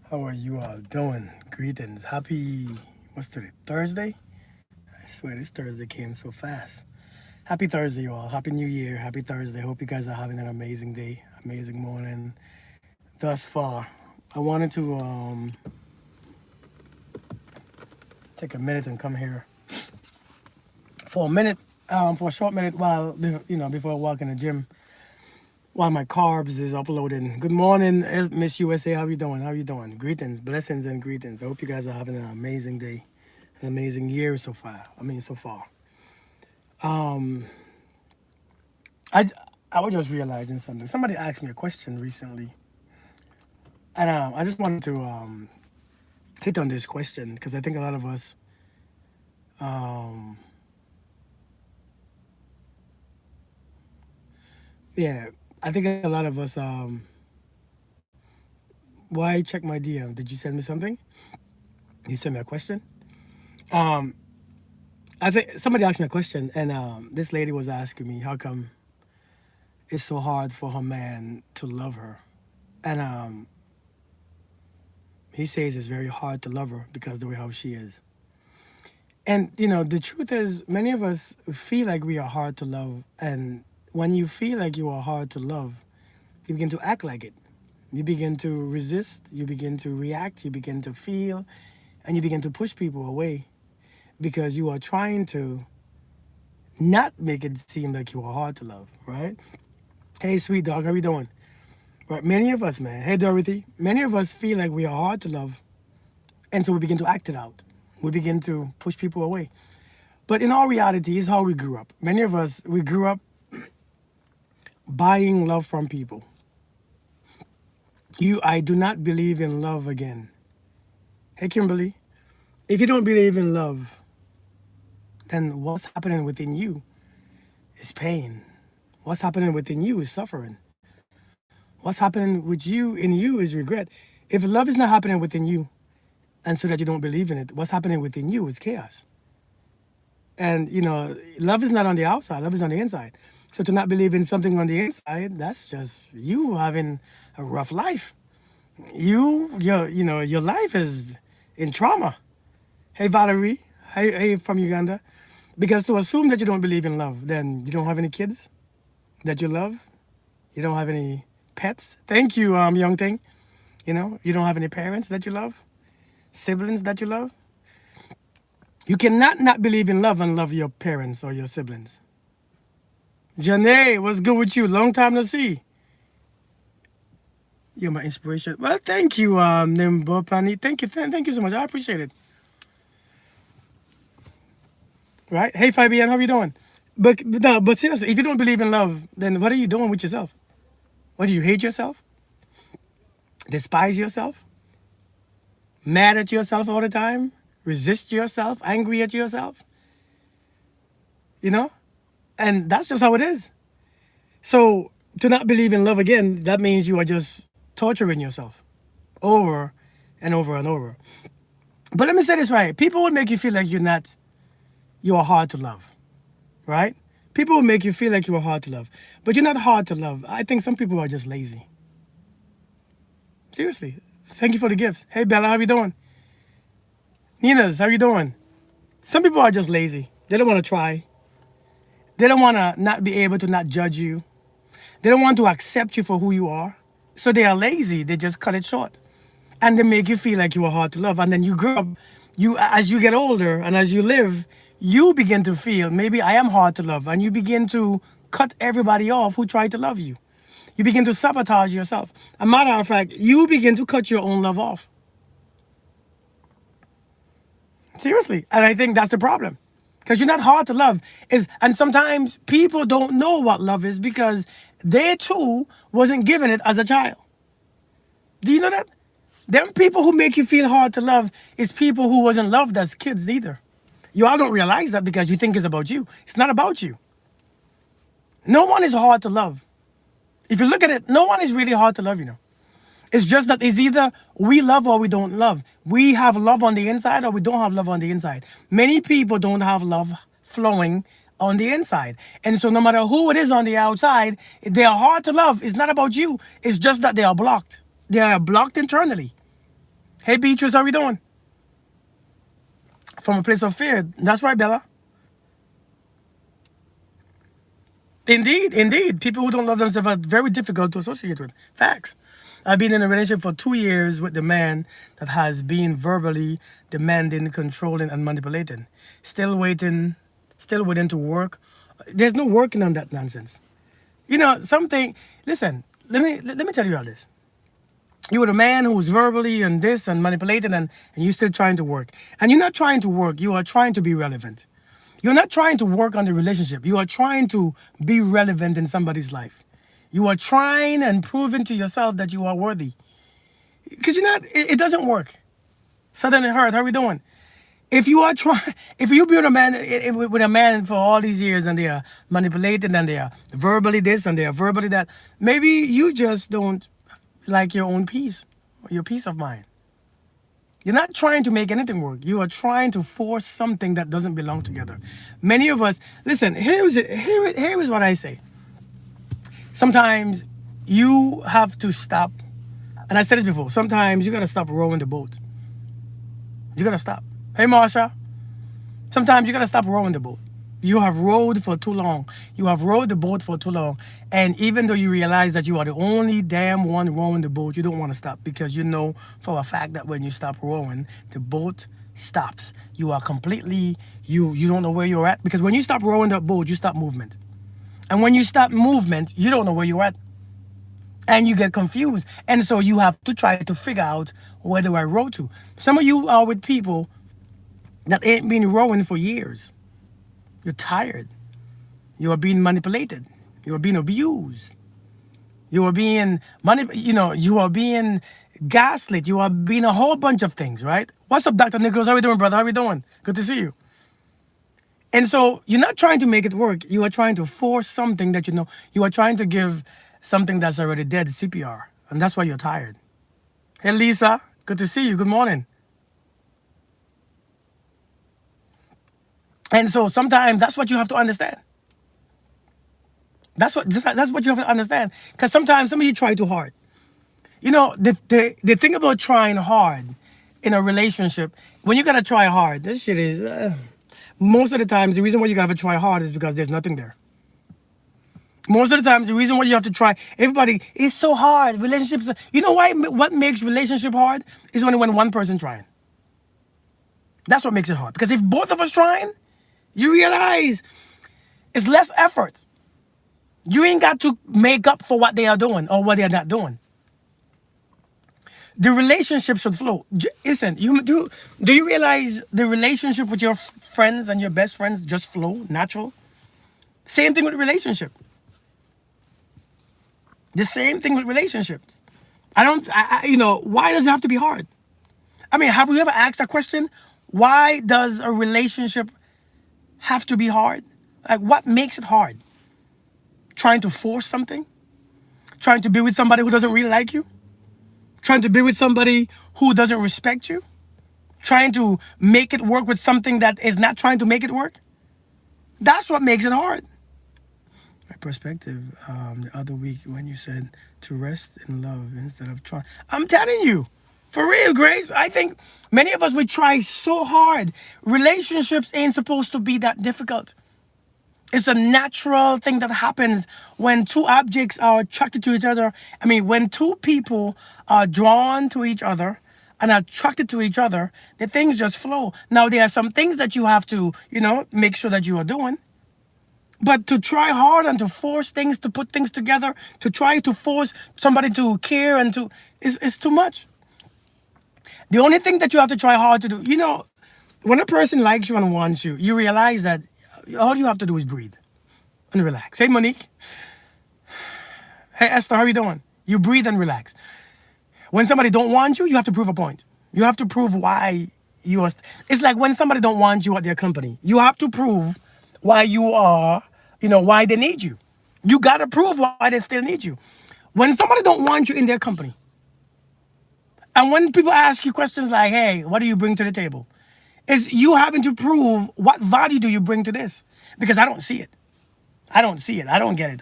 How are you all doing? Greetings. Happy, what's today? Thursday? I swear this Thursday came so fast. Happy Thursday, you all. Happy New Year. Happy Thursday. Hope you guys are having an amazing day, amazing morning thus far. I wanted to take a minute and come here for a minute, for a short minute while, before I walk in the gym, while my carbs is uploading. Good morning, Miss USA. How you doing? How you doing? Greetings, blessings, and greetings. I hope you guys are having an amazing day, an amazing year so far. So far. I I was just realizing something. Somebody asked me a question recently, and I just wanted to hit on this question because I think a lot of us, um, yeah, I think a lot of us. Why check my DM? Did you send me something? You sent me a question. Um, I think somebody asked me a question, and this lady was asking me how come it's so hard for her man to love her, and he says it's very hard to love her because the way how she is. And the truth is, many of us feel like we are hard to love, and when you feel like you are hard to love, you begin to act like it. You begin to resist, you begin to react, you begin to feel, and you begin to push people away because you are trying to not make it seem like you are hard to love, right? Hey, sweet dog, how you doing? Right, many of us, man. Hey, Dorothy. Many of us feel like we are hard to love, and so we begin to act it out. We begin to push people away. But in all reality, it's how we grew up. Many of us, we grew up buying love from people. I do not believe in love again. Hey, Kimberly, if you don't believe in love, then what's happening within you is pain. What's happening within you is suffering. What's happening with you in you is regret. If love is not happening within you, and so that you don't believe in it, what's happening within you is chaos. And love is not on the outside, love is on the inside. So to not believe in something on the inside, that's just you having a rough life. Your life is in trauma. Hey Valerie, hey from Uganda. Because to assume that you don't believe in love, then you don't have any kids that you love. You don't have any pets. Thank you, young thing. You don't have any parents that you love, siblings that you love. You cannot not believe in love and love your parents or your siblings. Janae, what's good with you? Long time no see. You're my inspiration. Well, thank you, Nimbo Pani. Thank you, thank you so much. I appreciate it. Right? Hey, Fabian, how you doing? But no, but seriously, if you don't believe in love, then what are you doing with yourself? What do you hate yourself? Despise yourself? Mad at yourself all the time? Resist yourself? Angry at yourself? You know? And that's just how it is. So to not believe in love again, that means you are just torturing yourself over and over and over. But let me say this right. People would make you feel like you are hard to love, right? People will make you feel like you are hard to love, but you're not hard to love. I think some people are just lazy. Seriously. Thank you for the gifts. Hey, Bella, how you doing? Nina's, how you doing? Some people are just lazy. They don't want to try. They don't want to not be able to not judge you. They don't want to accept you for who you are. So they are lazy. They just cut it short. And they make you feel like you are hard to love. And then you grow up, as you get older and as you live, you begin to feel maybe I am hard to love. And you begin to cut everybody off who tried to love you. You begin to sabotage yourself. A matter of fact, you begin to cut your own love off. Seriously. And I think that's the problem. Because you're not hard to love. And sometimes people don't know what love is because they too wasn't given it as a child. Do you know that? Them people who make you feel hard to love is people who wasn't loved as kids either. You all don't realize that because you think it's about you. It's not about you. No one is hard to love. If you look at it, no one is really hard to love. It's just that it's either we love or we don't love. We have love on the inside or we don't have love on the inside. Many people don't have love flowing on the inside. And so no matter who it is on the outside, they are hard to love. It's not about you. It's just that they are blocked. They are blocked internally. Hey, Beatrice, how we doing? From a place of fear. That's right, Bella. Indeed, indeed. People who don't love themselves are very difficult to associate with. Facts. I've been in a relationship for 2 years with the man that has been verbally demanding, controlling, and manipulating. Still waiting, still waiting to work. There's no working on that nonsense. You know, something, listen, let me tell you all this. You were a man who's verbally and this and manipulated, and you're still trying to work. And you're not trying to work, you are trying to be relevant. You're not trying to work on the relationship. You are trying to be relevant in somebody's life. You are trying and proving to yourself that you are worthy. Because you're not, it doesn't work. Southern and Hurt, how we doing? If you are trying, if you build a man with a man for all these years and they are manipulated and they are verbally this and they are verbally that, maybe you just don't like your own peace, or your peace of mind. You're not trying to make anything work. You are trying to force something that doesn't belong together. Many of us, listen, here is what I say. Sometimes you have to stop, and I said this before, sometimes you gotta stop rowing the boat. You gotta stop. Hey, Marsha, sometimes you gotta stop rowing the boat. You have rowed for too long. You have rowed the boat for too long. And even though you realize that you are the only damn one rowing the boat, you don't want to stop because you know for a fact that when you stop rowing, the boat stops. You are completely, you don't know where you're at because when you stop rowing that boat, you stop movement. And when you stop movement, you don't know where you're at. And you get confused. And so you have to try to figure out where do I row to. Some of you are with people that ain't been rowing for years. You're tired. You are being manipulated. You are being abused. You are being you are being gaslit. You are being a whole bunch of things, right? What's up, Dr. Nichols? How you doing, brother? How you doing? Good to see you. And so you're not trying to make it work. You are trying to force something that you know. You are trying to give something that's already dead CPR. And that's why you're tired. Hey, Lisa. Good to see you. Good morning. And so sometimes that's what you have to understand. That's what you have to understand. Because sometimes some of you try too hard. You know, the thing about trying hard in a relationship, when you gotta try hard, this shit is most of the times the reason why you gotta try hard is because there's nothing there. Most of the times the reason why you have to try, everybody, it's so hard. Relationships, you know why? What makes relationship hard is only when one person trying. That's what makes it hard. Because if both of us trying, you realize it's less effort. You ain't got to make up for what they are doing or what they are not doing. The relationship should flow. Listen, do you realize the relationship with your friends and your best friends just flow natural? Same thing with relationship. The same thing with relationships. Why does it have to be hard? I mean, have we ever asked that question? Why does a relationship have to be hard? Like, what makes it hard? Trying to force something? Trying to be with somebody who doesn't really like you? Trying to be with somebody who doesn't respect you? Trying to make it work with something that is not trying to make it work? That's what makes it hard. My perspective the other week when you said to rest in love instead of trying. I'm telling you, for real, Grace, I think many of us, we try so hard. Relationships ain't supposed to be that difficult. It's a natural thing that happens when two objects are attracted to each other. I mean, when two people are drawn to each other and are attracted to each other, the things just flow. Now, there are some things that you have to, make sure that you are doing. But to try hard and to force things, to put things together, to try to force somebody to care and is too much. The only thing that you have to try hard to do, when a person likes you and wants you, you realize that all you have to do is breathe and relax. Hey, Monique. Hey, Esther, how are you doing? You breathe and relax. When somebody don't want you, you have to prove a point. You have to prove why you are. It's like when somebody don't want you at their company. You have to prove why you are, why they need you. You got to prove why they still need you. When somebody don't want you in their company, and when people ask you questions like, hey, what do you bring to the table? Is you having to prove what value do you bring to this? Because I don't see it. I don't see it. I don't get it.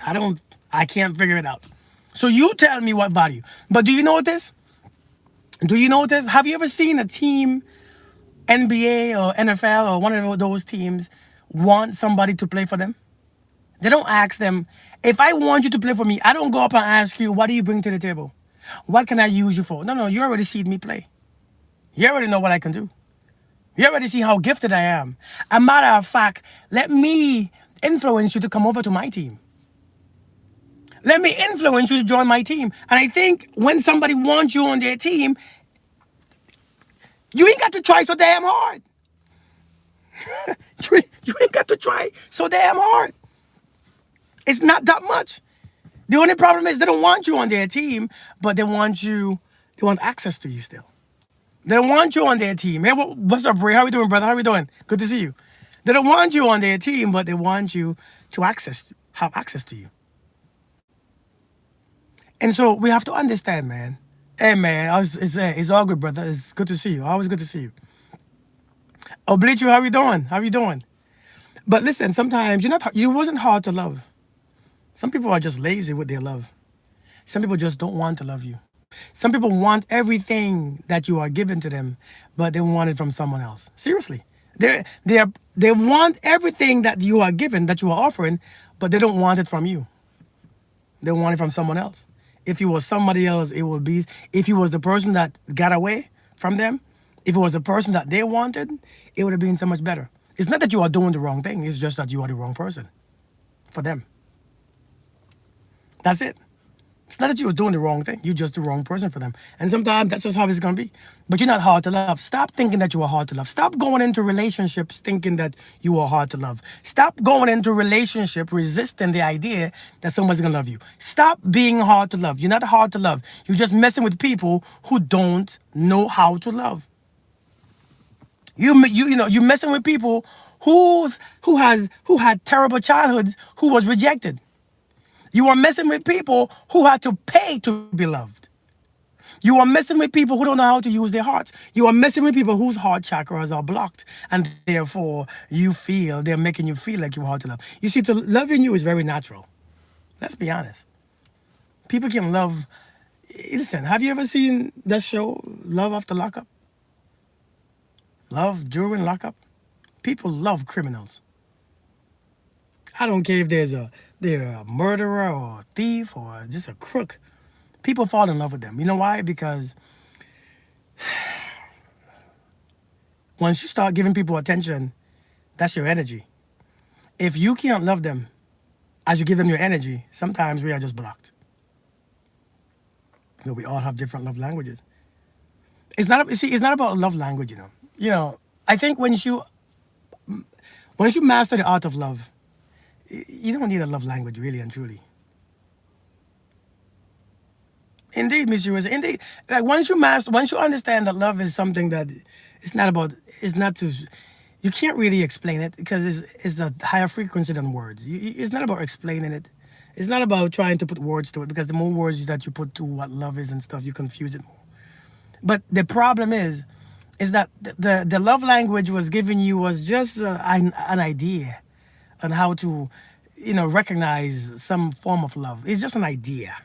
I can't figure it out. So you tell me what value. But do you know what this? Do you notice? Have you ever seen a team, NBA or NFL or one of those teams, want somebody to play for them? They don't ask them, if I want you to play for me, I don't go up and ask you, what do you bring to the table? What can I use you for? No, no, you already seen me play. You already know what I can do. You already see how gifted I am. A matter of fact, let me influence you to come over to my team. Let me influence you to join my team. And I think when somebody wants you on their team, you ain't got to try so damn hard. You ain't got to try so damn hard. It's not that much. The only problem is they don't want you on their team, but they want access to you still. They don't want you on their team. Hey, what's up, Ray? How we doing, brother? How we doing? Good to see you. They don't want you on their team, but they want you to have access to you. And so we have to understand, man. Hey, man, it's all good, brother. It's good to see you. Always good to see you. Oblichu, how you doing? How you doing? But listen, sometimes you wasn't hard to love. Some people are just lazy with their love. Some people just don't want to love you. Some people want everything that you are giving to them, but they want it from someone else. Seriously. They want everything that you are given, that you are offering, but they don't want it from you. They want it from someone else. If you was somebody else, it would be, if you was the person that got away from them, if it was the person that they wanted, it would have been so much better. It's not that you are doing the wrong thing, it's just that you are the wrong person for them. That's it. It's not that you're doing the wrong thing. You're just the wrong person for them. And sometimes that's just how it's going to be. But you're not hard to love. Stop thinking that you are hard to love. Stop going into relationships thinking that you are hard to love. Stop going into relationship resisting the idea that someone's going to love you. Stop being hard to love. You're not hard to love. You're just messing with people who don't know how to love. You're messing with people who had terrible childhoods, who was rejected. You are messing with people who had to pay to be loved. You are messing with people who don't know how to use their hearts. You are messing with people whose heart chakras are blocked, and therefore they're making you feel like you're hard to love. You see, to loving you is very natural. Let's be honest. People can love. Listen, have you ever seen that show, Love After Lockup? Love during lockup? People love criminals. I don't care if they're a murderer or a thief or just a crook. People fall in love with them. You know why? Because once you start giving people attention, that's your energy. If you can't love them as you give them your energy, sometimes we are just blocked. We all have different love languages. It's not about love language, I think once you master the art of love, you don't need a love language, really and truly. Indeed, Miss USA. Indeed, like once you understand that love is something that you can't really explain it because it's a higher frequency than words. It's not about explaining it. It's not about trying to put words to it, because the more words that you put to what love is and stuff, you confuse it more. But the problem is that the love language was just an idea on how to, recognize some form of love. It's just an idea,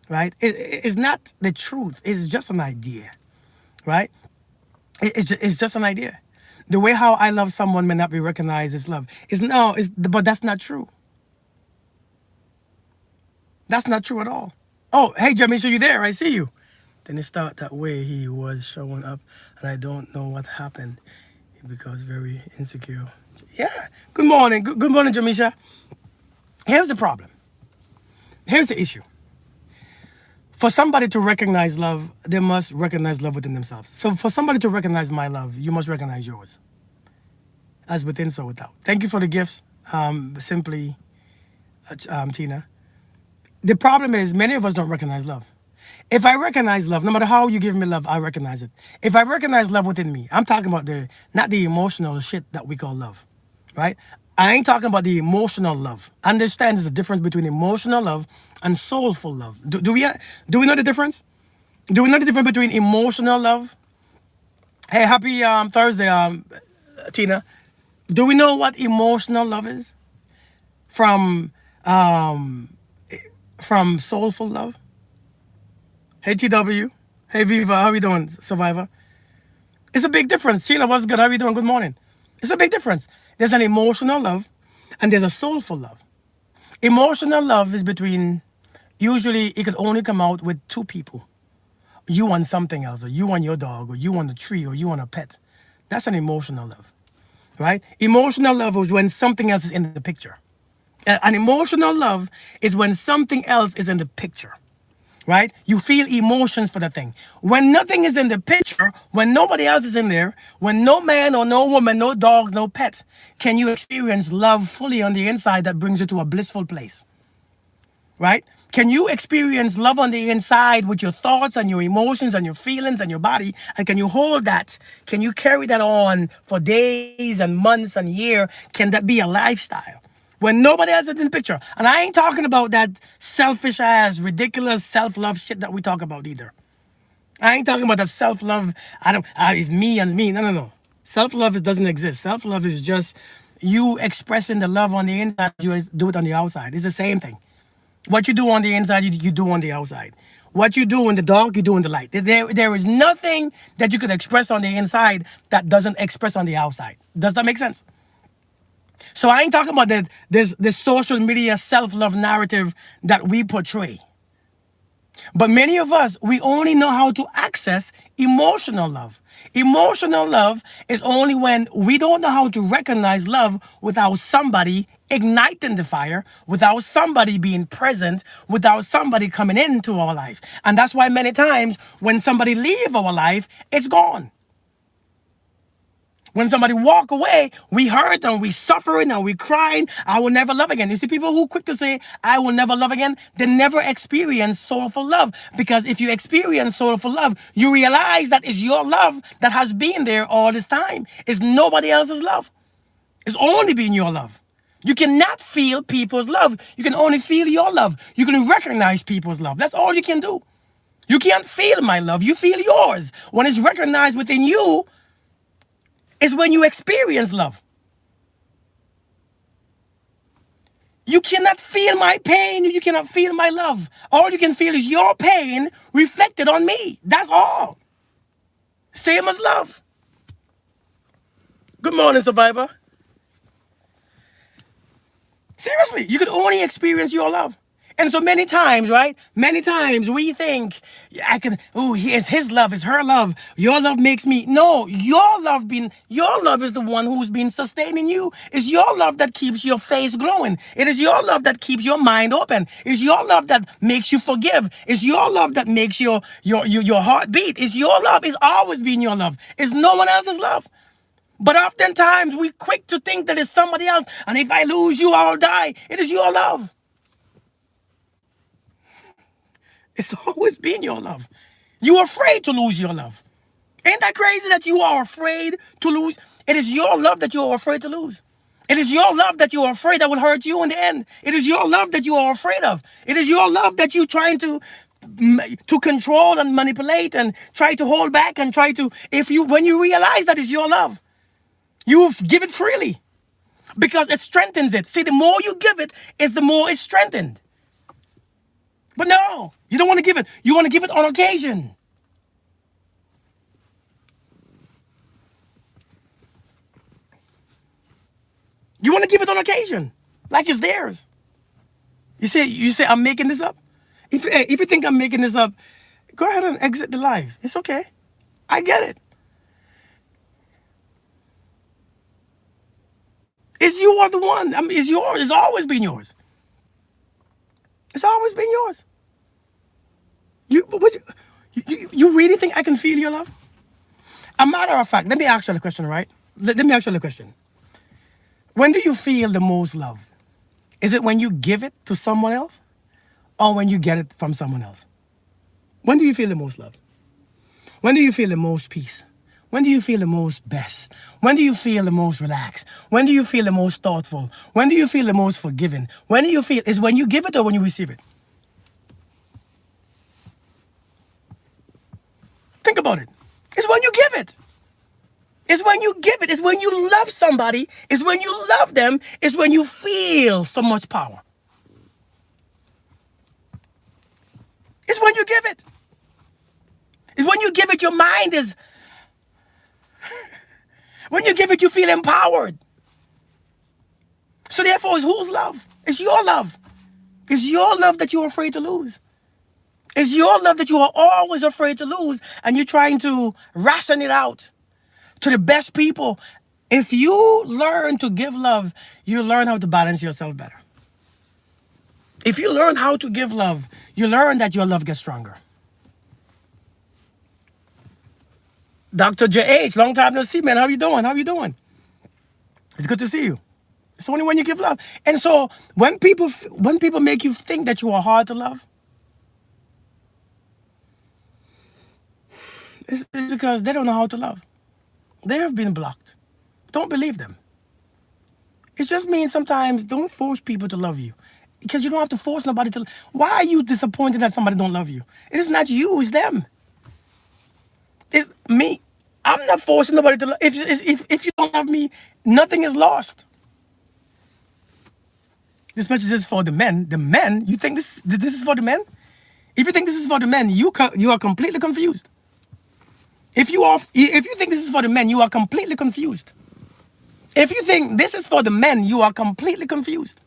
right? It's not the truth. It's just an idea, right? It's just an idea. The way how I love someone may not be recognized as love. But that's not true. That's not true at all. Oh, hey, Jeremy, so you there? I see you. Then it started that way. He was showing up, and I don't know what happened. He becomes very insecure. Yeah. Good morning. Good morning, Jamisha. Here's the problem. Here's the issue. For somebody to recognize love, they must recognize love within themselves. So for somebody to recognize my love, you must recognize yours. As within, so without. Thank you for the gifts, simply, Tina. The problem is many of us don't recognize love. If I recognize love, no matter how you give me love, I recognize it. If I recognize love within me, I'm talking about not the emotional shit that we call love, right? I ain't talking about the emotional love. Understand there's a difference between emotional love and soulful love. Do we know the difference? Do we know the difference between emotional love? Hey, happy Thursday, Tina. Do we know what emotional love is from soulful love? Hey, TW. Hey Viva, how you doing, Survivor? It's a big difference. Sheila, what's good? How you doing? Good morning. It's a big difference. There's an emotional love and there's a soulful love. Emotional love is between, usually it could only come out with two people. You want something else, or you want your dog, or you want a tree, or you want a pet. That's an emotional love, right? Emotional love is when something else is in the picture. An emotional love is when something else is in the picture, right? You feel emotions for the thing. When nothing is in the picture, when nobody else is in there, when no man or no woman, no dog, no pet, can you experience love fully on the inside that brings you to a blissful place, right? Can you experience love on the inside with your thoughts and your emotions and your feelings and your body? And can you hold that? Can you carry that on for days and months and years? Can that be a lifestyle? When nobody else is in the picture. And I ain't talking about that selfish ass, ridiculous self-love shit that we talk about either. I ain't talking about that self-love. I don't. It's me and me. No, no, no. Self-love doesn't exist. Self-love is just you expressing the love on the inside. You do it on the outside. It's the same thing. What you do on the inside, you do on the outside. What you do in the dark, you do in the light. There is nothing that you could express on the inside that doesn't express on the outside. Does that make sense? So I ain't talking about that this social media self-love narrative that we portray. But many of us, we only know how to access emotional love. Emotional love is only when we don't know how to recognize love without somebody igniting the fire, without somebody being present, without somebody coming into our life. And that's why many times when somebody leave our life, it's gone. When somebody walk away, we hurt and we suffering and we crying. I will never love again. You see people who quick to say, I will never love again. They never experience soulful love. Because if you experience soulful love, you realize that it's your love that has been there all this time. It's nobody else's love. It's only been your love. You cannot feel people's love. You can only feel your love. You can recognize people's love. That's all you can do. You can't feel my love. You feel yours. When it's recognized within you, is when you experience love. You cannot feel my pain. You cannot feel my love. All you can feel is your pain reflected on me. That's all. Same as love. Good morning, Survivor. Seriously, you could only experience your love. And so many times, right? Many times we think, yeah, it's his love, it's her love. Your love makes me. No, your love is the one who's been sustaining you. It's your love that keeps your face glowing. It is your love that keeps your mind open. It's your love that makes you forgive. It's your love that makes your heart beat. It's your love. It's always been your love. It's no one else's love. But oftentimes we quick to think that it's somebody else. And if I lose you, I'll die. It is your love. It's always been your love. You're afraid to lose your love. Ain't that crazy that you are afraid to lose? It is your love that you are afraid to lose. It is your love that you are afraid that will hurt you in the end. It is your love that you are afraid of. It is your love that you're trying to control and manipulate and try to hold back and try to, when you realize that it's your love, you give it freely because it strengthens it. See, the more you give it, is the more it's strengthened. But no, you don't want to give it. You want to give it on occasion. You want to give it on occasion, like it's theirs. You say I'm making this up. If you think I'm making this up, go ahead and exit the live. It's okay. I get it. It's you are the one. I mean, it's yours. It's always been yours. It's always been yours. You really think I can feel your love? A matter of fact, let me ask you the question, right? Let me ask you the question. When do you feel the most love? Is it when you give it to someone else or when you get it from someone else? When do you feel the most love? When do you feel the most peace? When do you feel the most best? When do you feel the most relaxed? When do you feel the most thoughtful? When do you feel the most forgiving? When do you feel, is when you give it or when you receive it? Think about it. It's when you give it. It's when you give it. It's when you love somebody. It's when you love them. It's when you feel so much power. It's when you give it. It's when you give it, your mind is, when you give it, you feel empowered. So therefore, it's whose love? It's your love. It's your love that you're afraid to lose. It's your love that you are always afraid to lose, and you're trying to ration it out to the best people. If you learn to give love, you learn how to balance yourself better. If you learn how to give love, you learn that your love gets stronger. Dr. JH, long time no see, man. How you doing? How you doing? It's good to see you. It's only when you give love. And so when people make you think that you are hard to love, it's because they don't know how to love. They have been blocked. Don't believe them. It just means sometimes don't force people to love you. Because you don't have to force nobody to. Why are you disappointed that somebody don't love you? It is not you, it's them. It's me. I'm not forcing nobody to love. If you don't love me, nothing is lost. This message is for the men. The men, you think this is for the men? If you think this is for the men, you are completely confused. If you think this is for the men, you are completely confused. If you think this is for the men, you are completely confused.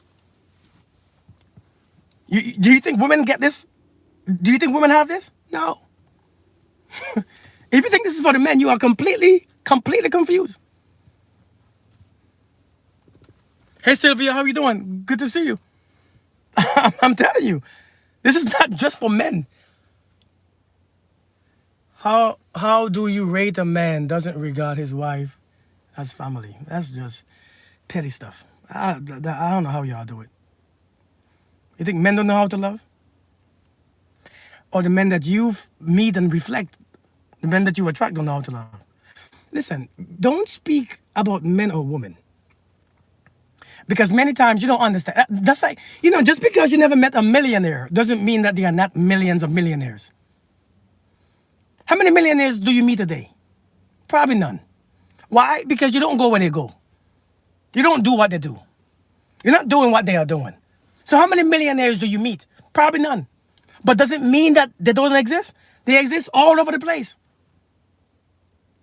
Do you think women get this? Do you think women have this? No. If you think this is for the men, you are completely confused. Hey Sylvia, how you doing? Good to see you. I'm telling you, this is not just for men. How do you rate a man doesn't regard his wife as family? That's just petty stuff. I don't know how y'all do it. You think men don't know how to love? Or the men that you meet and reflect, the men that you attract don't know how to love? Listen, don't speak about men or women. Because many times you don't understand. That's like, just because you never met a millionaire doesn't mean that there are not millions of millionaires. How many millionaires do you meet a day? Probably none. Why? Because you don't go where they go. You don't do what they do. You're not doing what they are doing. So how many millionaires do you meet? Probably none. But does it mean that they don't exist? They exist all over the place.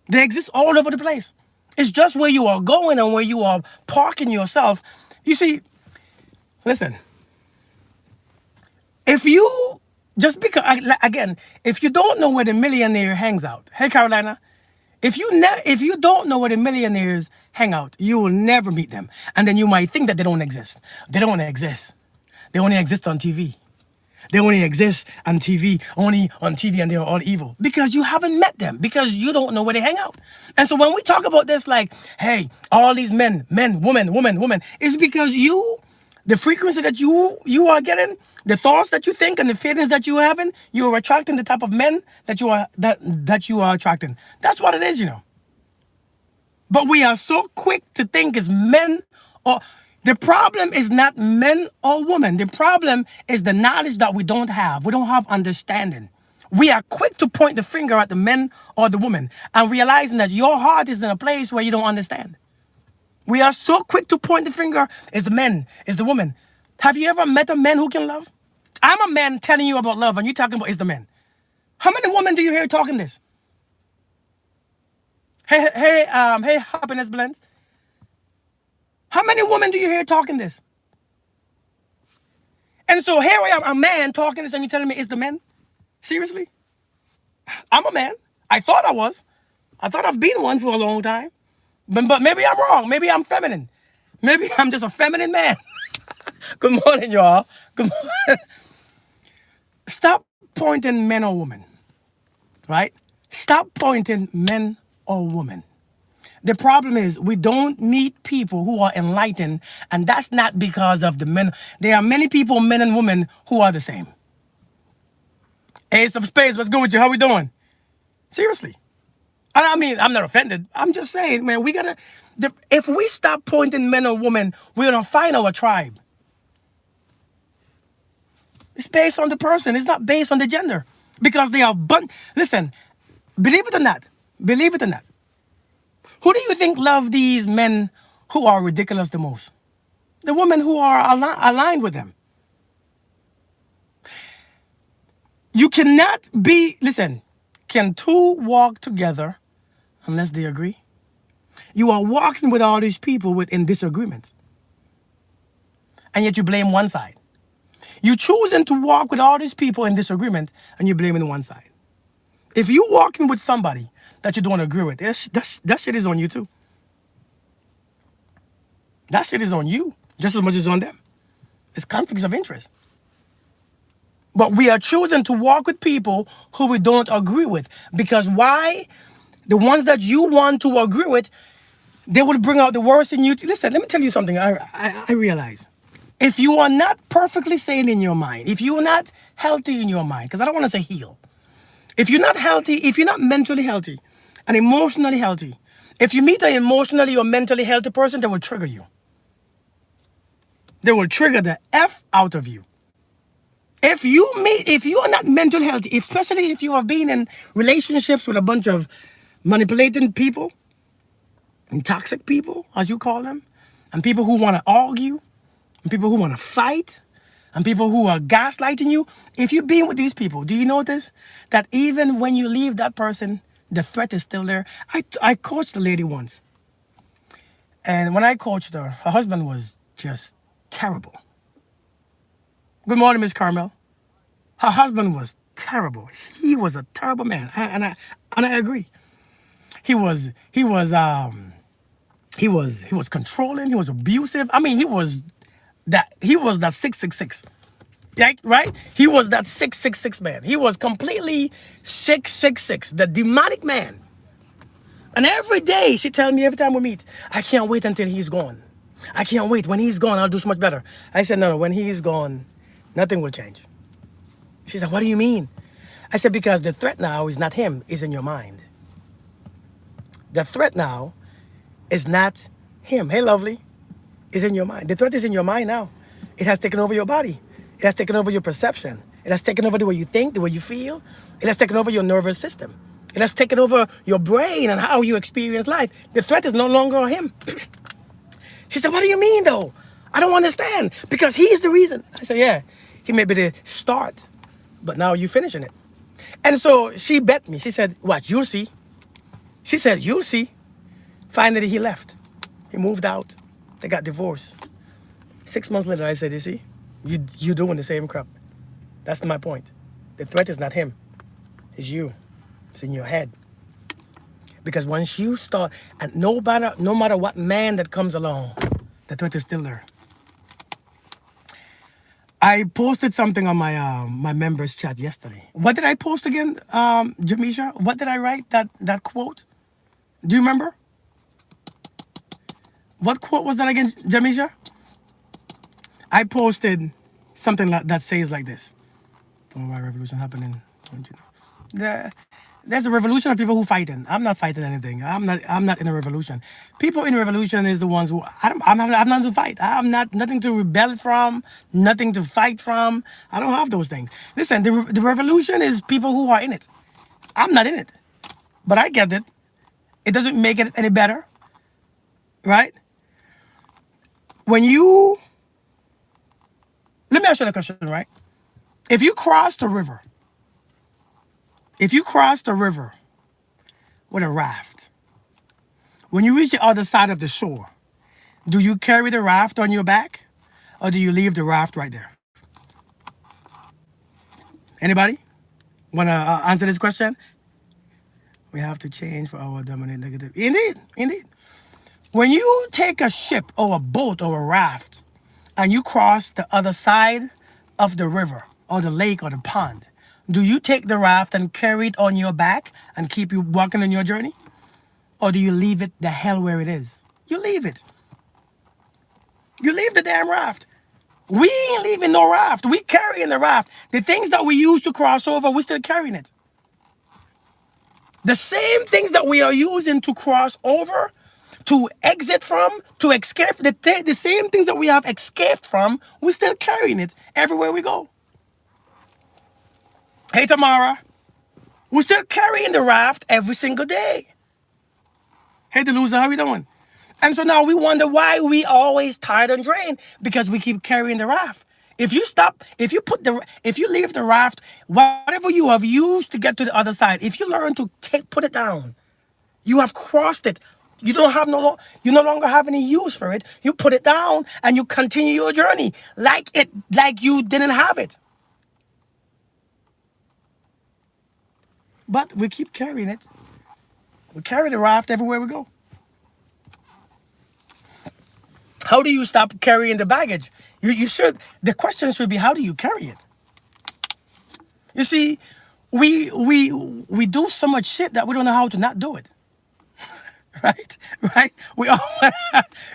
They exist all over the place. It's just where you are going and where you are parking yourself. You see, listen, if you, just because, again, if you don't know where the millionaire hangs out, hey Carolina, if you don't know where the millionaires hang out, you will never meet them. And then you might think that they don't exist. They don't exist. They only exist on TV. They only exist on TV, and they're all evil. Because you haven't met them, because you don't know where they hang out. And so when we talk about this, like, hey, all these men, women, it's because the frequency that you are getting, the thoughts that you think and the feelings that you are having, you are attracting the type of men that you are attracting. That's what it is, But we are so quick to think it's men or... The problem is not men or women. The problem is the knowledge that we don't have. We don't have understanding. We are quick to point the finger at the men or the women and realizing that your heart is in a place where you don't understand. We are so quick to point the finger. It's the men, it's the women. Have you ever met a man who can love? I'm a man telling you about love and you're talking about it's the men. How many women do you hear talking this? Hey, Happiness Blends. How many women do you hear talking this? And so here I am, a man talking this, and you're telling me it's the men? Seriously? I'm a man. I thought I was. I thought I've been one for a long time. But maybe I'm wrong. Maybe I'm feminine. Maybe I'm just a feminine man. Good morning, y'all. Good morning. Stop pointing men or women. Right? Stop pointing men or women. The problem is we don't meet people who are enlightened, and that's not because of the men. There are many people, men and women, who are the same. Ace of Spades, what's good with you? How we doing? Seriously. I mean, I'm not offended. I'm just saying, man, if we stop pointing men or women, we're going to find our tribe. It's based on the person. It's not based on the gender. Because they are, listen, believe it or not, who do you think love these men who are ridiculous the most? The women who are aligned with them. You cannot be, listen, Can two walk together unless they agree? You are walking with all these people in disagreement, and yet you blame one side. You choosing to walk with all these people in disagreement, and you're blaming one side. If you walking with somebody that you don't agree with, that shit is on you too. That shit is on you just as much as on them. It's conflicts of interest. But we are choosing to walk with people who we don't agree with. Because why? The ones that you want to agree with, they would bring out the worst in you. Listen, let me tell you something I realize. If you are not perfectly sane in your mind, if you are not healthy in your mind, because I don't want to say heal. If you're not healthy, if you're not mentally healthy and emotionally healthy, if you meet an emotionally or mentally healthy person, they will trigger you. They will trigger the F out of you. If you are not mentally healthy, especially if you have been in relationships with a bunch of manipulating people and toxic people, as you call them, and people who want to argue, and people who want to fight, and people who are gaslighting you, if you've been with these people, do you notice that even when you leave that person, the threat is still there? I coached a lady once, and when I coached her, her husband was just terrible. Good morning, Miss Carmel. Her husband was terrible. He was a terrible man, and I agree. He was controlling. He was abusive. I mean, he was that 666. Right? He was that 666 man. He was completely 666, the demonic man. And every day she tell me, every time we meet, I can't wait until he's gone. I can't wait. When he's gone, I'll do so much better. I said, no, when he's gone, nothing will change. She said, what do you mean? I said, because the threat now is not him, it's in your mind. The threat now is not him. Hey, lovely, is in your mind. The threat is in your mind now. It has taken over your body. It has taken over your perception. It has taken over the way you think, the way you feel. It has taken over your nervous system. It has taken over your brain and how you experience life. The threat is no longer him. She said, what do you mean though? I don't understand. Because he's the reason. I said, yeah, he may be the start, but now you're finishing it. And so she bet me. She said, watch, you'll see. She said, you'll see. Finally, he left. He moved out. They got divorced. 6 months later, I said, you see, you're doing the same crap. That's my point. The threat is not him. It's you. It's in your head. Because once you start, and no matter what man that comes along, the threat is still there. I posted something on my members chat yesterday. What did I post again, Jamisha? What did I write? That quote? Do you remember? What quote was that again, Jamisha? I posted something that says like this. Oh, why revolution happening? Don't you know? There's a revolution of people who fighting. I'm not fighting anything. I'm not in a revolution. People in a revolution is the ones who I'm not to fight. I'm not nothing to rebel from, nothing to fight from. I don't have those things. Listen, the revolution is people who are in it. I'm not in it, but I get it. It doesn't make it any better, right? Let me ask you a question, right? If you cross the river with a raft, when you reach the other side of the shore, do you carry the raft on your back or do you leave the raft right there? Anybody want to answer this question? We have to change for our dominant negative. Indeed. When you take a ship or a boat or a raft and you cross the other side of the river or the lake or the pond, do you take the raft and carry it on your back and keep you walking on your journey? Or do you leave it the hell where it is? You leave it. You leave the damn raft. We ain't leaving no raft. We carrying the raft. The things that we use to cross over, we're still carrying it. The same things that we are using to cross over, to exit from, to escape, the same things that we have escaped from, we're still carrying it everywhere we go. Hey, Tamara, we're still carrying the raft every single day. Hey, Delusa, how we doing? And so now we wonder why we always tired and drained, because we keep carrying the raft. If you leave the raft, whatever you have used to get to the other side, if you learn to put it down, you have crossed it. You no longer have any use for it. You put it down and you continue your journey like you didn't have it. But we keep carrying it. We carry the raft everywhere we go. How do you stop carrying the baggage? You should. The question should be, how do you carry it? You see, we do so much shit that we don't know how to not do it. Right? Right? We all,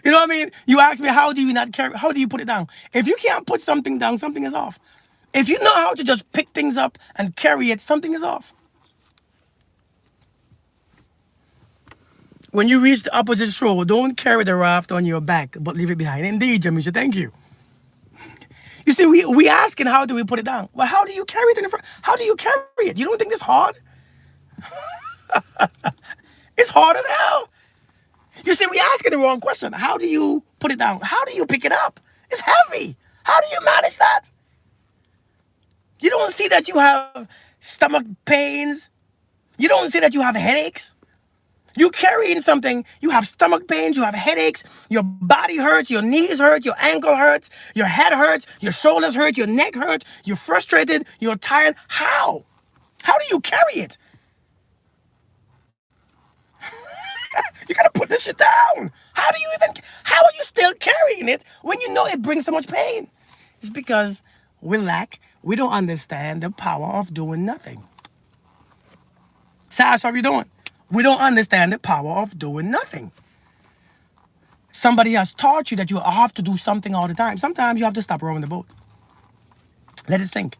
you know what I mean? You ask me, how do you not carry? How do you put it down? If you can't put something down, something is off. If you know how to just pick things up and carry it, something is off. When you reach the opposite shore, don't carry the raft on your back, but leave it behind. Indeed, Jamisha, thank you. You see, we asking, how do we put it down? Well, how do you carry it in the front? How do you carry it? You don't think it's hard? It's hard as hell. You see, we asking the wrong question. How do you put it down? How do you pick it up? It's heavy. How do you manage that? You don't see that you have stomach pains. You don't see that you have headaches. You carrying something, you have stomach pains, you have headaches, your body hurts, your knees hurt, your ankle hurts, your head hurts, your shoulders hurt, your neck hurts, you're frustrated, you're tired. How? How do you carry it? You gotta put this shit down. How are you still carrying it when you know it brings so much pain? It's because we don't understand the power of doing nothing. Sash, how are you doing? We don't understand the power of doing nothing. Somebody has taught you that you have to do something all the time. Sometimes you have to stop rowing the boat. Let it sink.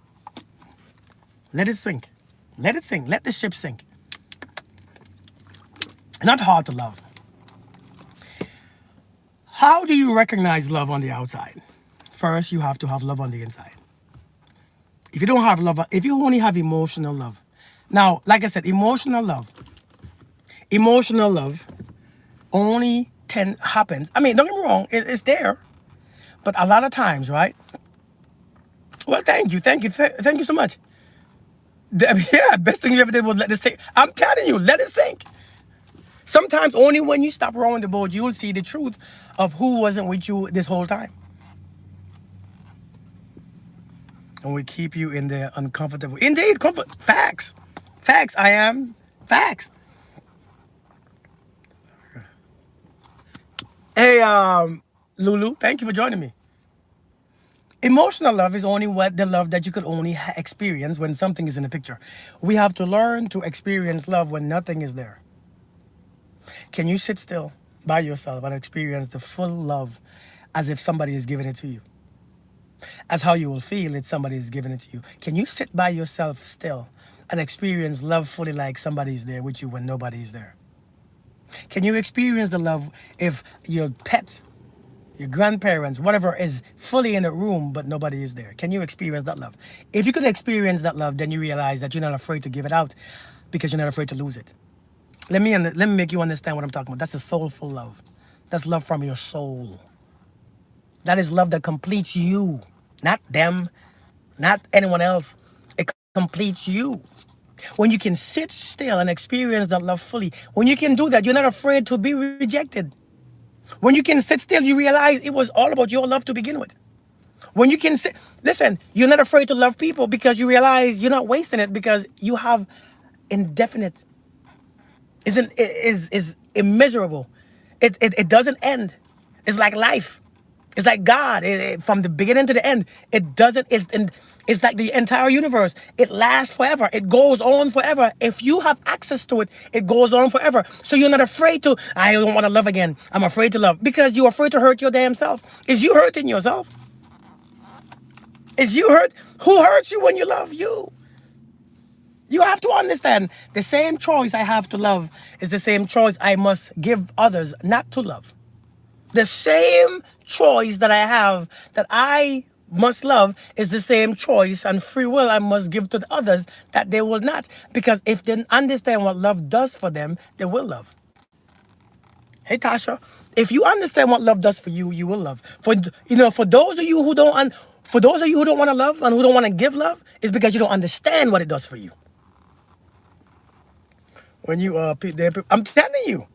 Let it sink. Let it sink. Let the ship sink. Not hard to love. How do you recognize love on the outside? First, you have to have love on the inside. If you don't have love, if you only have emotional love. Now, like I said, emotional love only happens. I mean, don't get me wrong, it's there. But a lot of times, right? Well, thank you so much. Yeah, best thing you ever did was let it sink. I'm telling you, let it sink. Sometimes only when you stop rowing the boat, you'll see the truth of who wasn't with you this whole time. And we keep you in the uncomfortable. Indeed, comfort. Facts. Facts, I am. Facts. Hey, Lulu, thank you for joining me. Emotional love is only the love that you could only experience when something is in the picture. We have to learn to experience love when nothing is there. Can you sit still by yourself and experience the full love as if somebody is giving it to you? As how you will feel if somebody is giving it to you. Can you sit by yourself still and experience love fully like somebody is there with you when nobody is there? Can you experience the love if your pet, your grandparents, whatever is fully in the room but nobody is there? Can you experience that love? If you could experience that love, then you realize that you're not afraid to give it out because you're not afraid to lose it. Let me make you understand what I'm talking about. That's a soulful love. That's love from your soul. That is love that completes you, not them, not anyone else. It completes you. When you can sit still and experience that love fully, when you can do that, you're not afraid to be rejected. When you can sit still, you realize it was all about your love to begin with. When you can sit, listen, you're not afraid to love people because you realize you're not wasting it because you have indefinite, is immeasurable. It doesn't end. It's like life. It's like God. From the beginning to the end, it doesn't. It's like the entire universe. It lasts forever. It goes on forever. If you have access to it, it goes on forever. So you're not afraid to, I don't want to love again. I'm afraid to love. Because you're afraid to hurt your damn self. Is you hurting yourself? Is you hurt? Who hurts you when you love you? You have to understand the same choice I have to love is the same choice I must give others not to love. The same choice that I have that I must love is the same choice and free will I must give to the others that they will not. Because if they understand what love does for them, they will love. Hey Tasha, if you understand what love does for you, you will love. For those of you who don't, For those of you who don't want to love and who don't want to give love, it's because you don't understand what it does for you. When you I'm telling you,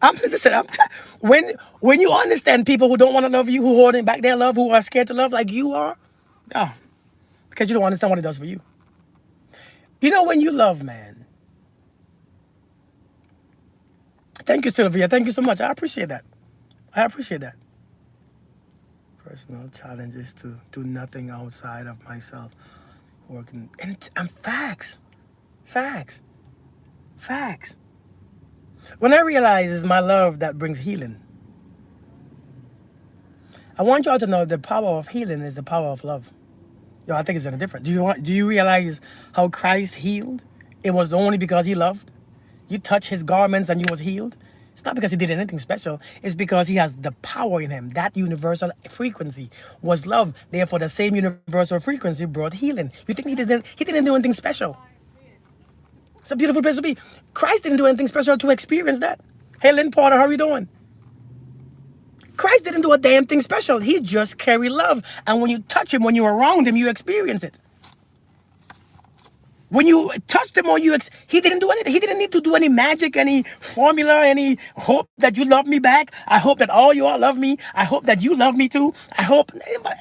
I'm listen. When you understand people who don't want to love you, who holding back their love, who are scared to love like you are, ah, because you don't understand what it does for you. You know, when you love, man. Thank you, Sylvia. Thank you so much. I appreciate that. I appreciate that. Personal challenges to do nothing outside of myself. Working and facts, facts, facts. When I realize it's my love that brings healing, I want y'all to know the power of healing is the power of love. Yo, I think it's any different. Do you realize how Christ healed? It was only because he loved. You touch his garments and you was healed. It's not because he did anything special. It's because he has the power in him. That universal frequency was love. Therefore, the same universal frequency brought healing. You think he didn't do anything special? It's a beautiful place to be. Christ didn't do anything special to experience that. Hey, Lynn Porter, how are you doing? Christ didn't do a damn thing special. He just carried love. And when you touch him, when you're around him, you experience it. When you touched him or he didn't do anything. He didn't need to do any magic, any formula, any hope that you love me back. I hope that all you all love me. I hope that you love me too. I hope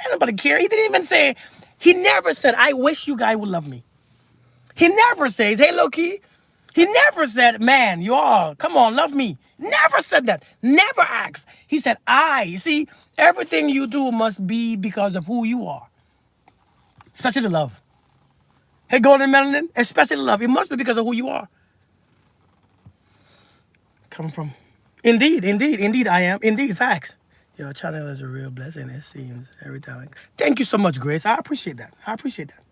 anybody care. He didn't even say, he never said, I wish you guys would love me. He never says, hey, Loki. He never said, man, you all, come on, love me. Never said that. Never asked. He said, I. See, everything you do must be because of who you are. Especially love. Hey, Golden Melanin, especially love. It must be because of who you are. Come from. Indeed, I am. Indeed, facts. Your channel is a real blessing, it seems, every time. Thank you so much, Grace. I appreciate that. I appreciate that.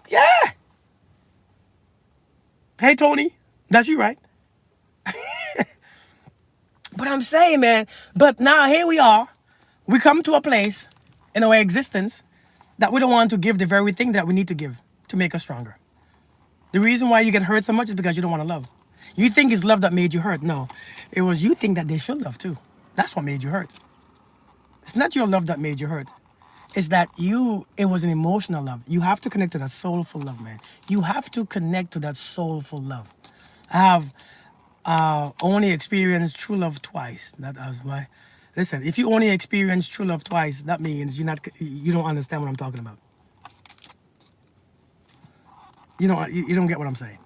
Yeah. Hey, Tony. That's you, right? But I'm saying, man, but now here we are. We come to a place in our existence that we don't want to give the very thing that we need to give to make us stronger. The reason why you get hurt so much is because you don't want to love. You think it's love that made you hurt. No, it was you think that they should love too. That's what made you hurt. It's not your love that made you hurt. It's that it was an emotional love. You have to connect to that soulful love, man. You have to connect to that soulful love. I have only experienced true love twice. That was why. Listen, if you only experience true love twice, that means you don't understand what I'm talking about. You don't get what I'm saying.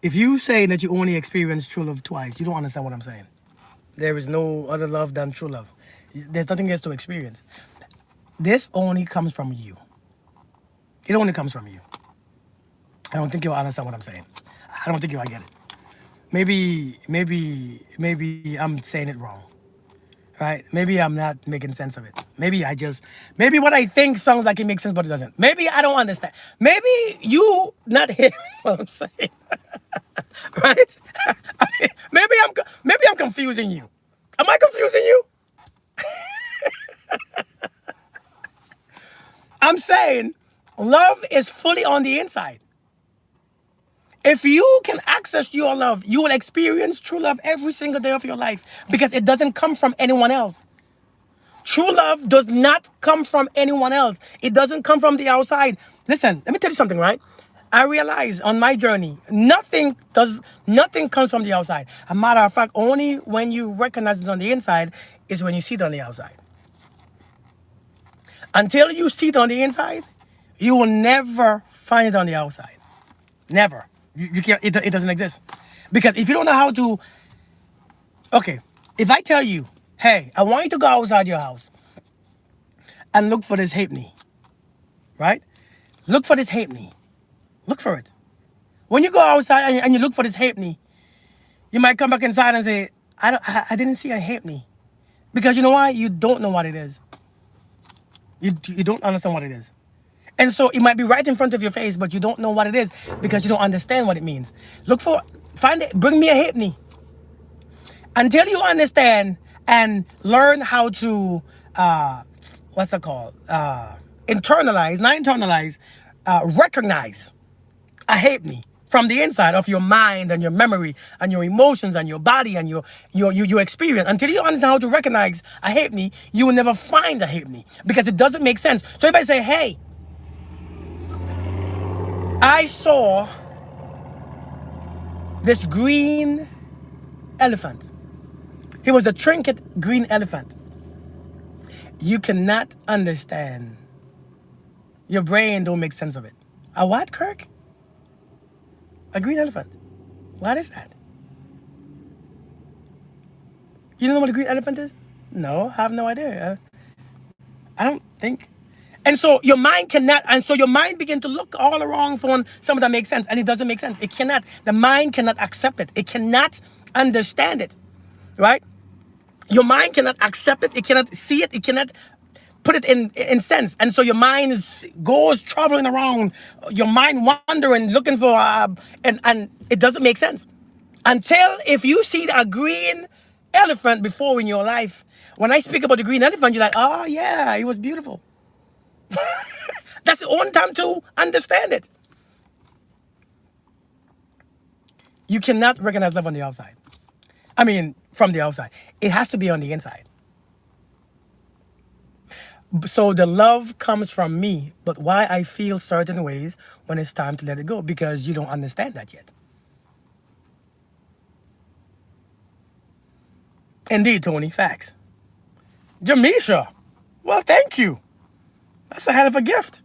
If you say that you only experience true love twice, you don't understand what I'm saying. There is no other love than true love. There's nothing else to experience. This only comes from you. It only comes from you. I don't think you'll understand what I'm saying. I don't think you'll get it. Maybe I'm saying it wrong. Right? Maybe I'm not making sense of it. Maybe what I think sounds like it makes sense, but it doesn't. Maybe I don't understand. Maybe you not hearing what I'm saying. Right? I mean, maybe I'm confusing you. Am I confusing you? I'm saying love is fully on the inside. If you can access your love, you will experience true love every single day of your life because it doesn't come from anyone else. True love does not come from anyone else. It doesn't come from the outside. Listen, let me tell you something, right? I realized on my journey, nothing comes from the outside. A matter of fact, only when you recognize it on the inside is when you see it on the outside. Until you see it on the inside, you will never find it on the outside. Never. You can't, it doesn't exist. Because if you don't know how to, okay, if I tell you, hey, I want you to go outside your house and look for this halfpenny, right? Look for this halfpenny. Look for it. When you go outside and you look for this halfpenny, you might come back inside and say, I didn't see a halfpenny. Because you know why? You don't know what it is. You don't understand what it is. And so it might be right in front of your face, but you don't know what it is because you don't understand what it means. Find it, bring me a halfpenny. Until you understand and learn how to, what's it called? Recognize a halfpenny. from the inside of your mind and your memory and your emotions and your body and your experience. Until you understand how to recognize a halfpenny, you will never find a halfpenny because it doesn't make sense. So if I say, hey, I saw this green elephant. He was a trinket green elephant. You cannot understand. Your brain don't make sense of it. A what, Kirk? A green elephant. What is that? You don't know what a green elephant is? No, I have no idea. I don't think. And so your mind cannot, and so your mind begin to look all around for something that makes sense, and it doesn't make sense. It cannot, the mind cannot accept it. It cannot understand it, right? Your mind cannot accept it. It cannot see it. It cannot put it in sense. And so your mind goes traveling around, your mind wandering, looking for, and it doesn't make sense. Until if you see a green elephant before in your life, when I speak about the green elephant, you're like, oh yeah, it was beautiful. That's the only time to understand it. You cannot recognize love on the outside. I mean, from the outside. It has to be on the inside. So the love comes from me, but why I feel certain ways when it's time to let it go? Because you don't understand that yet. Indeed, Tony, facts. Jamisha, well, thank you. That's a hell of a gift.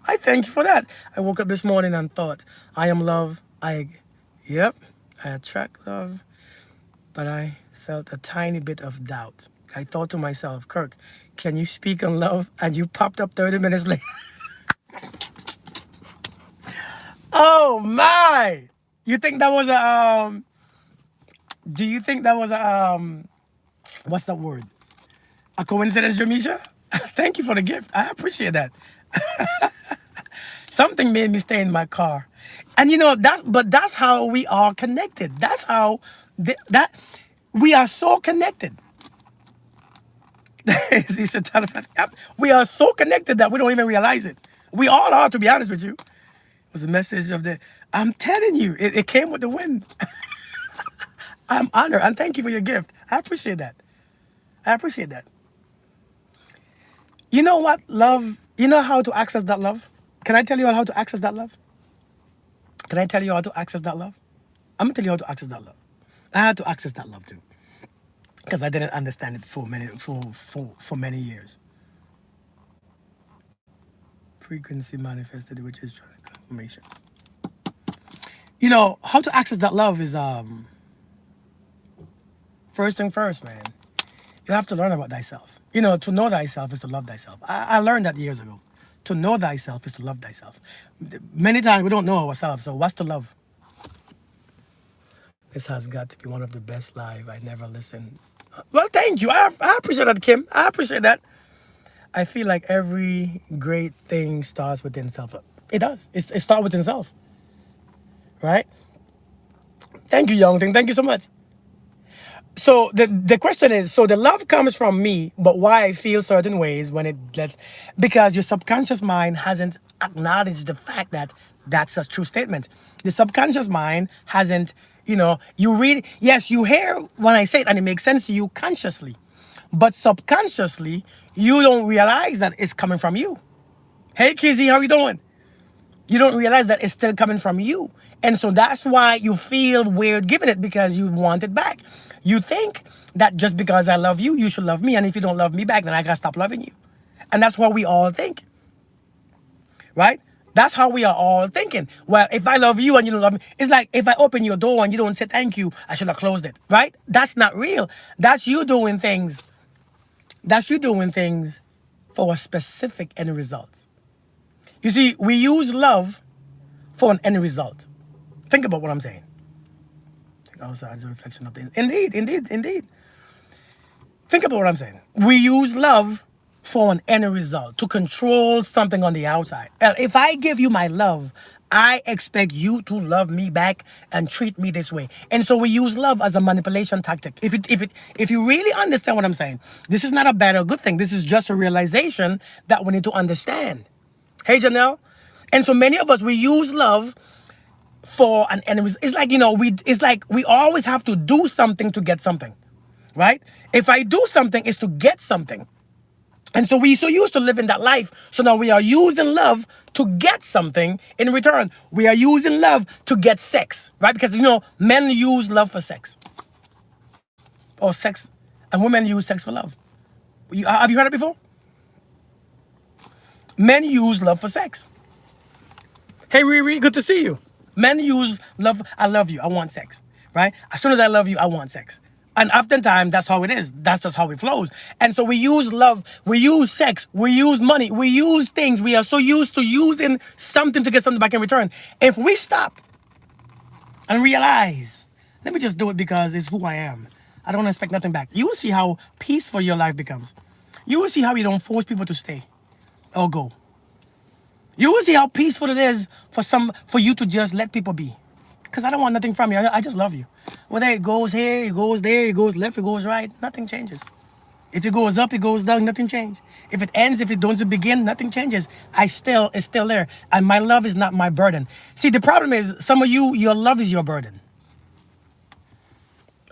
I thank you for that. I woke up this morning and thought, I am love. Yep, I attract love, but I felt a tiny bit of doubt. I thought to myself, Kirk, can you speak on love? And you popped up 30 minutes later. Oh my! You think that was a do you think that was a what's that word? A coincidence, Jamisha? Thank you for the gift. I appreciate that. Something made me stay in my car. And you know, that's how we are connected. That's how that we are so connected. He said, we are so connected that we don't even realize it. We all are, to be honest with you. It was a message of the, I'm telling you, it came with the wind. I'm honored and thank you for your gift. I appreciate that. I appreciate that. You know what, love? You know how to access that love? Can I tell you how to access that love? Can I tell you how to access that love? I'm gonna tell you how to access that love. I had to access that love too, because I didn't understand it for many years. Frequency manifested, which is confirmation. You know how to access that love is first thing first, man. You have to learn about thyself. You know, to know thyself is to love thyself. I learned that years ago. To know thyself is to love thyself. Many times we don't know ourselves, so what's to love? This has got to be one of the best live. I never listened. Well, thank you. I appreciate that, Kim. I appreciate that. I feel like every great thing starts within self. It does. It starts within self. Right? Thank you, young thing. Thank you so much. So the question is, so the love comes from me, but why I feel certain ways when it lets, because your subconscious mind hasn't acknowledged the fact that that's a true statement. The subconscious mind hasn't, you know, you read, yes, you hear when I say it and it makes sense to you consciously, but subconsciously, you don't realize that it's coming from you. Hey, Kizzy, how you doing? You don't realize that it's still coming from you. And so that's why you feel weird giving it, because you want it back. You think that just because I love you, you should love me. And if you don't love me back, then I gotta stop loving you. And that's what we all think. Right? That's how we are all thinking. Well, if I love you and you don't love me, it's like if I open your door and you don't say thank you, I should have closed it. Right? That's not real. That's you doing things. That's you doing things for a specific end result. You see, we use love for an end result. Think about what I'm saying. Outside is a reflection of the indeed. Think about what I'm saying. We use love for an end result, to control something on the outside. If I give you my love, I expect you to love me back and treat me this way. And so we use love as a manipulation tactic. If you really understand what I'm saying, this is not a bad or good thing. This is just a realization that we need to understand. Hey, Janelle. And so many of us, we use love for and it's like, it's like we always have to do something to get something, right? If I do something, it's to get something. And so we so used to living that life. So now we are using love to get something in return. We are using love to get sex, right? Because men use love for sex, or sex, and women use sex for love. Have you heard it before? Men use love for sex. Hey Riri, good to see you. Men use love. I love you. I want sex, right? As soon as I love you, I want sex. And oftentimes that's how it is. That's just how it flows. And so we use love, we use sex, we use money, we use things. We are so used to using something to get something back in return. If we stop and realize, let me just do it because it's who I am. I don't expect nothing back. You will see how peaceful your life becomes. You will see how you don't force people to stay or go. You will see how peaceful it is for you to just let people be. Because I don't want nothing from you. I just love you. Whether it goes here, it goes there, it goes left, it goes right, nothing changes. If it goes up, it goes down, nothing changes. If it ends, if it doesn't begin, nothing changes. It's still there. And my love is not my burden. See, the problem is, some of you, your love is your burden.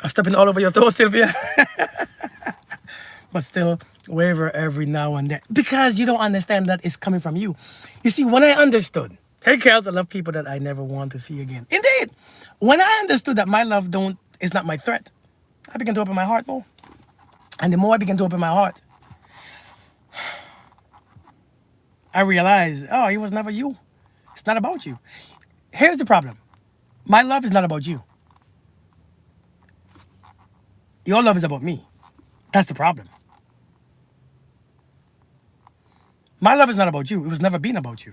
I'm stepping all over your toes, Sylvia. But still waver every now and then. Because you don't understand that it's coming from you. You see, when I understood, hey, Kels, I love people that I never want to see again. Indeed. When I understood that my love is not my threat, I began to open my heart more. And the more I began to open my heart, I realized, oh, it was never you. It's not about you. Here's the problem. My love is not about you. Your love is about me. That's the problem. My love is not about you. It was never been about you.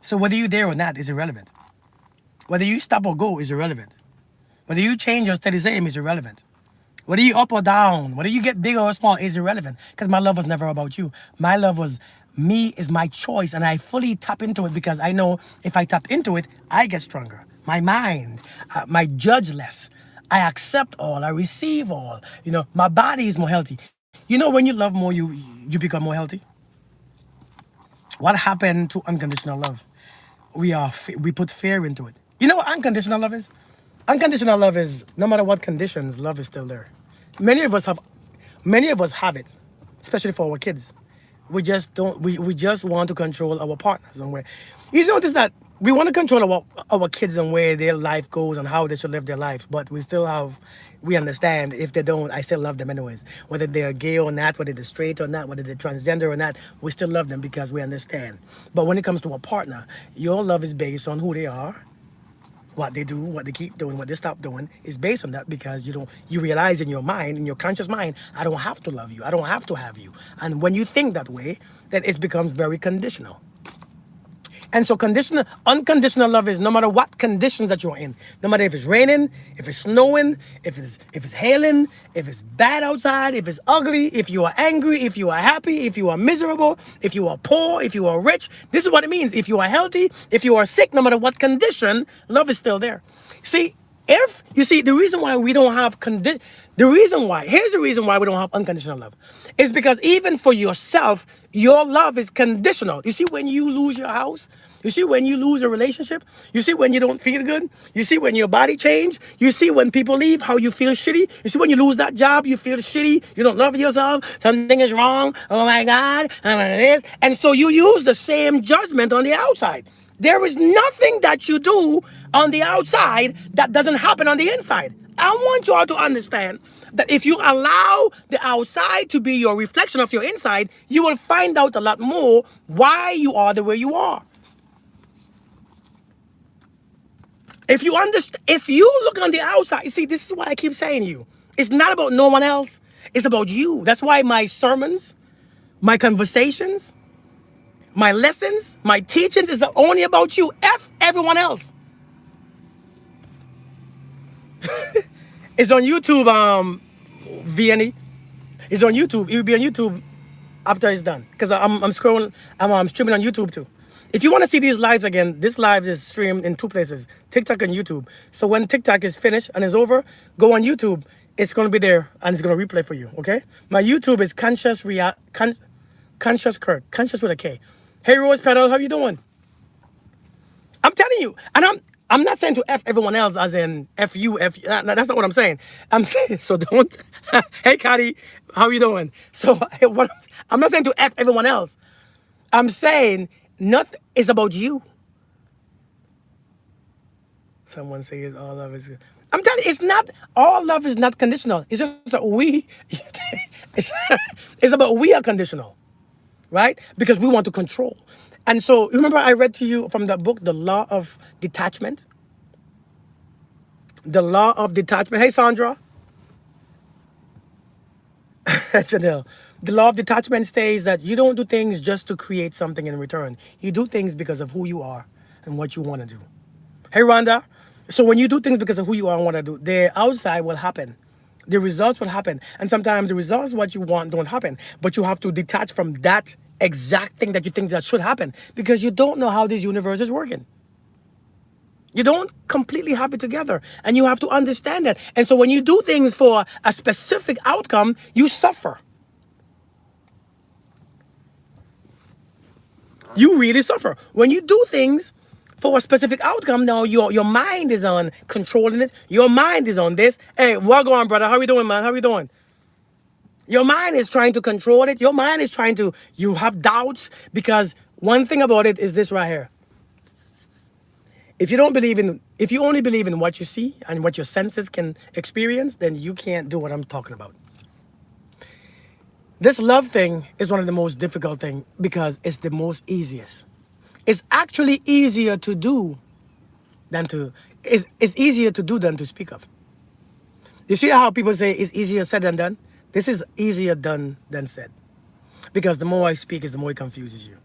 So whether you're there or not is irrelevant. Whether you stop or go is irrelevant. Whether you change or stay the same is irrelevant. Whether you up or down, whether you get big or small is irrelevant. Because my love was never about you. My love was me, is my choice, and I fully tap into it because I know if I tap into it, I get stronger. My mind, my judge less. I accept all, I receive all. My body is more healthy. When you love more, you become more healthy. What happened to unconditional love? We put fear into it. You know what unconditional love is? Unconditional love is no matter what conditions, love is still there. Many of us have it, especially for our kids. We just don't. We just want to control our partners and where. You notice that we want to control our kids and where their life goes and how they should live their life, but we understand if they don't, I still love them anyways. Whether they're gay or not, whether they're straight or not, whether they're transgender or not, we still love them because we understand. But when it comes to a partner, your love is based on who they are, what they do, what they keep doing, what they stop doing is based on that because you realize in your mind, in your conscious mind, I don't have to love you. I don't have to have you. And when you think that way, then it becomes very conditional. And so unconditional love is no matter what conditions that you're in, no matter if it's raining, if it's snowing, if it's hailing, if it's bad outside, if it's ugly, if you are angry, if you are happy, if you are miserable, if you are poor, if you are rich. This is what it means. If you are healthy, if you are sick, no matter what condition, love is still there. See, the reason why we don't have here's the reason why we don't have unconditional love. It's because even for yourself, your love is conditional. You see, when you lose your house, you see when you lose a relationship, you see when you don't feel good, you see when your body change, you see when people leave, how you feel shitty, you see when you lose that job, you feel shitty, you don't love yourself, something is wrong, oh my God, and so you use the same judgment on the outside. There is nothing that you do on the outside that doesn't happen on the inside. I want you all to understand that if you allow the outside to be your reflection of your inside, you will find out a lot more why you are the way you are. If you look on the outside, you see, this is what I keep saying to you. It's not about no one else. It's about you. That's why my sermons, my conversations, my lessons, my teachings is only about you. F everyone else. It's on YouTube, VNE. It's on YouTube. It will be on YouTube after it's done. Because I'm scrolling, I'm streaming on YouTube too. If you want to see these lives again, this live is streamed in two places, TikTok and YouTube. So when TikTok is finished and is over, go on YouTube. It's going to be there and it's going to replay for you, okay? My YouTube is Conscious Kurt, Conscious with a K. Hey, Rose Petal, how you doing? I'm telling you, and I'm not saying to F everyone else as in F you, F you. That's not what I'm saying. I'm saying, so don't, hey, Cody, how you doing? So what, I'm not saying to F everyone else. I'm saying nothing is about you. Someone says all love is good. I'm telling you, it's not, all love is not conditional. It's just that we, it's, it's about we are conditional, right? Because we want to control. And so remember I read to you from the book, The Law of Detachment? The Law of Detachment. Hey, Sandra. Janelle. The law of detachment states that you don't do things just to create something in return. You do things because of who you are and what you want to do. Hey, Rhonda. So when you do things because of who you are and what to do, the outside will happen. The results will happen. And sometimes the results, what you want, don't happen. But you have to detach from that exact thing that you think that should happen because you don't know how this universe is working. You don't completely have it together. And you have to understand that. And so when you do things for a specific outcome, you suffer. You really suffer. When you do things for a specific outcome, now your mind is on controlling it. Your mind is on this. Hey, what going on, brother? How you doing, man? How you doing? Your mind is trying to control it. Your mind is trying to, you have doubts because one thing about it is this right here. If you don't believe in, if you only believe in what you see and what your senses can experience, then you can't do what I'm talking about. This love thing is one of the most difficult things because it's the most easiest. It's actually easier to do than to, it's easier to do than to speak of. You see how people say it's easier said than done? This is easier done than said. Because the more I speak is the more it confuses you.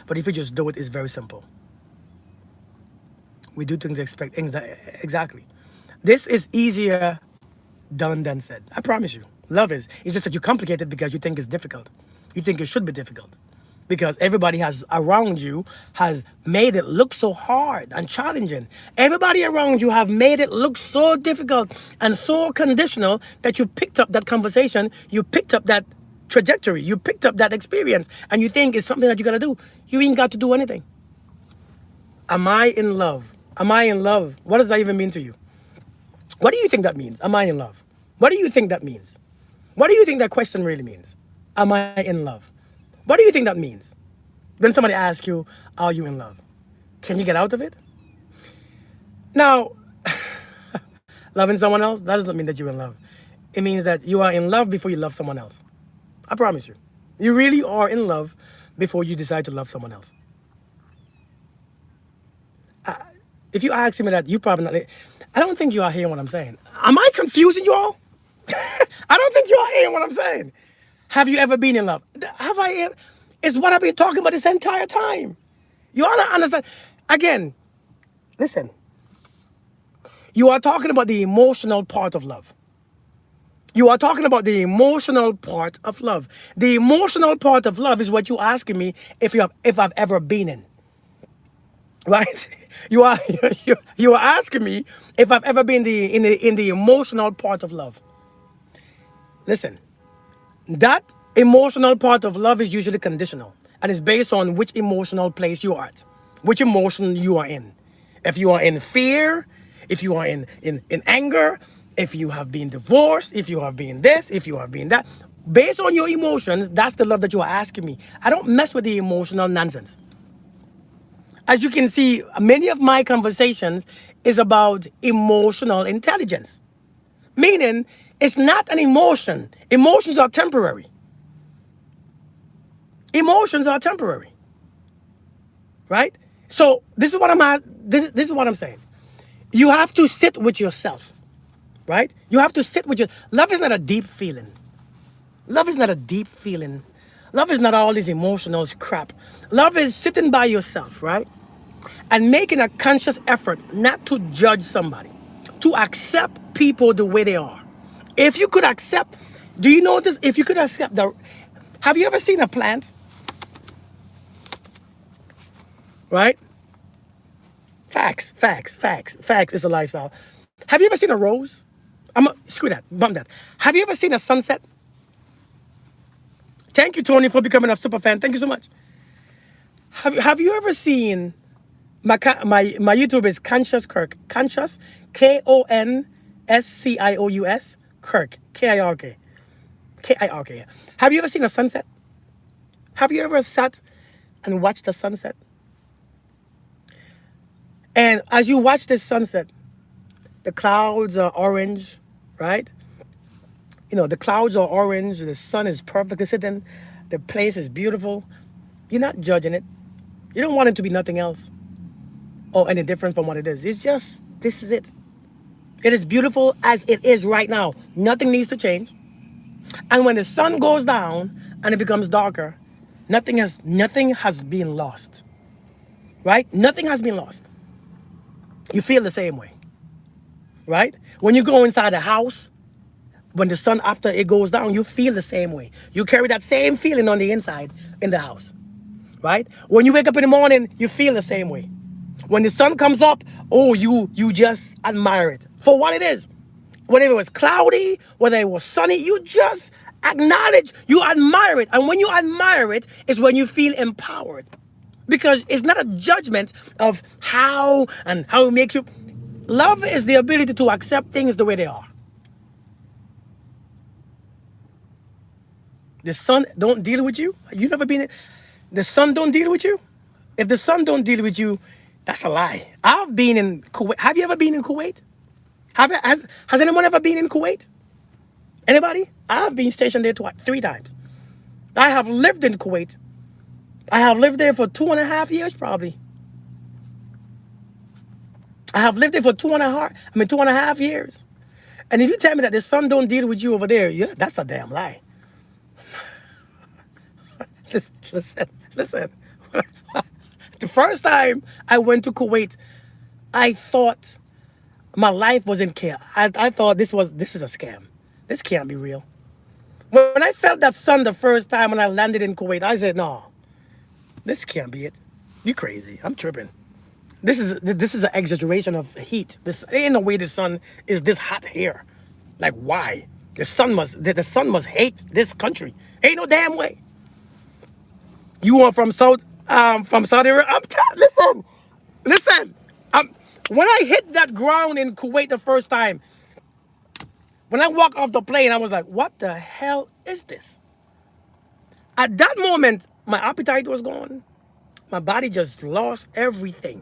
But if you just do it, it's very simple. We do things expect exactly. This is easier done than said. I promise you. Love is. It's just that you complicate it because you think it's difficult. You think it should be difficult. Because everybody has around you has made it look so hard and challenging. Everybody around you have made it look so difficult and so conditional that you picked up that conversation, you picked up that trajectory, you picked up that experience, and you think it's something that you gotta do. You ain't got to do anything. Am I in love? Am I in love? What does that even mean to you? What do you think that means? Am I in love? What do you think that means? What do you think that question really means? Am I in love? What do you think that means? When somebody asks you, are you in love? Can you get out of it? Now, loving someone else, that doesn't mean that you're in love. It means that you are in love before you love someone else. I promise you. You really are in love before you decide to love someone else. If you ask me that, you probably not. I don't think you are hearing what I'm saying. Am I confusing you all? I don't think you are hearing what I'm saying. Have you ever been in love? Have I ever? It's what I've been talking about this entire time. You ought to understand. Again, listen. You are talking about the emotional part of love. You are talking about the emotional part of love. The emotional part of love is what you're asking me if I've ever been in. Right? You are you are asking me if I've ever been in the emotional part of love. Listen, that emotional part of love is usually conditional and it's based on which emotional place you are at, which emotion you are in. If you are in fear, if you are in anger, if you have been divorced, if you have been this, if you have been that, based on your emotions, that's the love that you are asking me. I don't mess with the emotional nonsense. As you can see, many of my conversations is about emotional intelligence. Meaning, it's not an emotion. Emotions are temporary. Emotions are temporary. Right? So this is what this is what I'm saying. You have to sit with yourself. Right? You have to sit with your love is not a deep feeling. Love is not a deep feeling. Love is not all this emotional crap. Love is sitting by yourself, right? And making a conscious effort not to judge somebody, to accept people the way they are. If you could accept, do you notice if you could accept have you ever seen a plant? Right? Facts is a lifestyle. Have you ever seen a rose? Screw that, bump that. Have you ever seen a sunset? Thank you, Tony, for becoming a super fan. Thank you so much. Have you ever seen My YouTube is Conscious Kirk. Conscious, Konscious Kirk. Kirk. Kirk. Have you ever seen a sunset? Have you ever sat and watched the sunset? And as you watch this sunset, the clouds are orange, right? You know, the clouds are orange, the sun is perfectly sitting, the place is beautiful. You're not judging it. You don't want it to be nothing else or any different from what it is. It's just, this is it. It is beautiful as it is right now. Nothing needs to change. And when the sun goes down and it becomes darker, nothing has been lost. Right? Nothing has been lost. You feel the same way. Right? When you go inside a house, when the sun after it goes down, you feel the same way. You carry that same feeling on the inside in the house. Right? When you wake up in the morning, you feel the same way. When the sun comes up, oh, you just admire it for what it is. Whether it was cloudy, whether it was sunny, you just acknowledge, you admire it. And when you admire it, is when you feel empowered. Because it's not a judgment of how it makes you. Love is the ability to accept things the way they are. The sun don't deal with you. You never been. The sun don't deal with you. If the sun don't deal with you, that's a lie. I've been in Kuwait. Have you ever been in Kuwait? Has anyone ever been in Kuwait? Anybody? I've been stationed there three times. I have lived in Kuwait. I have lived there for 2.5 years, probably. I have lived there for 2.5 years. And if you tell me that the sun don't deal with you over there, yeah, that's a damn lie. Listen. The first time I went to Kuwait, I thought my life was in chaos. I thought this is a scam. This can't be real. When I felt that sun the first time when I landed in Kuwait, I said, no, this can't be it. You crazy. I'm tripping. This is an exaggeration of heat. This ain't no way the sun is this hot here. Like, why? The sun must hate this country. Ain't no damn way. You are from Saudi Arabia. Listen. When I hit that ground in Kuwait the first time, when I walked off the plane, I was like, what the hell is this? At that moment, my appetite was gone. My body just lost everything.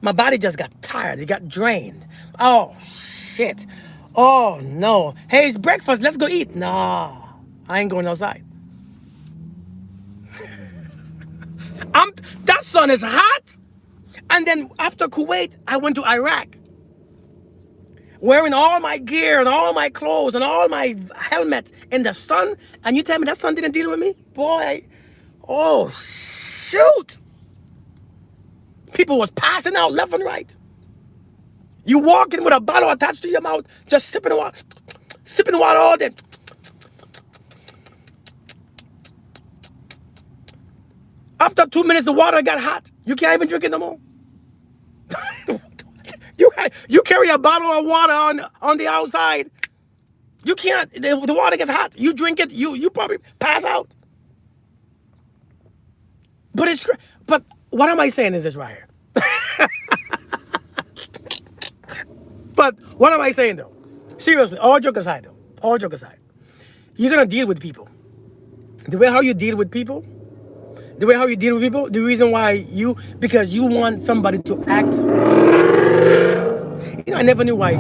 My body just got tired. It got drained. Oh, shit. Oh, no. Hey, it's breakfast. Let's go eat. Nah, I ain't going outside. That sun is hot. And then after Kuwait, I went to Iraq. Wearing all my gear and all my clothes and all my helmet in the sun. And you tell me that sun didn't deal with me? Boy, oh, shoot. People was passing out left and right. You walking with a bottle attached to your mouth, just sipping water all day. After 2 minutes, the water got hot. You can't even drink it no more. You carry a bottle of water on the outside. You can't. The water gets hot. You drink it. You probably pass out. But what am I saying is this right here? But what am I saying though? Seriously, all joke aside though. All joke aside. You're gonna deal with people. The way how you deal with people. The reason why because you want somebody to act. I never knew why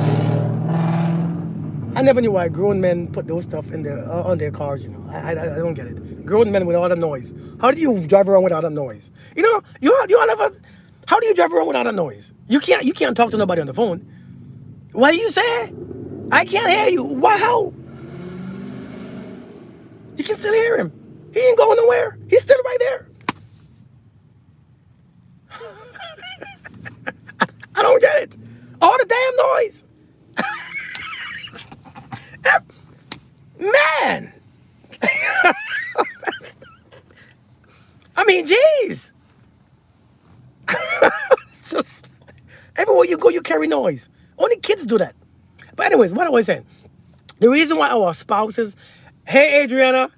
grown men put those stuff in on their cars. I don't get it. Grown men with all the noise. How do you drive around without a noise? You all of us. How do you drive around without a noise? You can't talk to nobody on the phone. What do you say? I can't hear you. Why? How? You can still hear him. He ain't going nowhere. He's still right there. I don't get it. All the damn noise. Man. I mean, jeez. It's just, everywhere you go, you carry noise. Only kids do that. But anyways, what I was saying, the reason why our spouses, hey, Adriana,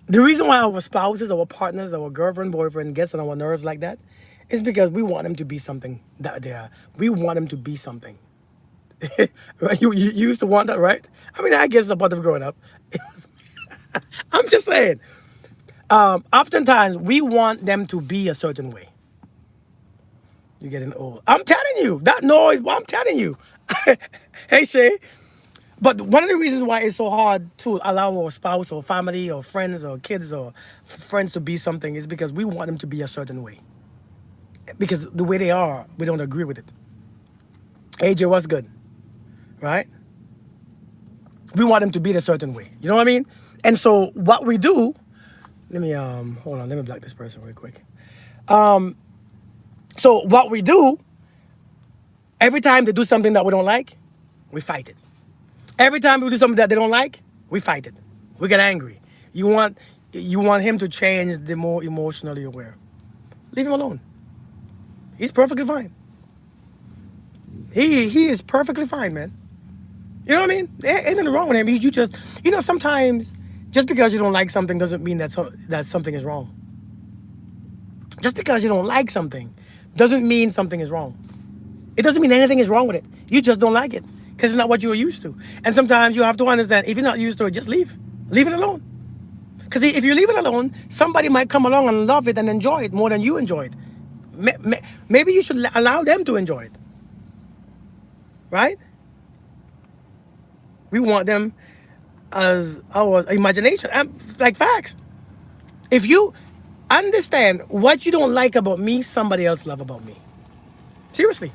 the reason why our spouses, our partners, our girlfriend, boyfriend gets on our nerves like that It's because we want them to be something that they are. We want them to be something. Right? You used to want that, right? I mean, I guess it's a part of growing up. I'm just saying. Oftentimes, we want them to be a certain way. You're getting old. I'm telling you, that noise, well, I'm telling you. Hey, Shay. But one of the reasons why it's so hard to allow our spouse or family or friends or kids or friends to be something is because we want them to be a certain way. Because the way they are, we don't agree with it. AJ, what's good? Right? We want them to be a certain way. You know what I mean? And so what we do, let me hold on, let me block this person real quick. So what we do, every time they do something that we don't like, we fight it. Every time we do something that they don't like, we fight it. We get angry. You want him to change, the more emotionally aware. Leave him alone. He's perfectly fine. He is perfectly fine, man. You know what I mean? Ain't nothing wrong with him. You just, sometimes just because you don't like something doesn't mean that something is wrong. Just because you don't like something doesn't mean something is wrong. It doesn't mean anything is wrong with it. You just don't like it because it's not what you were used to. And sometimes you have to understand, if you're not used to it, just leave. Leave it alone. Because if you leave it alone, somebody might come along and love it and enjoy it more than you enjoy it. Maybe you should allow them to enjoy it. Right? We want them as our imagination, like facts. If you understand what you don't like about me, somebody else love about me. Seriously.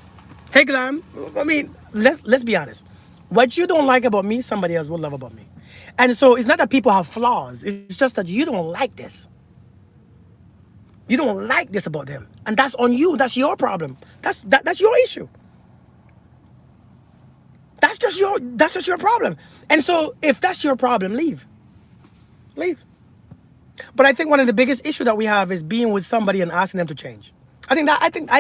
Hey, Glam. I mean, let's be honest. What you don't like about me, somebody else will love about me. And so it's not that people have flaws. It's just that you don't like this. You don't like this about them, and that's on you. That's your problem. That's your issue. That's just your problem. And so if that's your problem, leave. Leave. But I think one of the biggest issue that we have is being with somebody and asking them to change. I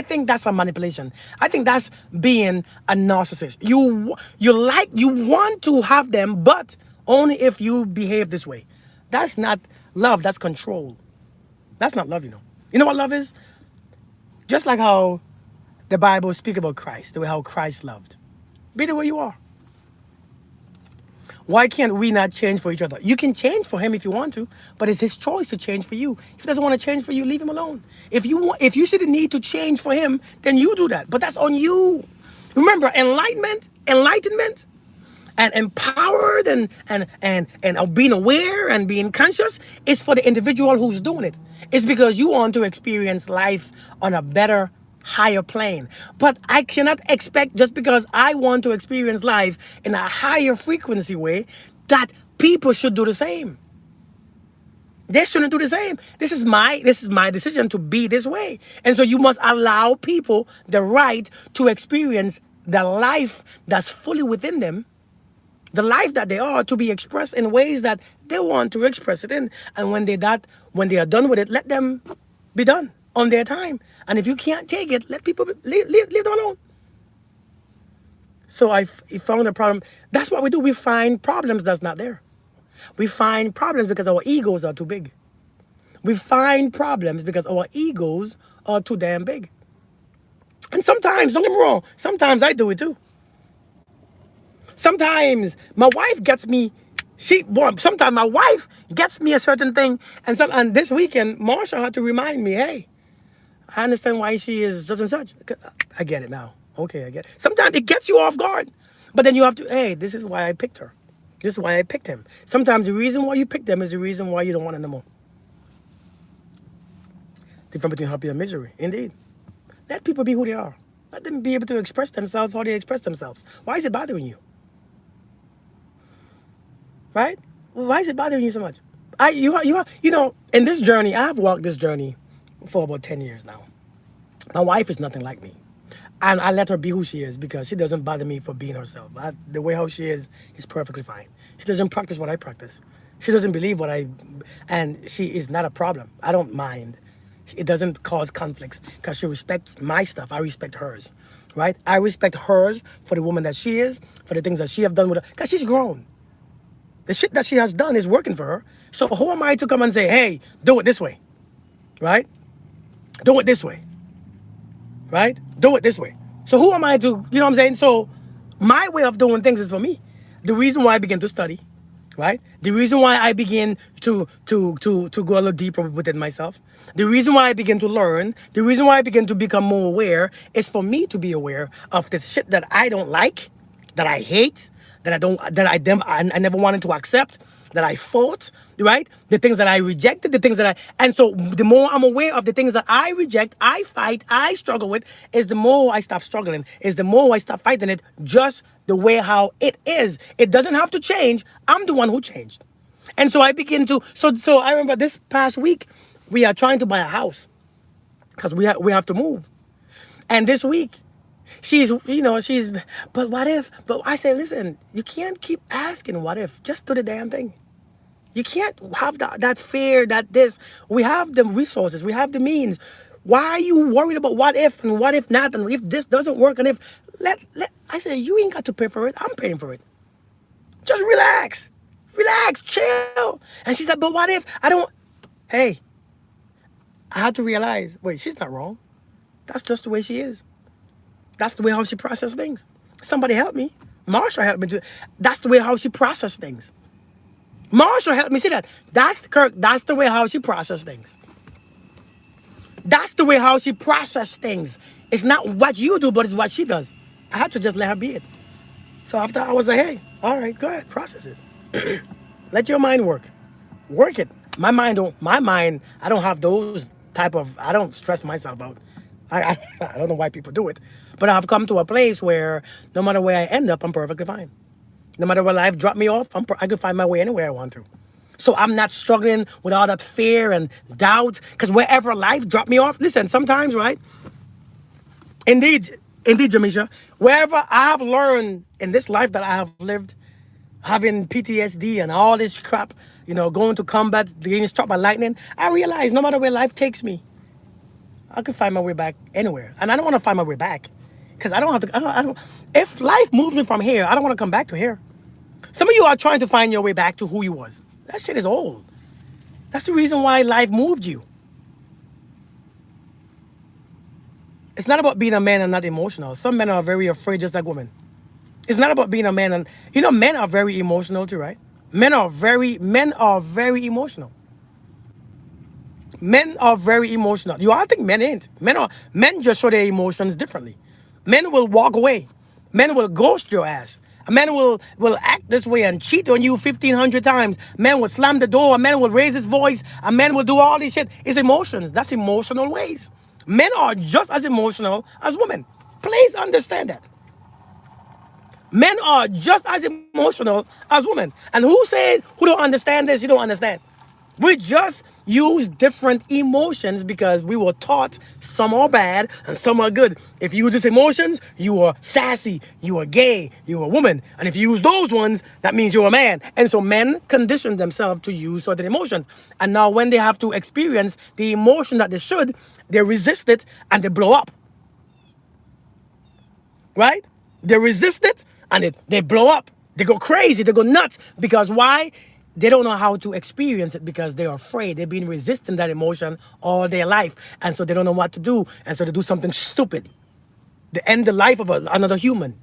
think that's a manipulation. I think that's being a narcissist. You want to have them, but only if you behave this way. That's not love. That's control. That's not love. You know what love is? Just like how the Bible speaks about Christ, the way how Christ loved. Be the way you are. Why can't we not change for each other? You can change for him if you want to, but it's his choice to change for you. If he doesn't want to change for you, leave him alone. If you see the need to change for him, then you do that. But that's on you. Remember, enlightenment, and empowered and being aware and being conscious is for the individual who's doing it. It's because you want to experience life on a better, higher plane. But I cannot expect, just because I want to experience life in a higher frequency way, that people should do the same. They shouldn't do the same. This is my decision to be this way. And so you must allow people the right to experience the life that's fully within them, the life that they are, to be expressed in ways that they want to express it in. And when they are done with it, let them be done on their time. And if you can't take it, let people leave them alone. So I found a problem. That's what we do. We find problems that's not there. We find problems because our egos are too big. We find problems because our egos are too damn big. And sometimes, don't get me wrong, sometimes I do it too. Sometimes my wife gets me, sometimes my wife gets me a certain thing. And this weekend, Marsha had to remind me, hey, I understand why she is such and such. I get it now. Okay, I get it. Sometimes it gets you off guard. But then you have to, hey, this is why I picked her. This is why I picked him. Sometimes the reason why you picked them is the reason why you don't want them no more. Difference between happy and misery. Indeed. Let people be who they are. Let them be able to express themselves how they express themselves. Why is it bothering you? Right? Why is it bothering you so much? In this journey, I've walked this journey for about 10 years now. My wife is nothing like me. And I let her be who she is because she doesn't bother me for being herself. The way how she is perfectly fine. She doesn't practice what I practice. She doesn't believe and she is not a problem. I don't mind. It doesn't cause conflicts because she respects my stuff. I respect hers, right? I respect hers for the woman that she is, for the things that she have done with her, because she's grown. The shit that she has done is working for her. So who am I to come and say, hey, do it this way, right? Do it this way. right? Do it this way. So who am I to, you know what I'm saying? So my way of doing things is for me. The reason why I begin to study, right? The reason why I begin to go a little deeper within myself. The reason why I begin to learn, the reason why I begin to become more aware is for me to be aware of the shit that I don't like, that I hate, that I don't, that I never wanted to accept, that I fought, right? The things that I rejected, the things that and so the more I'm aware of the things that I reject, I fight, I struggle with, is the more I stop struggling, is the more I stop fighting it just the way how it is. It doesn't have to change. I'm the one who changed. And so I begin to, so I remember this past week, we are trying to buy a house because we have to move. And this week, she's, but what if? But I say, listen, you can't keep asking what if. Just do the damn thing. You can't have that fear that this, we have the resources, we have the means. Why are you worried about what if and what if not and if this doesn't work and if, I said, you ain't got to pay for it. I'm paying for it. Just relax. Relax, chill. And she said, but what if I don't, hey, I had to realize, wait, she's not wrong. That's just the way she is. That's the way how she processes things. Somebody help me. Marsha helped me to, that's the way how she processes things. Marsha helped me see that. That's Kirk. That's the way how she processes things. That's the way how she processes things. It's not what you do, but it's what she does. I had to just let her be it. So after I was like, hey, all right, go ahead, process it. Let your mind work. Work it. My mind, I don't have those type of, I don't stress myself out. I don't know why people do it. But I've come to a place where no matter where I end up, I'm perfectly fine. No matter where life dropped me off, I can find my way anywhere I want to. So I'm not struggling with all that fear and doubt. Because wherever life dropped me off, listen, sometimes, right? Indeed, Jamisha, wherever I have learned in this life that I have lived, having PTSD and all this crap, going to combat, getting struck by lightning, I realize no matter where life takes me, I can find my way back anywhere. And I don't want to find my way back. Because I don't have to, I don't, if life moves me from here, I don't want to come back to here. Some of you are trying to find your way back to who you was. That shit is old. That's the reason why life moved you. It's not about being a man and not emotional. Some men are very afraid, just like women. It's not about being a man and, men are very emotional too, right? Men are very emotional. Men are very emotional. You all think men ain't. Men just show their emotions differently. Men will walk away. Men will ghost your ass. A man will act this way and cheat on you 1,500 times. Men will slam the door. A man will raise his voice. A man will do all this shit. It's emotions. That's emotional ways. Men are just as emotional as women. Please understand that. Men are just as emotional as women. And who don't understand this, you don't understand. We just use different emotions because we were taught some are bad and some are good. If you use these emotions, you are sassy, you are gay, you are a woman. And if you use those ones, that means you're a man. And so men condition themselves to use certain emotions. And now when they have to experience the emotion that they should, they resist it and they blow up. Right? They resist it and they blow up. They go crazy, they go nuts. Because why? They don't know how to experience it because they're afraid. They've been resisting that emotion all their life. And so they don't know what to do. And so they do something stupid. They end the life of another human.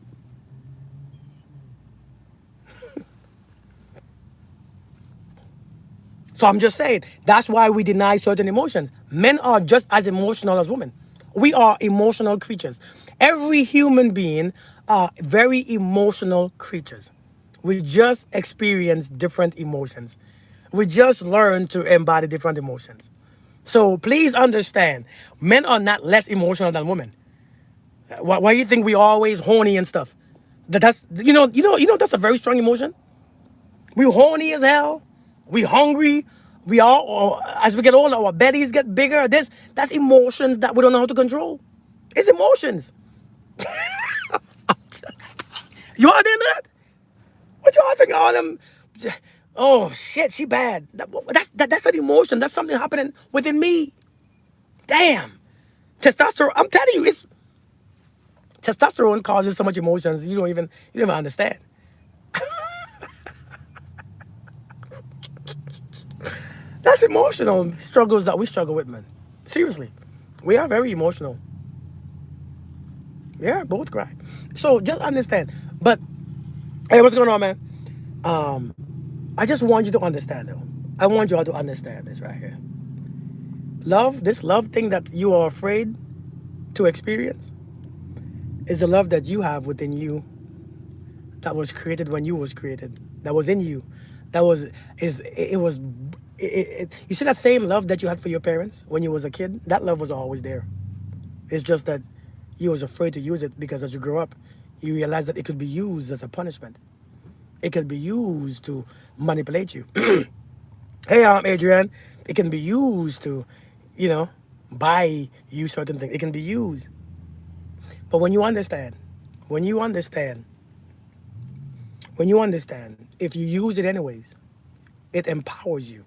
So I'm just saying, that's why we deny certain emotions. Men are just as emotional as women. We are emotional creatures. Every human being are very emotional creatures. We just experience different emotions. We just learn to embody different emotions. So please understand, men are not less emotional than women. Why do you think we always horny and stuff? That's that's a very strong emotion. We horny as hell. We hungry. We all as we get older, our bellies get bigger. That's emotions that we don't know how to control. It's emotions. You all doing that? What y'all think all them? Oh shit, she bad. That's an emotion. That's something happening within me. Damn. Testosterone. I'm telling you, it's testosterone causes so much emotions you don't even understand. That's emotional struggles that we struggle with, man. Seriously, we are very emotional. Yeah, both cry. So just understand. But hey, what's going on, man? I just want you to understand though. I want you all to understand this right here. Love, this love thing that you are afraid to experience, is the love that you have within you, that was created when you was created, that was in you, that was is it was you see that same love that you had for your parents when you was a kid. That love was always there. It's just that you was afraid to use it because as you grow up, you realize that it could be used as a punishment. It could be used to manipulate you. Hey, Adrian, it can be used to, you know, buy you certain things. It can be used. But when you understand, when you understand, if you use it anyways, it empowers you.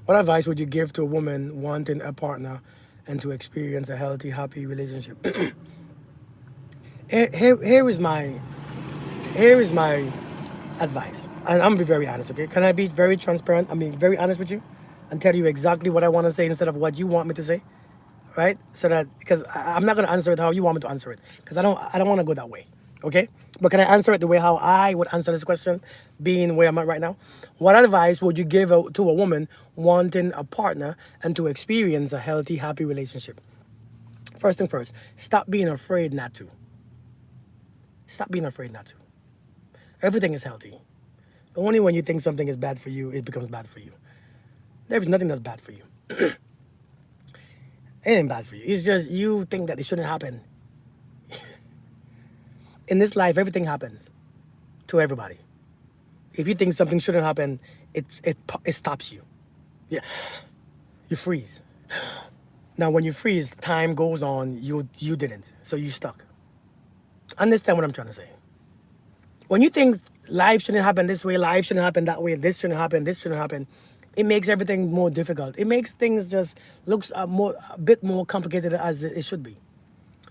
What advice would you give to a woman wanting a partner and to experience a healthy, happy relationship? Here is my advice, and I'm gonna be very honest. Okay, can I be very transparent? I mean, very honest with you, and tell you exactly what I want to say instead of what you want me to say, right? So that because I'm not gonna answer it how you want me to answer it, because I don't want to go that way. Okay, but can I answer it the way how I would answer this question, being where I'm at right now? What advice would you give to a woman wanting a partner and to experience a healthy, happy relationship? First thing first, stop being afraid not to. Stop being afraid not to. Everything is healthy. Only when you think something is bad for you, it becomes bad for you. There is nothing that's bad for you. It ain't bad for you. It's just you think that it shouldn't happen. In this life, everything happens to everybody. If you think something shouldn't happen, it stops you. Yeah, you freeze. Now, when you freeze, time goes on. You didn't, so you stuck. Understand what I'm trying to say? When you think life shouldn't happen this way, life shouldn't happen that way, this shouldn't happen, it makes everything more difficult. It makes things just looks a bit more complicated as it should be.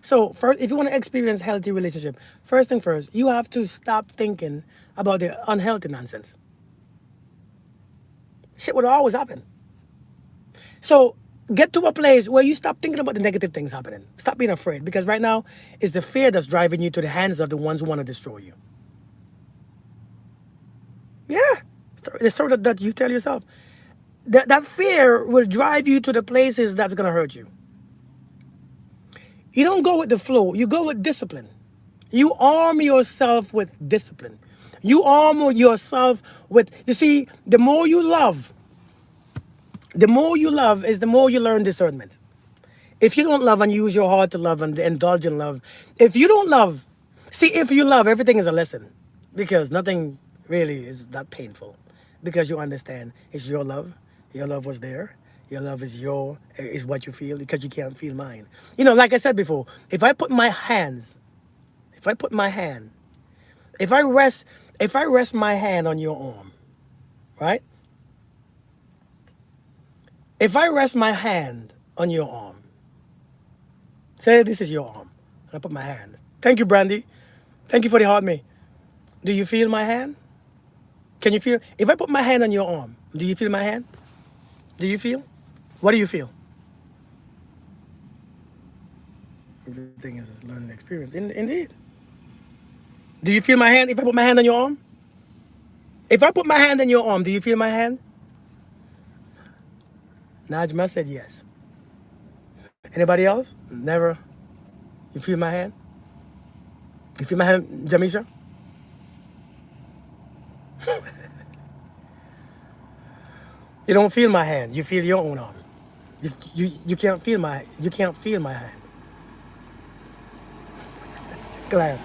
So first, if you want to experience healthy relationship, first thing first, you have to stop thinking about the unhealthy nonsense. Shit would always happen. So get to a place where you stop thinking about the negative things happening. Stop being afraid, because right now it's the fear that's driving you to the hands of the ones who want to destroy you. Yeah, the story that you tell yourself. That fear will drive you to the places that's gonna hurt you. You don't go with the flow, you go with discipline. You arm yourself with discipline. You arm yourself with, you see, the more you love is the more you learn discernment. If you don't love and use your heart to love and indulge in love, if you don't love, see, if you love, everything is a lesson, because nothing really is that painful, because you understand it's your love. Your love was there. Your love is what you feel, because you can't feel mine. You know, like I said before, if I put my hand, if I rest, if I rest my hand on your arm, right? If I rest my hand on your arm, say this is your arm, and I put my hand. Thank you, Brandy. Thank you for the heart, me. Do you feel my hand? Can you feel? If I put my hand on your arm, do you feel my hand? Do you feel? What do you feel? Everything is a learning experience. Indeed. Do you feel my hand if I put my hand on your arm? If I put my hand on your arm, do you feel my hand? Najma said yes. Anybody else? Never. You feel my hand? You feel my hand, Jamisha? You don't feel my hand. You feel your own arm. You can't feel my hand. Glad.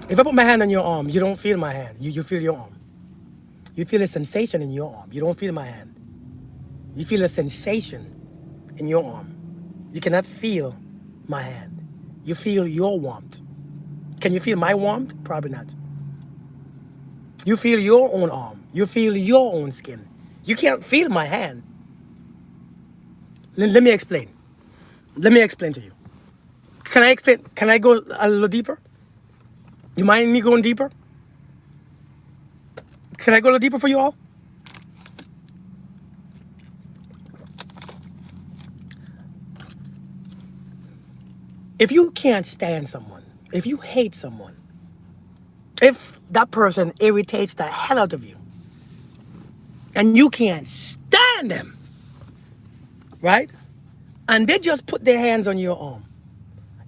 If I put my hand on your arm, you don't feel my hand. You feel your arm. You feel a sensation in your arm. You don't feel my hand. You feel a sensation in your arm. You cannot feel my hand. You feel your warmth. Can you feel my warmth? Probably not. You feel your own arm. You feel your own skin. You can't feel my hand. Let me explain. Let me explain to you. Can I explain? Can I go a little deeper? You mind me going deeper? Can I go a little deeper for you all? If you can't stand someone, if you hate someone, if that person irritates the hell out of you, and you can't stand them, right? And they just put their hands on your arm.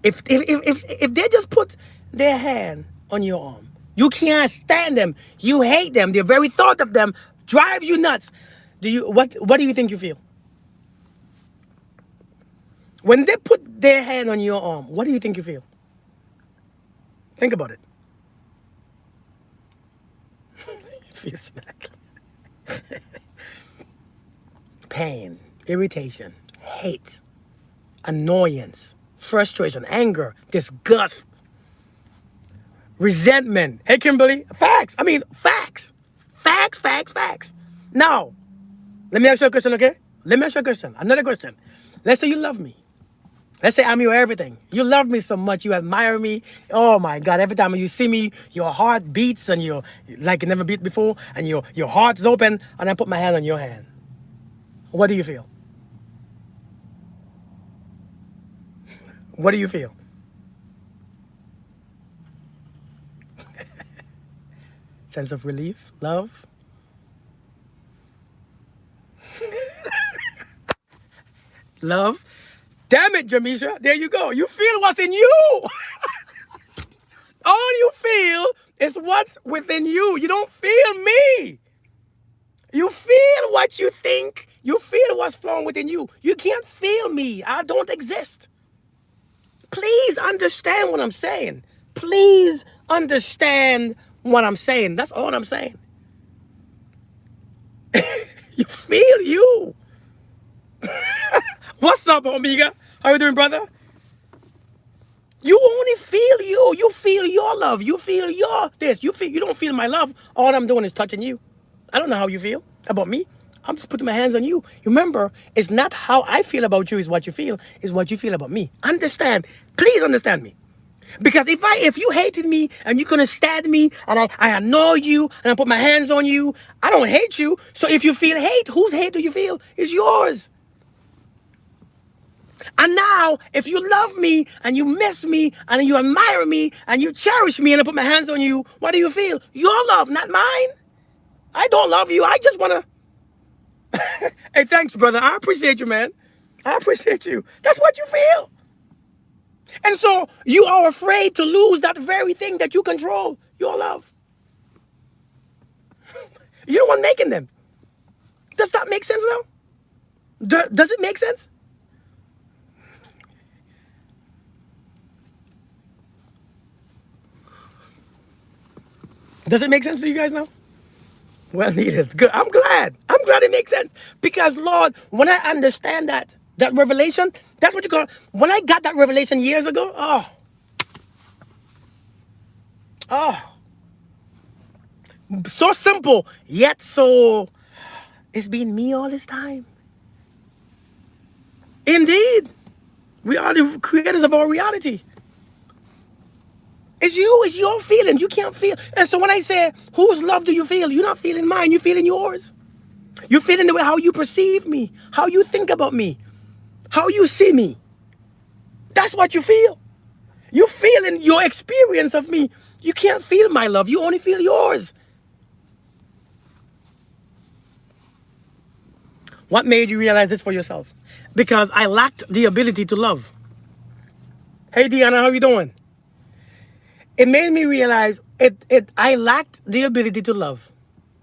If they just put their hand on your arm, you can't stand them. You hate them. The very thought of them drives you nuts. What do you think you feel? When they put their hand on your arm, what do you think you feel? Think about it. You feel smack. Pain, irritation, hate, annoyance, frustration, anger, disgust, resentment. Hey, Kimberly, facts. I mean, facts. Facts, facts, facts. Now, let me ask you a question, okay? Let me ask you a question. Another question. Let's say you love me. Let's say I'm your everything. You love me so much. You admire me. Oh my God. Every time you see me, your heart beats and you're like it never beat before. And your heart is open. And I put my hand on your hand. What do you feel? What do you feel? Sense of relief? Love? Love? Damn it, Jamisha. There you go. You feel what's in you. All you feel is what's within you. You don't feel me. You feel what you think. You feel what's flowing within you. You can't feel me. I don't exist. Please understand what I'm saying. Please understand what I'm saying. That's all I'm saying. You feel you. What's up, Omega? How you doing, brother? You only feel you. You feel your love. You feel your this. You don't feel my love. All I'm doing is touching you. I don't know how you feel about me. I'm just putting my hands on you. Remember, it's not how I feel about you is what you feel. It's what you feel about me. Understand. Please understand me. Because if you hated me and you couldn't stand me and I annoy you and I put my hands on you, I don't hate you. So if you feel hate, whose hate do you feel? It's yours. And now, if you love me and you miss me and you admire me and you cherish me and I put my hands on you, what do you feel? Your love, not mine. I don't love you. I just want to. Hey, thanks, brother. I appreciate you, man. I appreciate you. That's what you feel. And so you are afraid to lose that very thing that you control, your love. You're the one making them. Does that make sense now? Does it make sense? Does it make sense to you guys now? Well needed. Good. I'm glad. I'm glad it makes sense. Because Lord, when I understand that revelation, that's what you call, when I got that revelation years ago, oh, so simple, yet so, it's been me all this time. Indeed. We are the creators of our reality. It's you, it's your feelings. You can't feel. And so when I say, whose love do you feel? You're not feeling mine, you're feeling yours. You're feeling the way how you perceive me, how you think about me, how you see me. That's what you feel. You're feeling your experience of me. You can't feel my love, you only feel yours. What made you realize this for yourself? Because I lacked the ability to love. Hey, Deanna, how you doing? It made me realize I lacked the ability to love.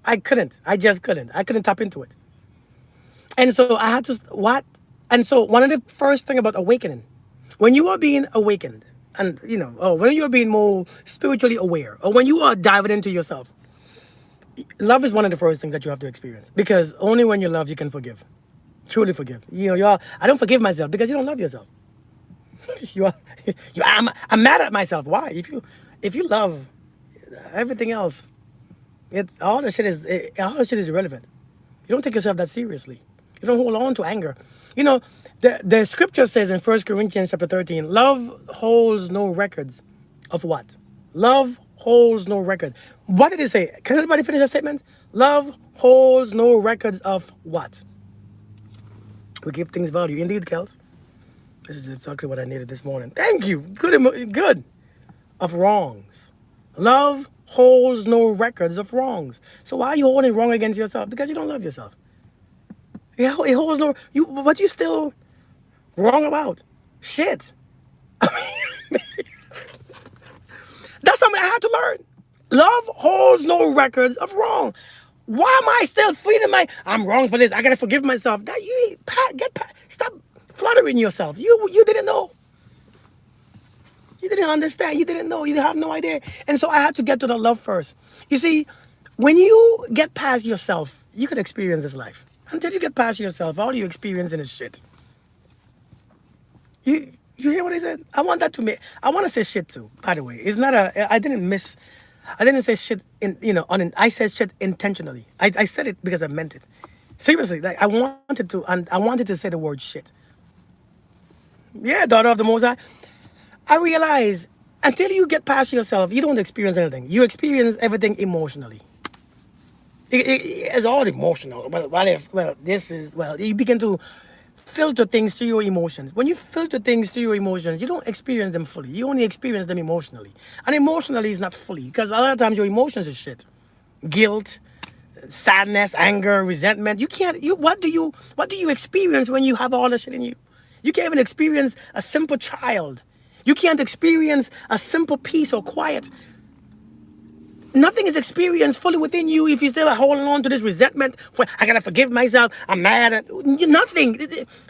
I couldn't. I just couldn't. I couldn't tap into it. And so I had to, what? And so one of the first thing about awakening, when you are being awakened, and when you are being more spiritually aware, or when you are diving into yourself, love is one of the first things that you have to experience. Because only when you love, you can forgive. Truly forgive. I don't forgive myself because you don't love yourself. I'm mad at myself. Why? If you love everything else, all the shit is irrelevant. You don't take yourself that seriously. You don't hold on to anger. The scripture says in 1 Corinthians chapter 13, love holds no records of what? Love holds no record. What did it say? Can anybody finish that statement? Love holds no records of what? We give things value. Indeed, Kels. This is exactly what I needed this morning. Thank you. Good. Of wrongs. Love holds no records of wrongs. So why are you holding wrong against yourself? Because you don't love yourself. It holds no you what you still wrong about. Shit. That's something I had to learn. Love holds no records of wrong. Why am I still feeling I'm wrong for this? I gotta forgive myself. That you stop fluttering yourself. You didn't know. You didn't understand. You didn't know. You have no idea. And so I had to get to the love first. You see, when you get past yourself, you could experience this life. Until you get past yourself, all you experiencing is shit. You hear what I said? I want that to me. I want to say shit too. By the way, it's not a. I didn't say shit I said shit intentionally. I said it because I meant it. Seriously, like I wanted to say the word shit. Yeah, daughter of the Most High. I realize until you get past yourself, you don't experience anything. You experience everything emotionally. It's all emotional. You begin to filter things to your emotions. When you filter things to your emotions, you don't experience them fully. You only experience them emotionally. And emotionally is not fully because a lot of times your emotions is shit. Guilt, sadness, anger, resentment. What do you experience when you have all that shit in you? You can't even experience a simple child. You can't experience a simple peace or quiet. Nothing is experienced fully within you if you're still holding on to this resentment. I gotta forgive myself. I'm mad at nothing.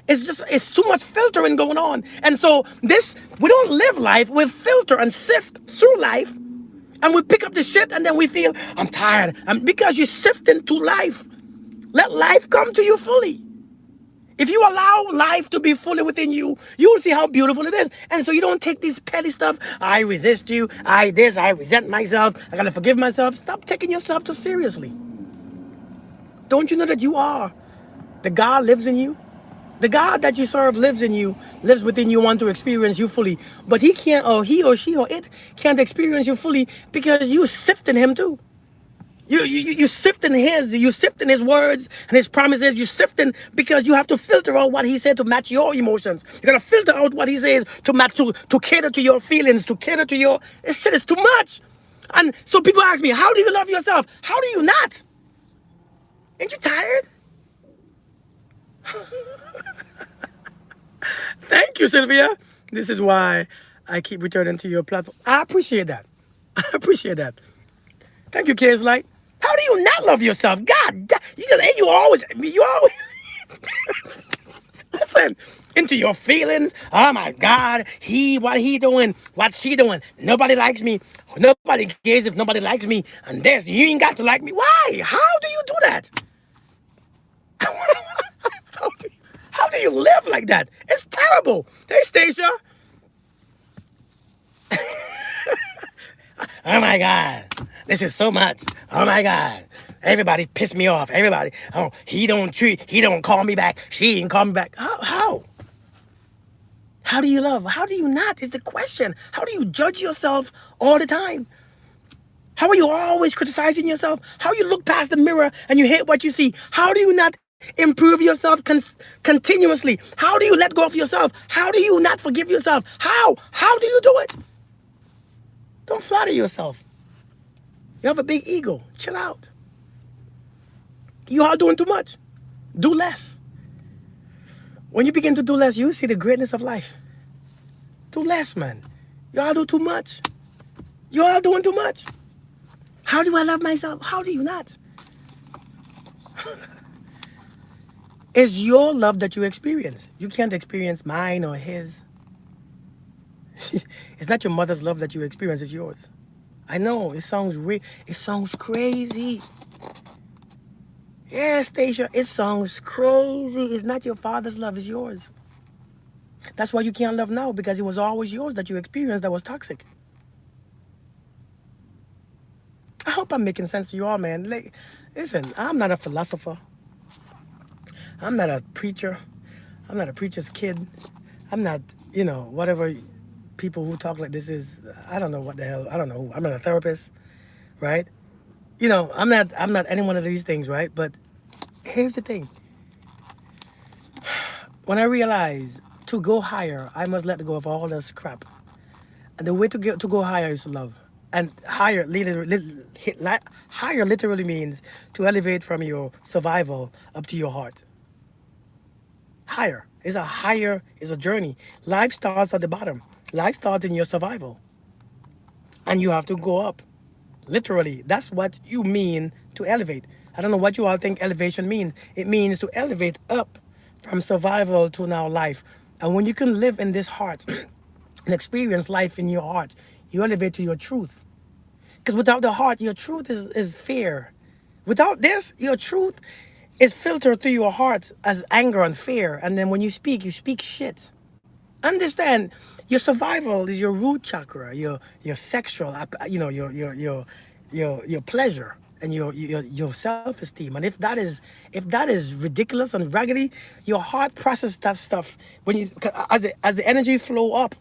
It's too much filtering going on. And so we don't live life. We filter and sift through life, and we pick up the shit, and then we feel I'm tired. Because you're sifting through life. Let life come to you fully. If you allow life to be fully within you, you'll see how beautiful it is. And so you don't take this petty stuff. I resist you. I resent myself. I gotta forgive myself. Stop taking yourself too seriously. Don't you know that you are? The God lives in you. The God that you serve lives in you, lives within you, want to experience you fully. But he can't, or he or she or it can't experience you fully because you sift in him too. You sifting his words and his promises. You sifting because you have to filter out what he said to match your emotions. You gotta filter out what he says to match to cater to your feelings, to cater to your. This shit is too much. And so people ask me, how do you love yourself? How do you not? Ain't you tired? Thank you, Sylvia. This is why I keep returning to your platform. I appreciate that. I appreciate that. Thank you, Kids Light. How do you not love yourself? God, you always listen into your feelings. Oh my God, what he doing? What she doing? Nobody likes me. Nobody cares if nobody likes me. And you ain't got to like me. Why? How do you do that? How do you live like that? It's terrible. Hey, Stacia. Oh my God, this is so much. Oh my God, everybody pissed me off. Everybody. Oh, he don't call me back. She didn't call me back. How? How do you love? How do you not? Is the question. How do you judge yourself all the time? How are you always criticizing yourself? How you look past the mirror and you hate what you see? How do you not improve yourself continuously? How do you let go of yourself? How do you not forgive yourself? How? How do you do it? Don't flatter yourself. You have a big ego. Chill out. You are doing too much. Do less. When you begin to do less, you see the greatness of life. Do less, man. You all do too much. You all doing too much. How do I love myself? How do you not? It's your love that you experience. You can't experience mine or his. It's not your mother's love that you experience, it's yours. I know, it sounds crazy. Yeah, Stacia, it sounds crazy. It's not your father's love, it's yours. That's why you can't love now, because it was always yours that you experienced that was toxic. I hope I'm making sense to you all, man. Listen, I'm not a philosopher. I'm not a preacher. I'm not a preacher's kid. I'm not, whatever people who talk like this is. I don't know what the hell. I don't know. I'm not a therapist, right? I'm not any one of these things, right? But here's the thing. When I realized to go higher, I must let go of all this crap. And the way to go higher is to love. And higher literally means to elevate from your survival up to your heart. Higher is a journey. Life starts at the bottom. Life starts in your survival. And you have to go up. Literally, that's what you mean to elevate. I don't know what you all think elevation means. It means to elevate up from survival to now life. And when you can live in this heart and experience life in your heart, you elevate to your truth. Because without the heart, your truth is fear. Without this, your truth is filtered through your heart as anger and fear. And then when you speak shit. Understand, your survival is your root chakra, your sexual, your pleasure and your self-esteem. And if that is ridiculous and raggedy, your heart processes that stuff when you as the energy flow up,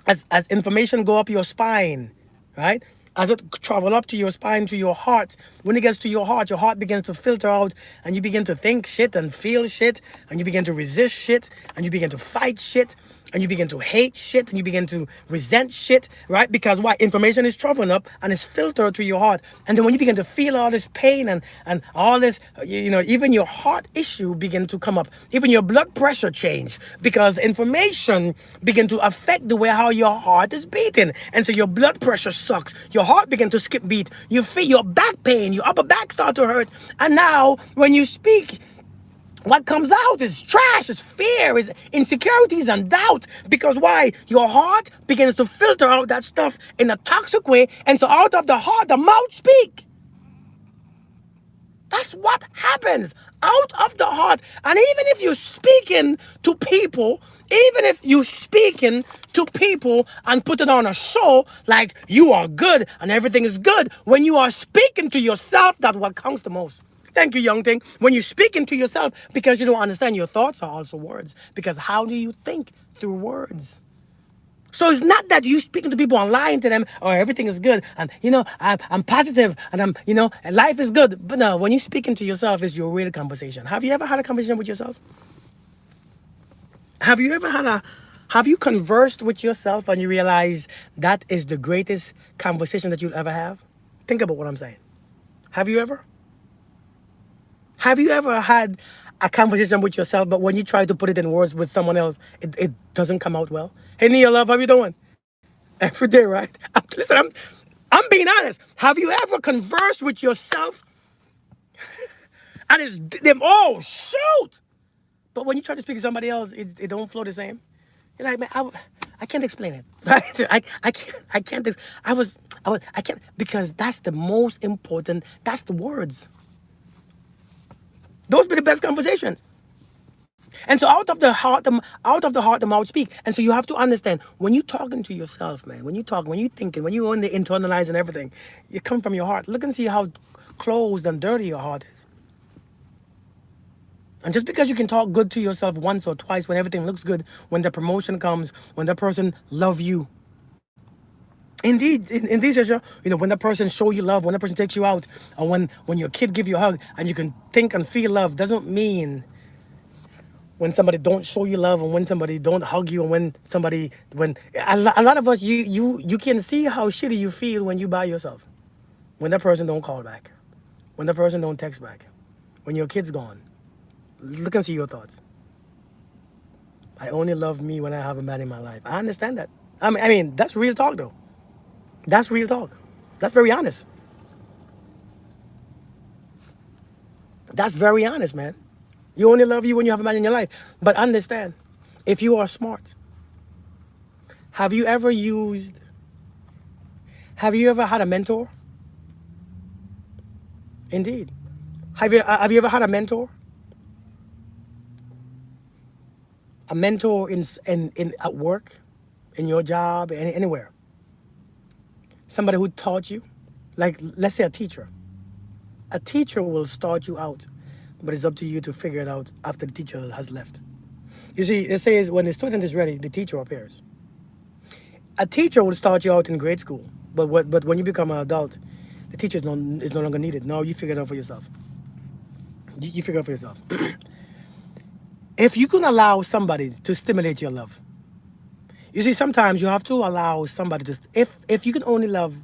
as information go up your spine, right? As it travel up to your spine, to your heart, when it gets to your heart begins to filter out, and you begin to think shit and feel shit, and you begin to resist shit, and you begin to fight shit, and you begin to hate shit, and you begin to resent shit, right? Because why? Information is traveling up and it's filtered to your heart. And then when you begin to feel all this pain and all this, even your heart issue begin to come up. Even your blood pressure change because the information begin to affect the way how your heart is beating. And so your blood pressure sucks. Your heart begin to skip beat. You feel your back pain, your upper back start to hurt. And now when you speak, what comes out is trash, is fear, is insecurities and doubt. Because why? Your heart begins to filter out that stuff in a toxic way. And so out of the heart, the mouth speak. That's what happens out of the heart. And even if you're speaking to people, and put it on a show like you are good and everything is good, when you are speaking to yourself, that's what counts the most. Thank you, young thing. When you're speaking to yourself, because you don't understand your thoughts are also words. Because how do you think? Through words. So it's not that you speaking to people and lying to them, or everything is good, and I'm positive, and and life is good. But no, when you're speaking to yourself, it's your real conversation. Have you ever had a conversation with yourself? Have you conversed with yourself and you realize that is the greatest conversation that you'll ever have? Think about what I'm saying. Have you ever? Have you ever had a conversation with yourself, but when you try to put it in words with someone else, it doesn't come out well? Hey, Nia, love, how you doing? Every day, right? I'm being honest. Have you ever conversed with yourself and it's them, oh, shoot! But when you try to speak to somebody else, it don't flow the same. You're like, man, I can't explain it. Right? I can't. I can't, because that's the most important. That's the words. Those be the best conversations. And so out of the heart, the mouth speak. And so you have to understand, when you're talking to yourself, man, when you're thinking, when you're on the internalizing everything, you come from your heart. Look and see how closed and dirty your heart is. And just because you can talk good to yourself once or twice when everything looks good, when the promotion comes, when the person love you. Indeed, Sasha, when the person show you love, when the person takes you out, or when your kid give you a hug, and you can think and feel love, doesn't mean when somebody don't show you love, and when somebody don't hug you, and when a lot of us, you can see how shitty you feel when you by yourself, when that person don't call back, when the person don't text back, when your kid's gone. Look and see your thoughts. I only love me when I have a man in my life. I understand that. I mean that's real talk though. That's real talk. That's very honest. That's very honest, man. You only love you when you have a man in your life. But understand, if you are smart, have you ever had a mentor? Indeed. Have you ever had a mentor? A mentor in at work, in your job, anywhere. Somebody who taught you, like let's say a teacher. A teacher will start you out, but it's up to you to figure it out after the teacher has left. You see, it says when the student is ready, the teacher appears. A teacher will start you out in grade school, but when you become an adult, the teacher is no longer needed. No, you figure it out for yourself. You figure it out for yourself. If you can allow somebody to stimulate your love, you see, sometimes you have to allow somebody to. If you can only love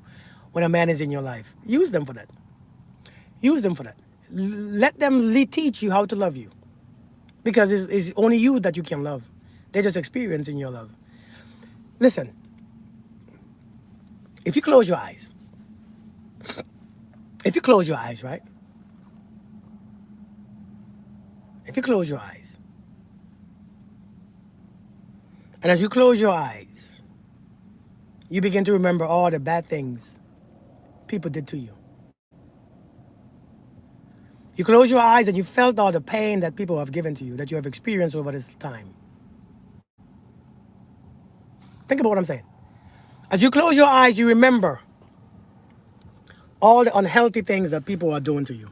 when a man is in your life, use them for that. Use them for that. Let them teach you how to love you, because it's only you that you can love. They're just experiencing your love. Listen, if you close your eyes, if you close your eyes, right? If you close your eyes, and as you close your eyes, you begin to remember all the bad things people did to you. You close your eyes and you felt all the pain that people have given to you, that you have experienced over this time. Think about what I'm saying. As you close your eyes, you remember all the unhealthy things that people are doing to you.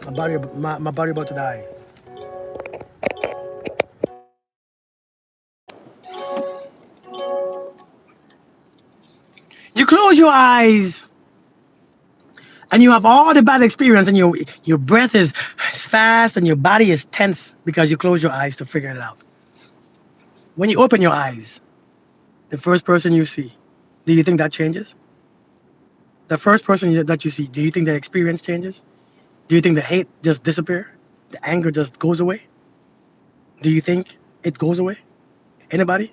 My body about to die. You close your eyes and you have all the bad experience, and your breath is fast and your body is tense because you close your eyes to figure it out. When you open your eyes, the first person you see, do you think that changes? The first person that you see, do you think that experience changes? Do you think the hate just disappear? The anger just goes away? Do you think it goes away? Anybody?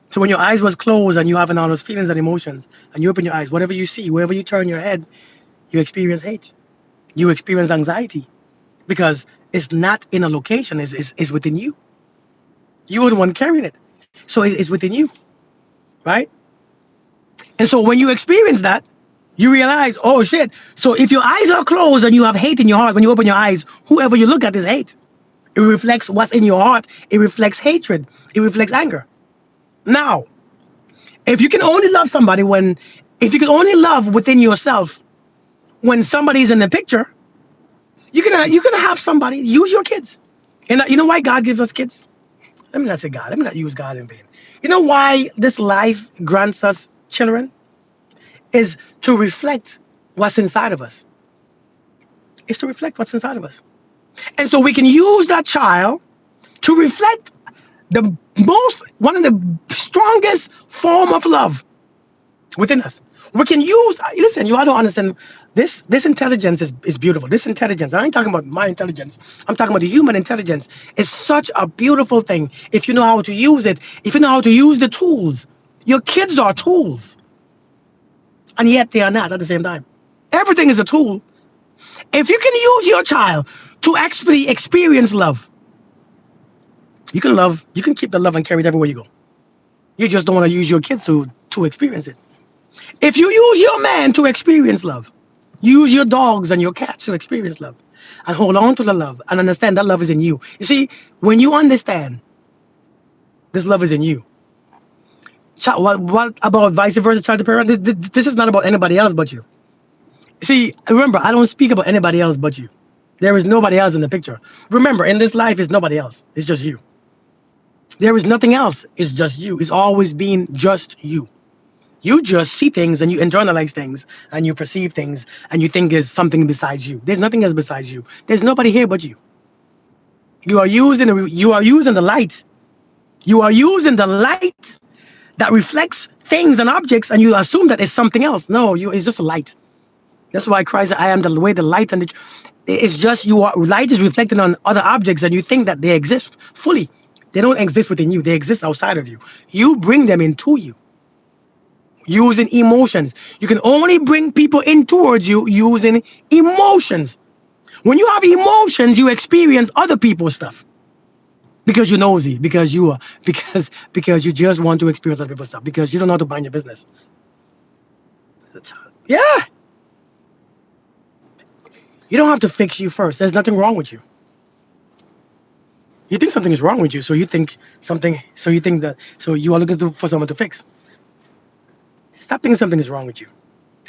So when your eyes was closed and you having all those feelings and emotions, and you open your eyes, whatever you see, wherever you turn your head, you experience hate. You experience anxiety because it's not in a location, it's within you. You're the one carrying it. So it's within you, right? And so when you experience that, you realize, oh shit. So if your eyes are closed and you have hate in your heart, when you open your eyes, whoever you look at is hate. It reflects what's in your heart. It reflects hatred. It reflects anger. Now, if you can only love somebody if you can only love within yourself when somebody's in the picture, you can have somebody use your kids. And you know why God gives us kids? Let me not say God. Let me not use God in vain. You know why this life grants us children? Is to reflect what's inside of us. It's to reflect what's inside of us. And so we can use that child to reflect one of the strongest form of love within us. We can use, listen, you ought to understand this intelligence is beautiful. This intelligence, I ain't talking about my intelligence. I'm talking about the human intelligence. It's such a beautiful thing if you know how to use it, if you know how to use the tools. Your kids are tools. And yet they are not at the same time. Everything is a tool. If you can use your child to actually experience love, you can keep the love and carry it everywhere you go. You just don't want to use your kids to experience it. If you use your man to experience love, use your dogs and your cats to experience love, and hold on to the love and understand that love is in you. You see, when you understand this love is in you, what about vice versa, child to parent? This is not about anybody else but you. See, remember, I don't speak about anybody else but you. There is nobody else in the picture. Remember, in this life, it's nobody else. It's just you. There is nothing else. It's just you. It's always been just you. You just see things and you internalize things and you perceive things and you think there's something besides you. There's nothing else besides you. There's nobody here but you. You are using the light. You are using the light that reflects things and objects, and you assume that it's something else. No, it's just a light. That's why Christ said, I am the way, the light, and it's just light is reflected on other objects, and you think that they exist fully. They don't exist within you. They exist outside of you. You bring them into you using emotions. You can only bring people in towards you using emotions. When you have emotions, you experience other people's stuff because you're nosy, because you just want to experience other people's stuff, because you don't know how to mind your business. Yeah. You don't have to fix you first. There's nothing wrong with you. You think something is wrong with you, so you are looking for someone to fix. Stop thinking something is wrong with you.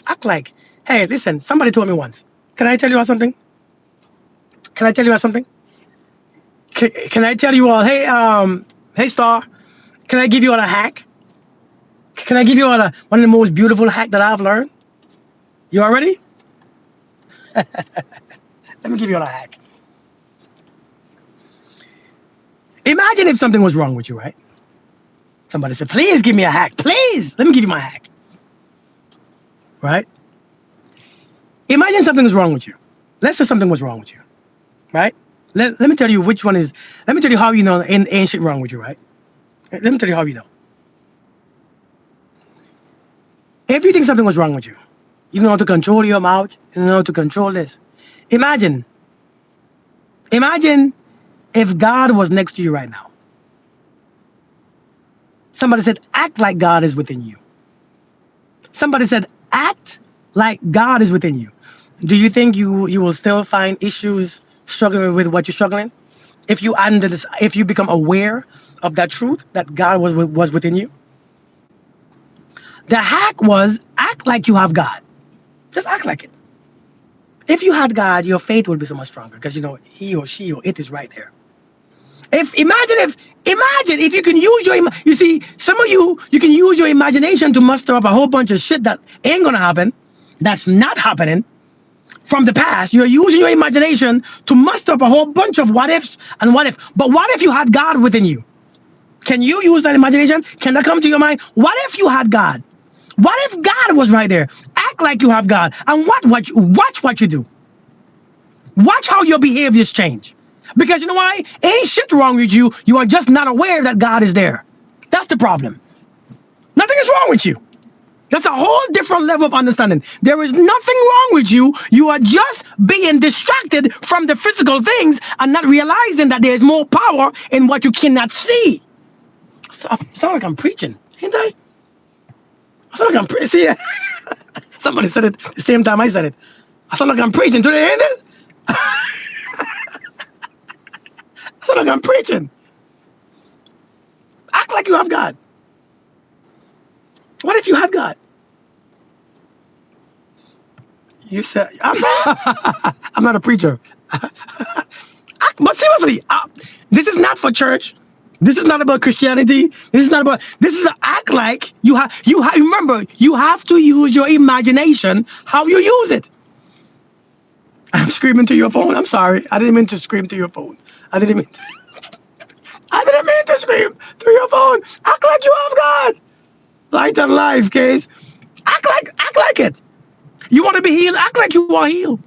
Act like, hey, listen, somebody told me once. Can I tell you about something? Can I tell you about something? Can I tell you all, hey Star, can I give you all a hack? Can I give you all one of the most beautiful hack that I've learned? You all ready? Let me give you a hack. Imagine if something was wrong with you, right? Somebody said, please give me a hack. Please, let me give you my hack. Right? Imagine something is wrong with you. Let's say something was wrong with you. Right? Let me tell you which one is, let me tell you how you know ain't shit wrong with you, right? Let me tell you how you know. If you think something was wrong with you, you know how to control your mouth, you know how to control this. Imagine, imagine if God was next to you right now. Somebody said, act like God is within you. Somebody said, act like God is within you. Do you think you will still find issues struggling with what you're struggling? If you if you become aware of that truth that God was within you. The hack was act like you have God. Just act like it. If you had God, your faith would be so much stronger because you know he or she or it is right there. Imagine if you can use you see some of you can use your imagination to muster up a whole bunch of shit that ain't gonna happen, that's not happening from the past. You're using your imagination to muster up a whole bunch of what ifs and what if. But what if you had God within you? Can you use that imagination? Can that come to your mind? What if you had God? What if God was right there? Act like you have God and watch what you do. Watch how your behaviors change. Because you know why? Ain't shit wrong with you. You are just not aware that God is there. That's the problem. Nothing is wrong with you. That's a whole different level of understanding. There is nothing wrong with you. You are just being distracted from the physical things and not realizing that there's more power in what you cannot see. So, I sound like I'm preaching, ain't I? I sound like I'm preaching. See, somebody said it the same time I said it. I sound like I'm preaching. Do they hear it? I sound like I'm preaching. Act like you have God. What if you had God? You said, I'm not a preacher. But seriously, this is not for church. This is not about Christianity. This is not about. This is a act like you have. Remember, you have to use your imagination. How you use it. I'm screaming to your phone. I'm sorry. I didn't mean to scream to your phone. I didn't mean. I didn't mean to scream to your phone. Act like you have God. Light and life, case. Act like it. You want to be healed? Act like you are healed.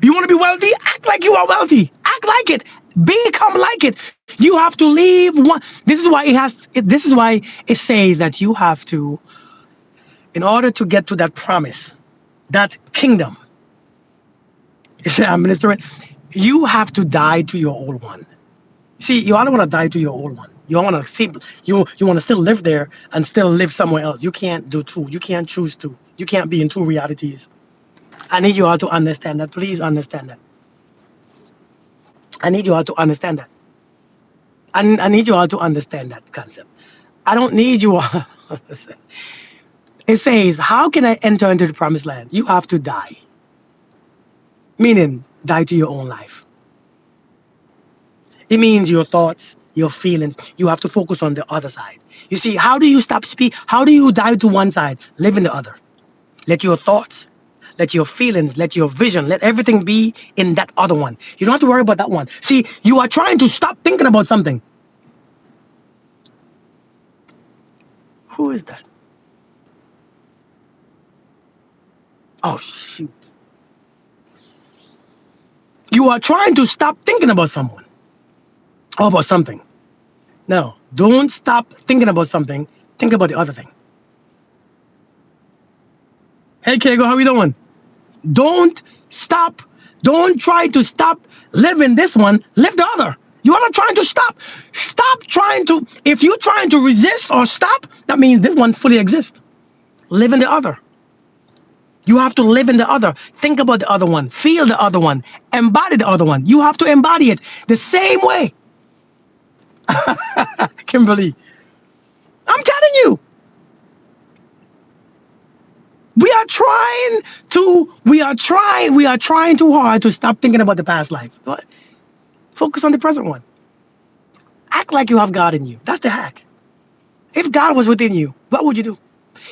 You want to be wealthy? Act like you are wealthy. Act like it. Become like it. You have to leave one. This is why it has. This is why it says that you have to, in order to get to that promise, that kingdom. It said, I'm ministering. You have to die to your old one. See, you don't want to die to your old one. You want to see. You want to still live there and still live somewhere else. You can't do two. You can't choose two. You can't be in two realities. I need you all to understand that. Please understand that. I need you all to understand that. I need you all to understand that concept. I don't need you all. It says, how can I enter into the promised land? You have to die. Meaning, die to your own life. It means your thoughts, your feelings. You have to focus on the other side. You see, how do you stop speak? How do you die to one side? Live in the other. Let your thoughts, let your feelings, let your vision, let everything be in that other one. You don't have to worry about that one. See, you are trying to stop thinking about something. Who is that? Oh, shoot. You are trying to stop thinking about someone or about something. No, don't stop thinking about something. Think about the other thing. Hey, Kego, how you doing? Don't stop. Don't try to stop living this one. Live the other. You are not trying to stop. Stop trying to. If you're trying to resist or stop, that means this one fully exists. Live in the other. You have to live in the other. Think about the other one. Feel the other one. Embody the other one. You have to embody it the same way. Kimberly, I'm telling you. We are trying too hard to stop thinking about the past life. What? Focus on the present one. Act like you have God in you. That's the hack. If God was within you, what would you do?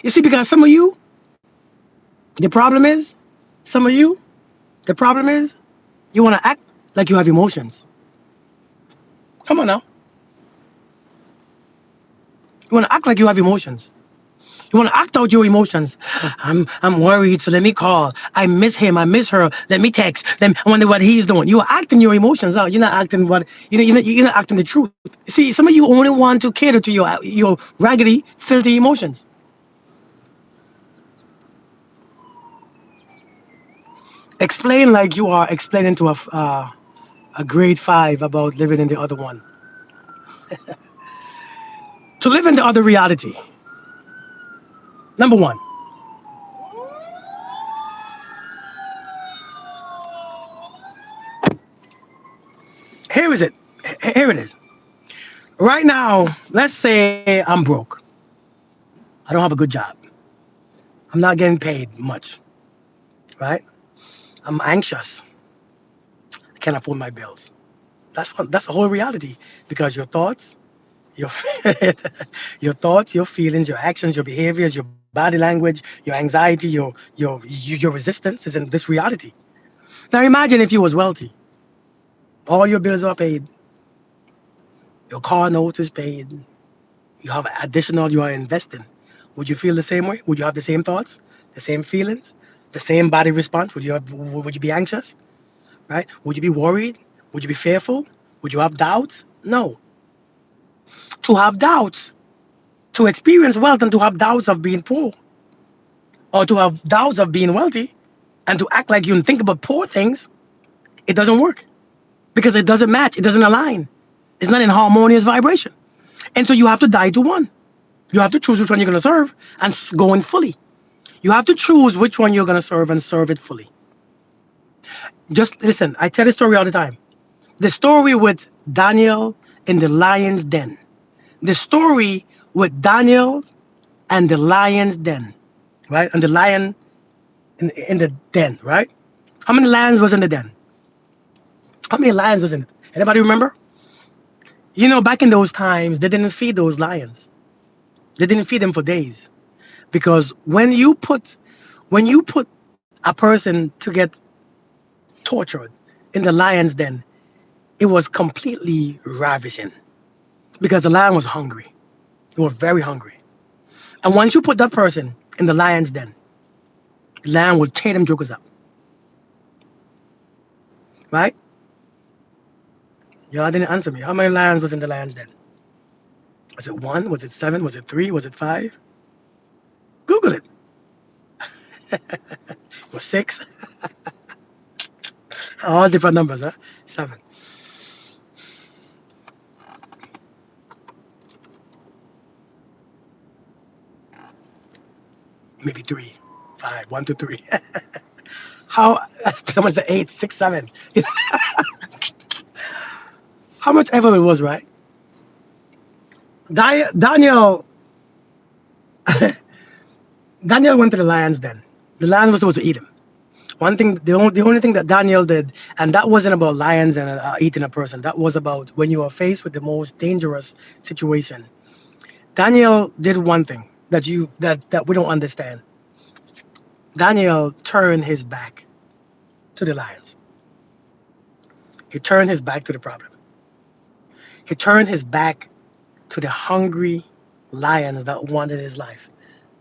You see, because some of you, The problem is, some of you, the problem is, you want to act like you have emotions. Come on now. You want to act like you have emotions. You want to act out your emotions. I'm worried, so let me call. I miss him. I miss her. Let me text. Let me, I wonder what he's doing. You are acting your emotions out. You're not acting what you're not acting the truth. See, some of you only want to cater to your raggedy, filthy emotions. Explain like you are explaining to a grade five about living in the other one. To live in the other reality. Number one, here is it. Here it is. Right now, let's say I'm broke. I don't have a good job. I'm not getting paid much, right? I'm anxious. I can't afford my bills. That's the whole reality because your thoughts, your your thoughts, your feelings, your actions, your behaviors, your body language, your anxiety, your resistance is in this reality. Now imagine if you was wealthy, all your bills are paid, your car note is paid, you have additional you are investing. Would you feel the same way? Would you have the same thoughts, the same feelings, the same body response? Would you be anxious? Right? Would you be worried? Would you be fearful? Would you have doubts? No. To have doubts, to experience wealth and to have doubts of being poor, or to have doubts of being wealthy, and to act like you think about poor things, it doesn't work because it doesn't match, it doesn't align. It's not in harmonious vibration. And so you have to die to one. You have to choose which one you're going to serve and go in fully. You have to choose which one you're going to serve and serve it fully. Just listen, I tell the story all the time. The story with Daniel in the lion's den. The story with Daniel and the lion's den, right? And the lion in the den, right? How many lions was in the den? How many lions was in it? Anybody remember? You know, back in those times, they didn't feed those lions. They didn't feed them for days because when you put a person to get tortured in the lion's den, it was completely ravishing because the lion was hungry. They were very hungry. And once you put that person in the lion's den, the lion will tear them jokers up, right? Y'all didn't answer me. How many lions was in the lion's den? Was it one? Was it seven? Was it three? Was it five? Google it. It was six. All different numbers, huh? Seven. Maybe three. Five. One to three. How someone said eight, six, seven. How much ever it was, right? Daniel Daniel went to the lion's den. The lion was supposed to eat him. The only thing that Daniel did, and that wasn't about lions and eating a person. That was about when you are faced with the most dangerous situation. Daniel did one thing that we don't understand. Daniel turned his back to the lions. He turned his back to the problem. He turned his back to the hungry lions that wanted his life.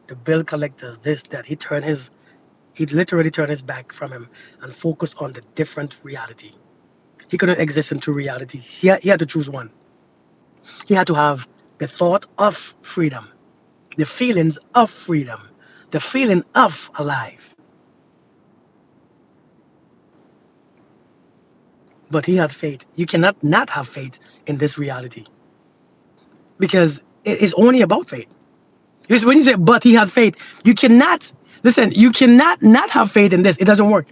The bill collectors, this, that. He literally turned his back from him and focused on the different reality. He couldn't exist in two realities. He had to choose one. He had to have the thought of freedom, the feelings of freedom, the feeling of alive. But he had faith. You cannot not have faith in this reality because it is only about faith. It's when you say, but he had faith, you cannot, listen, you cannot not have faith in this. It doesn't work.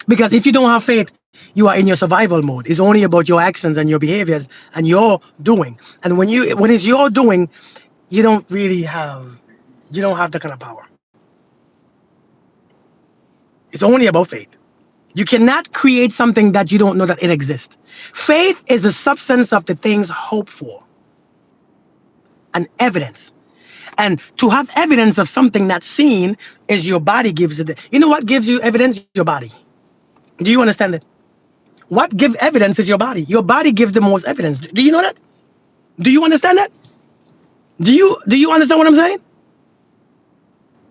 Because if you don't have faith, you are in your survival mode. It's only about your actions and your behaviors and your doing. And when it's your doing, you don't really have you don't have that kind of power. It's only about faith. You cannot create something that you don't know that it exists. Faith is the substance of the things hoped for, an evidence. And to have evidence of something not seen is your body gives it. You know what gives you evidence? Your body. Do you understand it? What gives evidence is your body. Your body gives the most evidence. Do you know that? Do you understand that? Do you understand what I'm saying?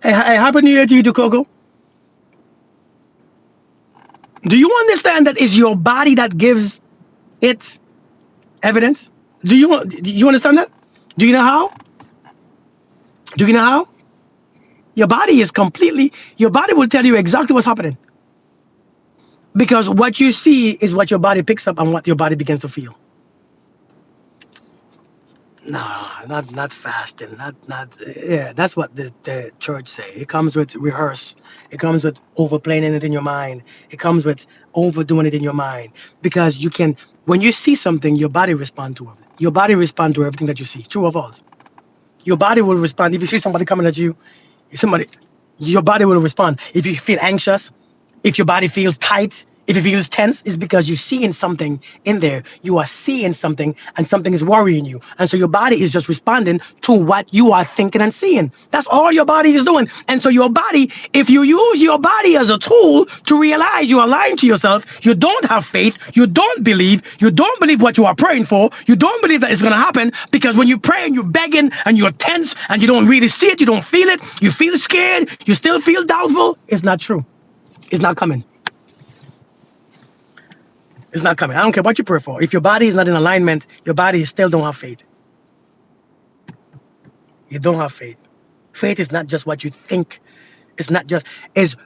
Hey, happy New Year to you too, Coco. Do you understand that it's your body that gives it evidence? Do you understand that? Do you know how? Do you know how? Your body is completely. Your body will tell you exactly what's happening because what you see is what your body picks up and what your body begins to feel. Nah, not fasting. Not yeah. That's what the church say. It comes with rehearse. It comes with overplaying it in your mind. It comes with overdoing it in your mind because you can. When you see something, your body respond to it. Your body respond to everything that you see. True or false? Your body will respond if you see somebody coming at you. If somebody, your body will respond. If you feel anxious, if your body feels tight, if it feels tense, it's because you're seeing something in there. You are seeing something, and something is worrying you. And so your body is just responding to what you are thinking and seeing. That's all your body is doing. And so your body, if you use your body as a tool to realize you are lying to yourself, you don't have faith, you don't believe what you are praying for, you don't believe that it's going to happen because when you pray and you're begging and you're tense and you don't really see it, you don't feel it, you feel scared, you still feel doubtful, it's not true. It's not coming. It's not coming. I don't care what you pray for. If your body is not in alignment, your body still don't have faith. You don't have faith. Faith is not just what you think. It's not just is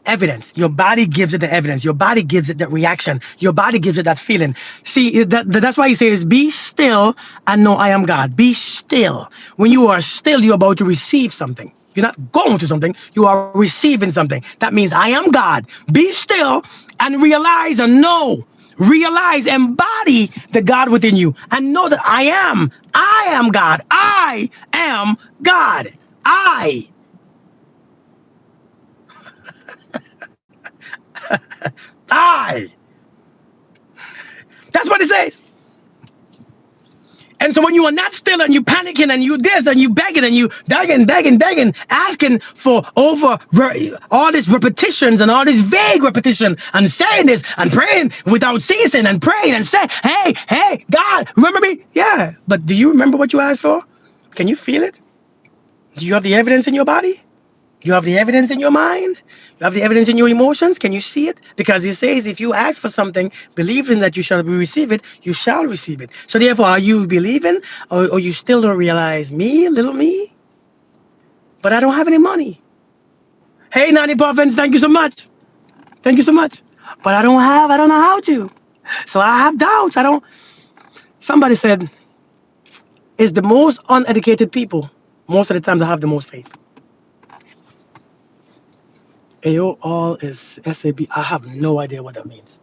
evidence. Your body gives it the evidence. Your body gives it the reaction. Your body gives it that feeling. See, that's why he says, "Be still and know I am God." Be still. When you are still, you're about to receive something. You're not going to something. You are receiving something. That means I am God. Be still and realize and know. Realize, embody the God within you, and know that I am. I am God. I am God. I. I. That's what it says. And so when you are not still and you panicking and you this and you begging and you begging, asking for all these repetitions and all this vague repetition and saying this and praying without ceasing and praying and saying, hey, God, remember me? Yeah. But do you remember what you asked for? Can you feel it? Do you have the evidence in your body? You have the evidence in your mind. You have the evidence in your emotions. Can you see it? Because he says, if you ask for something, believing that you shall receive it, you shall receive it. So therefore, are you believing, or you still don't realize me, little me? But I don't have any money. Hey, Nanny Puffins, thank you so much. Thank you so much. But I don't know how to. So I have doubts. I don't. Somebody said, it's the most uneducated people most of the time that have the most faith. AO all is SAB. I have no idea what that means.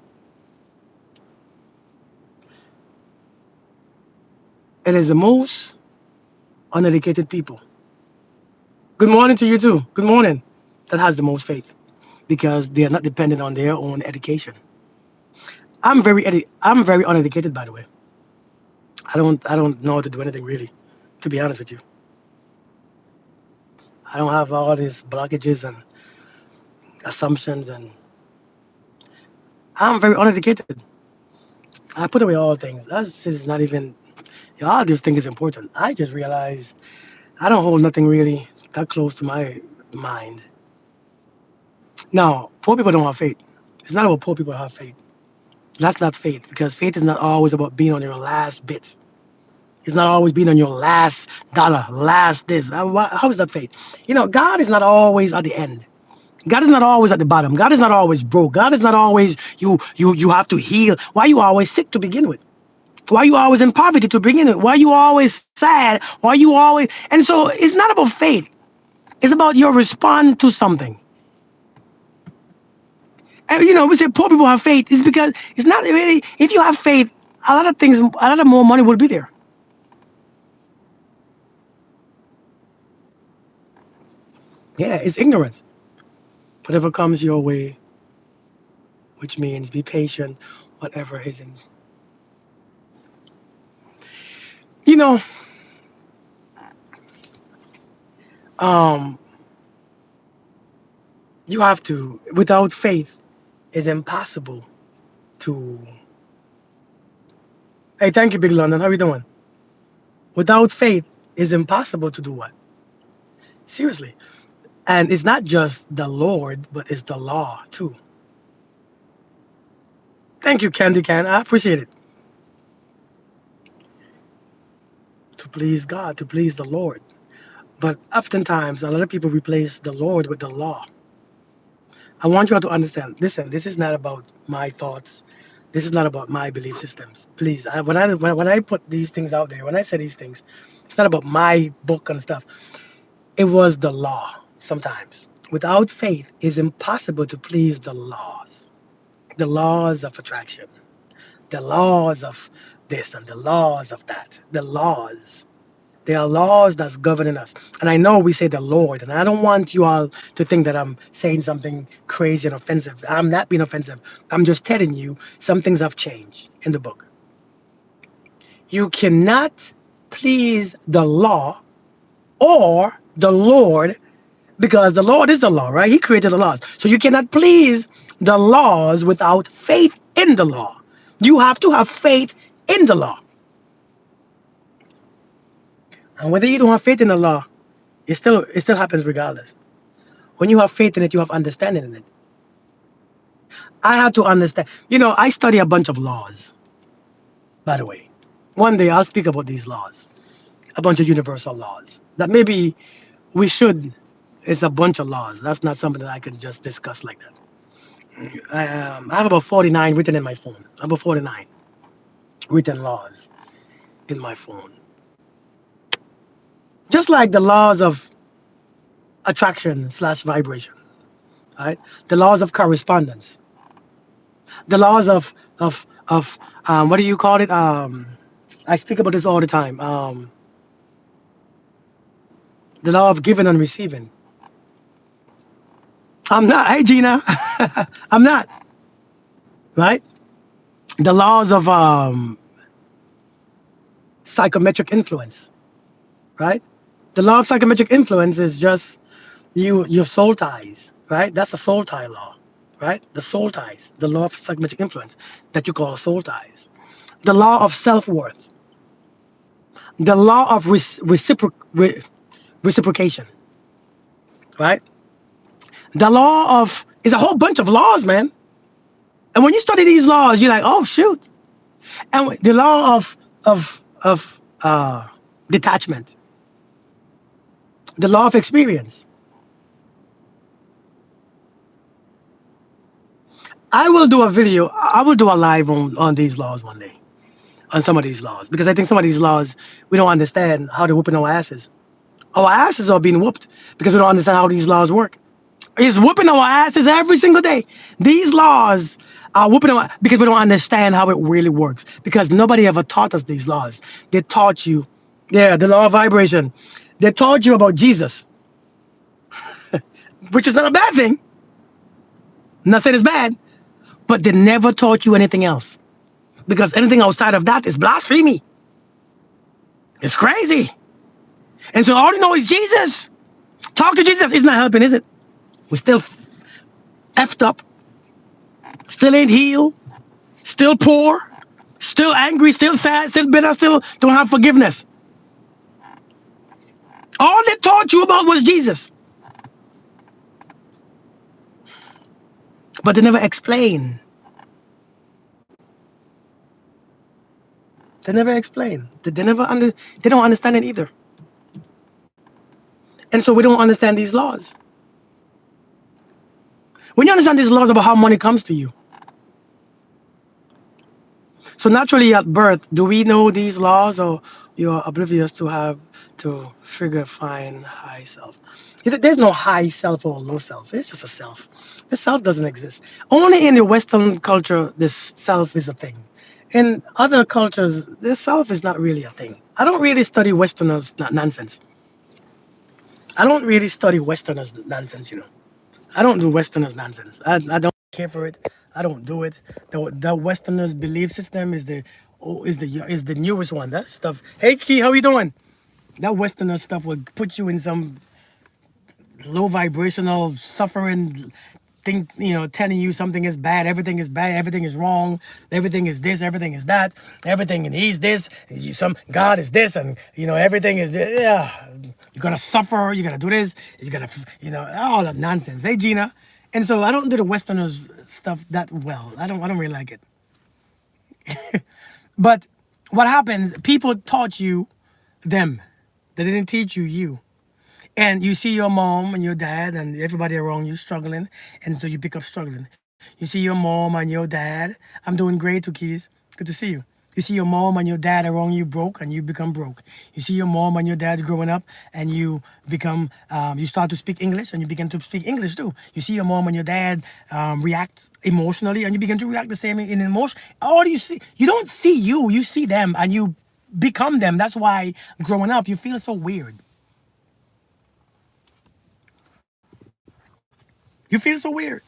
It is the most uneducated people. Good morning to you too. Good morning. That has the most faith because they are not dependent on their own education. I'm very uneducated, by the way. I don't know how to do anything really, to be honest with you. I don't have all these blockages and assumptions, and I'm very uneducated. I put away all things. That's just not even. All these things is important. I just realized I don't hold nothing really that close to my mind. Now, poor people don't have faith. It's not about poor people have faith. That's not faith because faith is not always about being on your last bit. It's not always being on your last dollar, last this. How is that faith? God is not always at the end. God is not always at the bottom. God is not always broke. God is not always you have to heal. Why you always sick to begin with? Why you always in poverty to begin with? Why you always sad? Why you always and so it's not about faith. It's about your response to something. And we say poor people have faith. It's because it's not really. If you have faith, a lot of things, a lot of more money will be there. Yeah, it's ignorance. Whatever comes your way, which means be patient, whatever is in. You know, Um, you have to. Without faith, it's impossible to. Hey, thank you, Big London. How you doing? Without faith, it's impossible to do what? Seriously. And it's not just the Lord, but it's the law too. Thank you, Candy Can. I appreciate it. To please God, to please the Lord. But oftentimes, a lot of people replace the Lord with the law. I want you all to understand. Listen, this is not about my thoughts. This is not about my belief systems. Please, when I put these things out there, when I say these things, it's not about my book and stuff. It was the law. Sometimes, without faith, it's impossible to please the laws of attraction, the laws of this and the laws of that, the laws. There are laws that's governing us. And I know we say the Lord, and I don't want you all to think that I'm saying something crazy and offensive. I'm not being offensive. I'm just telling you some things have changed in the book. You cannot please the law or the Lord because the Lord is the law, right? He created the laws. So you cannot please the laws without faith in the law. You have to have faith in the law. And whether you don't have faith in the law, it still happens regardless. When you have faith in it, you have understanding in it. I had to understand. I study a bunch of laws, by the way. One day I'll speak about these laws, a bunch of universal laws that maybe we should. It's a bunch of laws. That's not something that I can just discuss like that. I have about 49 written in my phone. About 49 written laws in my phone. Just like the laws of attraction slash vibration, right? The laws of correspondence, the laws of what do you call it? I speak about this all the time. The law of giving and receiving. I'm not. Hey, Gina, I'm not. Right? The laws of psychometric influence. Right? The law of psychometric influence is just your soul ties. Right? That's a soul tie law. Right? The soul ties. The law of psychometric influence that you call soul ties. The law of self worth. The law of reciprocation. Right? The law of is a whole bunch of laws, man. And when you study these laws, you're like, oh shoot. And the law of detachment, the law of experience. I will do a video. I will do a live on these laws one day, on some of these laws, because I think some of these laws we don't understand how they're whooping our asses. Our asses are being whooped because we don't understand how these laws work. It's whooping our asses every single day. These laws are whooping our because we don't understand how it really works. Because nobody ever taught us these laws. They taught you, yeah, the law of vibration. They taught you about Jesus, which is not a bad thing. I'm not saying it's bad, but they never taught you anything else. Because anything outside of that is blasphemy. It's crazy. And so all you know is Jesus. Talk to Jesus. It's not helping, is it? We're still effed up, still ain't healed, still poor, still angry, still sad, still bitter, still don't have forgiveness. All they taught you about was Jesus, but they never explain. They never explain. They don't understand it either. And so we don't understand these laws. When you understand these laws about how money comes to you, so naturally at birth, do we know these laws, or you're oblivious to have to figure find high self? There's no high self or low self. It's just a self. The self doesn't exist. Only in the Western culture, this self is a thing. In other cultures, the self is not really a thing. I don't really study Westerners nonsense. I don't really study Westerners nonsense. I don't do Westerners nonsense. I don't care for it. I don't do it. The Westerners belief system is the newest one. That stuff. Hey Key, how you doing? That Westerner stuff will put you in some. low vibrational suffering thing, telling you something is bad, everything is wrong, everything is this, everything is that, everything and he's this, some God is this, and everything is, yeah, you're gonna suffer, you're gonna do this, you're gonna, all that nonsense. Hey, Gina. And so I don't do the Westerners stuff that well. I don't really like it. But what happens, people taught you them. They didn't teach you you. And you see your mom and your dad and everybody around you struggling, and so you pick up struggling. You see your mom and your dad. I'm doing great, too, Keys. Good to see you. You see your mom and your dad around you broke, and you become broke. You see your mom and your dad growing up, and you become, you start to speak English, and you begin to speak English too. You see your mom and your dad react emotionally, and you begin to react the same in emotion. All you see, you don't see you see them, and you become them. That's why growing up, you feel so weird. You feel so weird.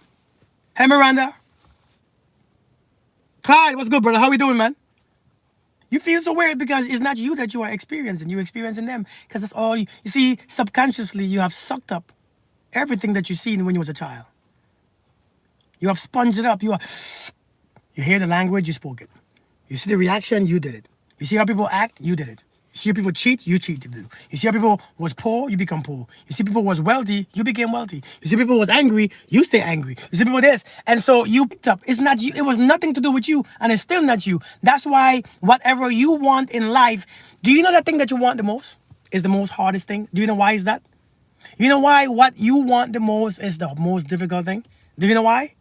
Hey, Miranda. Clyde, what's good, brother? How we doing, man? You feel so weird because it's not you that you are experiencing. You're experiencing them. Because that's all you see, subconsciously, you have sucked up everything that you seen when you was a child. You have sponged it up. You hear the language, you spoke it. You see the reaction, you did it. You see how people act, you did it. You see how people cheat, you cheated. You see how people was poor, you become poor. You see people was wealthy, you became wealthy. You see people was angry, you stay angry. You see people this. And so you picked up. It's not you. It was nothing to do with you, and it's still not you. That's why whatever you want in life, do you know that thing that you want the most is the most hardest thing? Do you know why is that? You know why what you want the most is the most difficult thing? Do you know why?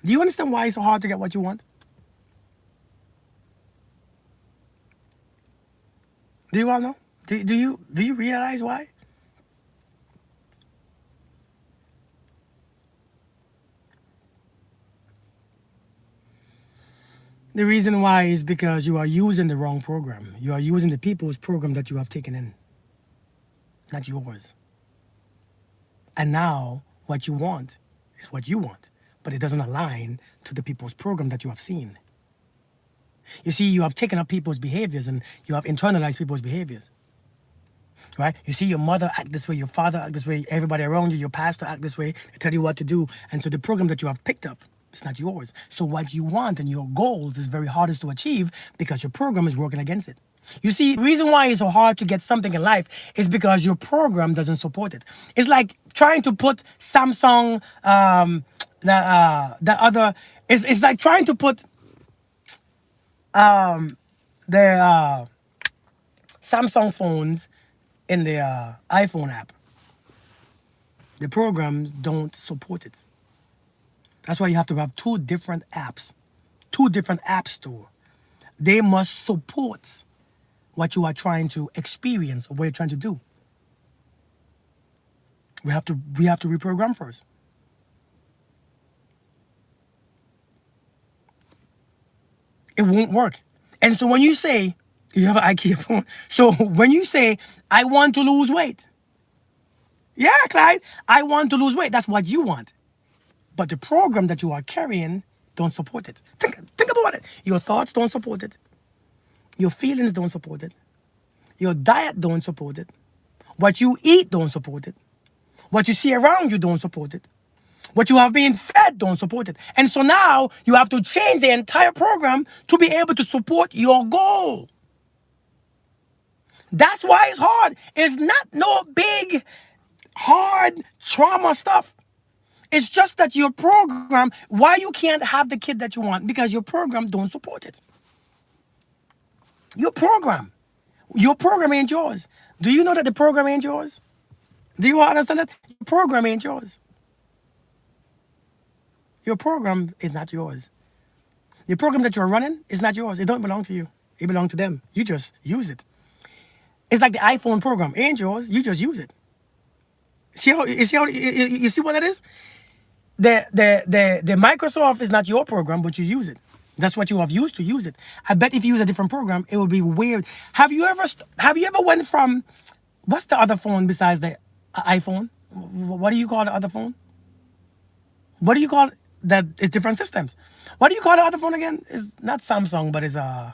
Do you understand why it's so hard to get what you want? Do you all know? Do you realize why? The reason why is because you are using the wrong program. You are using the people's program that you have taken in, not yours. And now what you want is what you want, but it doesn't align to the people's program that you have seen. You see, you have taken up people's behaviors and you have internalized people's behaviors. Right? You see your mother act this way, your father act this way, everybody around you, your pastor act this way, they tell you what to do. And so the program that you have picked up, it's not yours. So what you want and your goals is very hardest to achieve because your program is working against it. You see, the reason why it's so hard to get something in life is because your program doesn't support it. It's like trying to put Samsung, it's like trying to put the Samsung phones in the iPhone app. The programs don't support it. That's why you have to have two different apps, two different app store. They must support what you are trying to experience or what you're trying to do. We have to reprogram first. It won't work. And so when you say you have an IKEA phone, so when you say I want to lose weight, yeah, Clyde, I want to lose weight. That's what you want. But the program that you are carrying don't support it. Think about it. Your thoughts don't support it. Your feelings don't support it. Your diet don't support it. What you eat don't support it. What you see around you don't support it. What you have been fed don't support it. And so now you have to change the entire program to be able to support your goal. That's why it's hard. It's not no big, hard trauma stuff. It's just that your program, why you can't have the kid that you want? Because your program don't support it. Your program ain't yours. Do you know that the program ain't yours? Do you understand that? Your program ain't yours. Your program is not yours. The program that you're running is not yours. It don't belong to you. It belongs to them. You just use it. It's like the iPhone program. It ain't yours. You just use it. You see what that is? The Microsoft is not your program, but you use it. That's what you have used to use it. I bet if you use a different program, it would be weird. Have you ever went from what's the other phone besides the iPhone? What do you call the other phone? What do you call that? It's different systems. What do you call the other phone again? It's not Samsung, but it's no,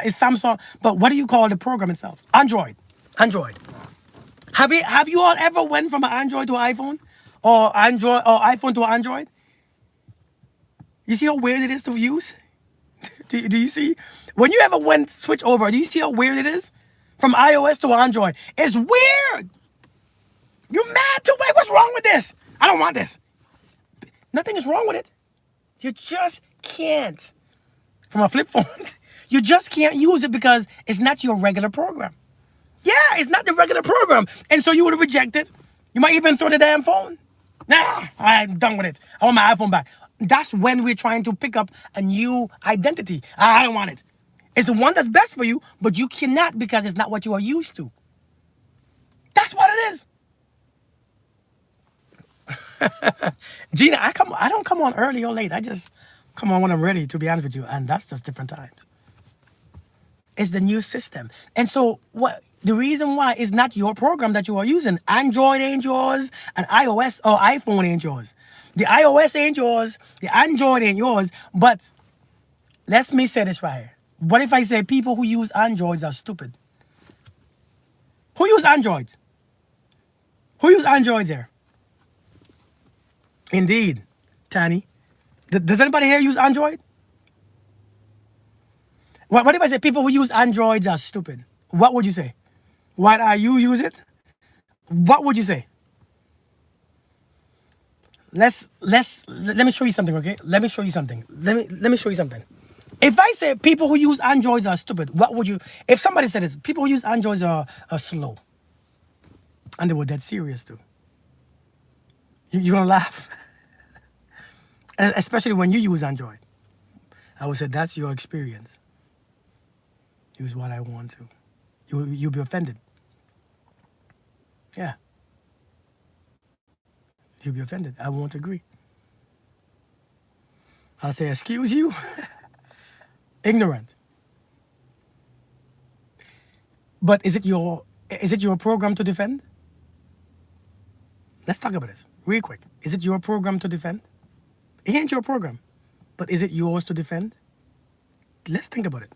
it's Samsung. But what do you call the program itself? Android. Android. Have you all ever went from an Android to an iPhone, or Android or iPhone to an Android? You see how weird it is to use? Do you see? When you ever went switch over, do you see how weird it is? From iOS to Android. It's weird. You're mad too. Wait, what's wrong with this? I don't want this. Nothing is wrong with it. You just can't. From a flip phone, you just can't use it because it's not your regular program. Yeah, it's not the regular program. And so you would reject it. You might even throw the damn phone. Nah, I'm done with it. I want my iPhone back. That's when we're trying to pick up a new identity. I don't want it. It's the one that's best for you, but you cannot because it's not what you are used to. That's what it is. Gina, I don't come on early or late. I just come on when I'm ready, to be honest with you. And that's just different times. It's the new system. And so what the reason why is not your program that you are using. Android ain't yours, and iOS or iPhone ain't yours. The iOS ain't yours, the Android ain't yours. But let me say this right here. What if I say people who use Androids are stupid? Who use Androids? Who use Androids here? Indeed, Tani. Does anybody here use Android? What if I say people who use Androids are stupid? What would you say? Why are you use it? What would you say? Let me show you something, okay? Let me show you something. Let me show you something. If I say people who use Androids are stupid, what would you? If somebody said this, people who use Androids are slow, and they were dead serious too. You're gonna laugh, and especially when you use Android. I would say that's your experience. Use what I want to. You'll be offended. Yeah. You'll be offended. I won't agree. I'll say, excuse you? Ignorant. But is it your program to defend? Let's talk about this real quick. Is it your program to defend? It ain't your program. But is it yours to defend? Let's think about it.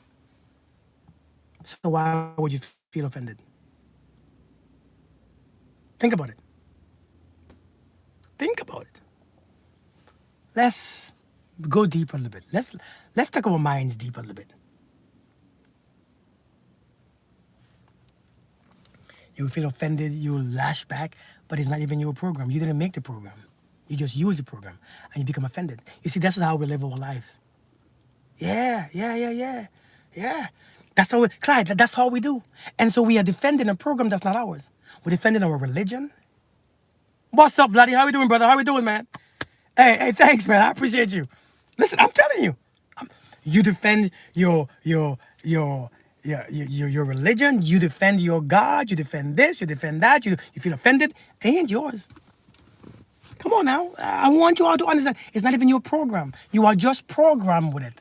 So why would you feel offended? Think about it. Think about it. Let's go deeper a little bit. Let's take our minds deeper a little bit. You feel offended, you lash back, but it's not even your program. You didn't make the program. You just use the program and you become offended. You see, that's how we live our lives. Yeah. That's how Clyde, that's how we do. And so we are defending a program that's not ours. We're defending our religion. What's up, Vladdy? How we doing, brother? How we doing, man? Hey, thanks, man. I appreciate you. Listen, I'm telling you. You defend your religion, you defend your God, you defend this, you defend that, you feel offended, it ain't yours. Come on now. I want you all to understand. It's not even your program. You are just programmed with it.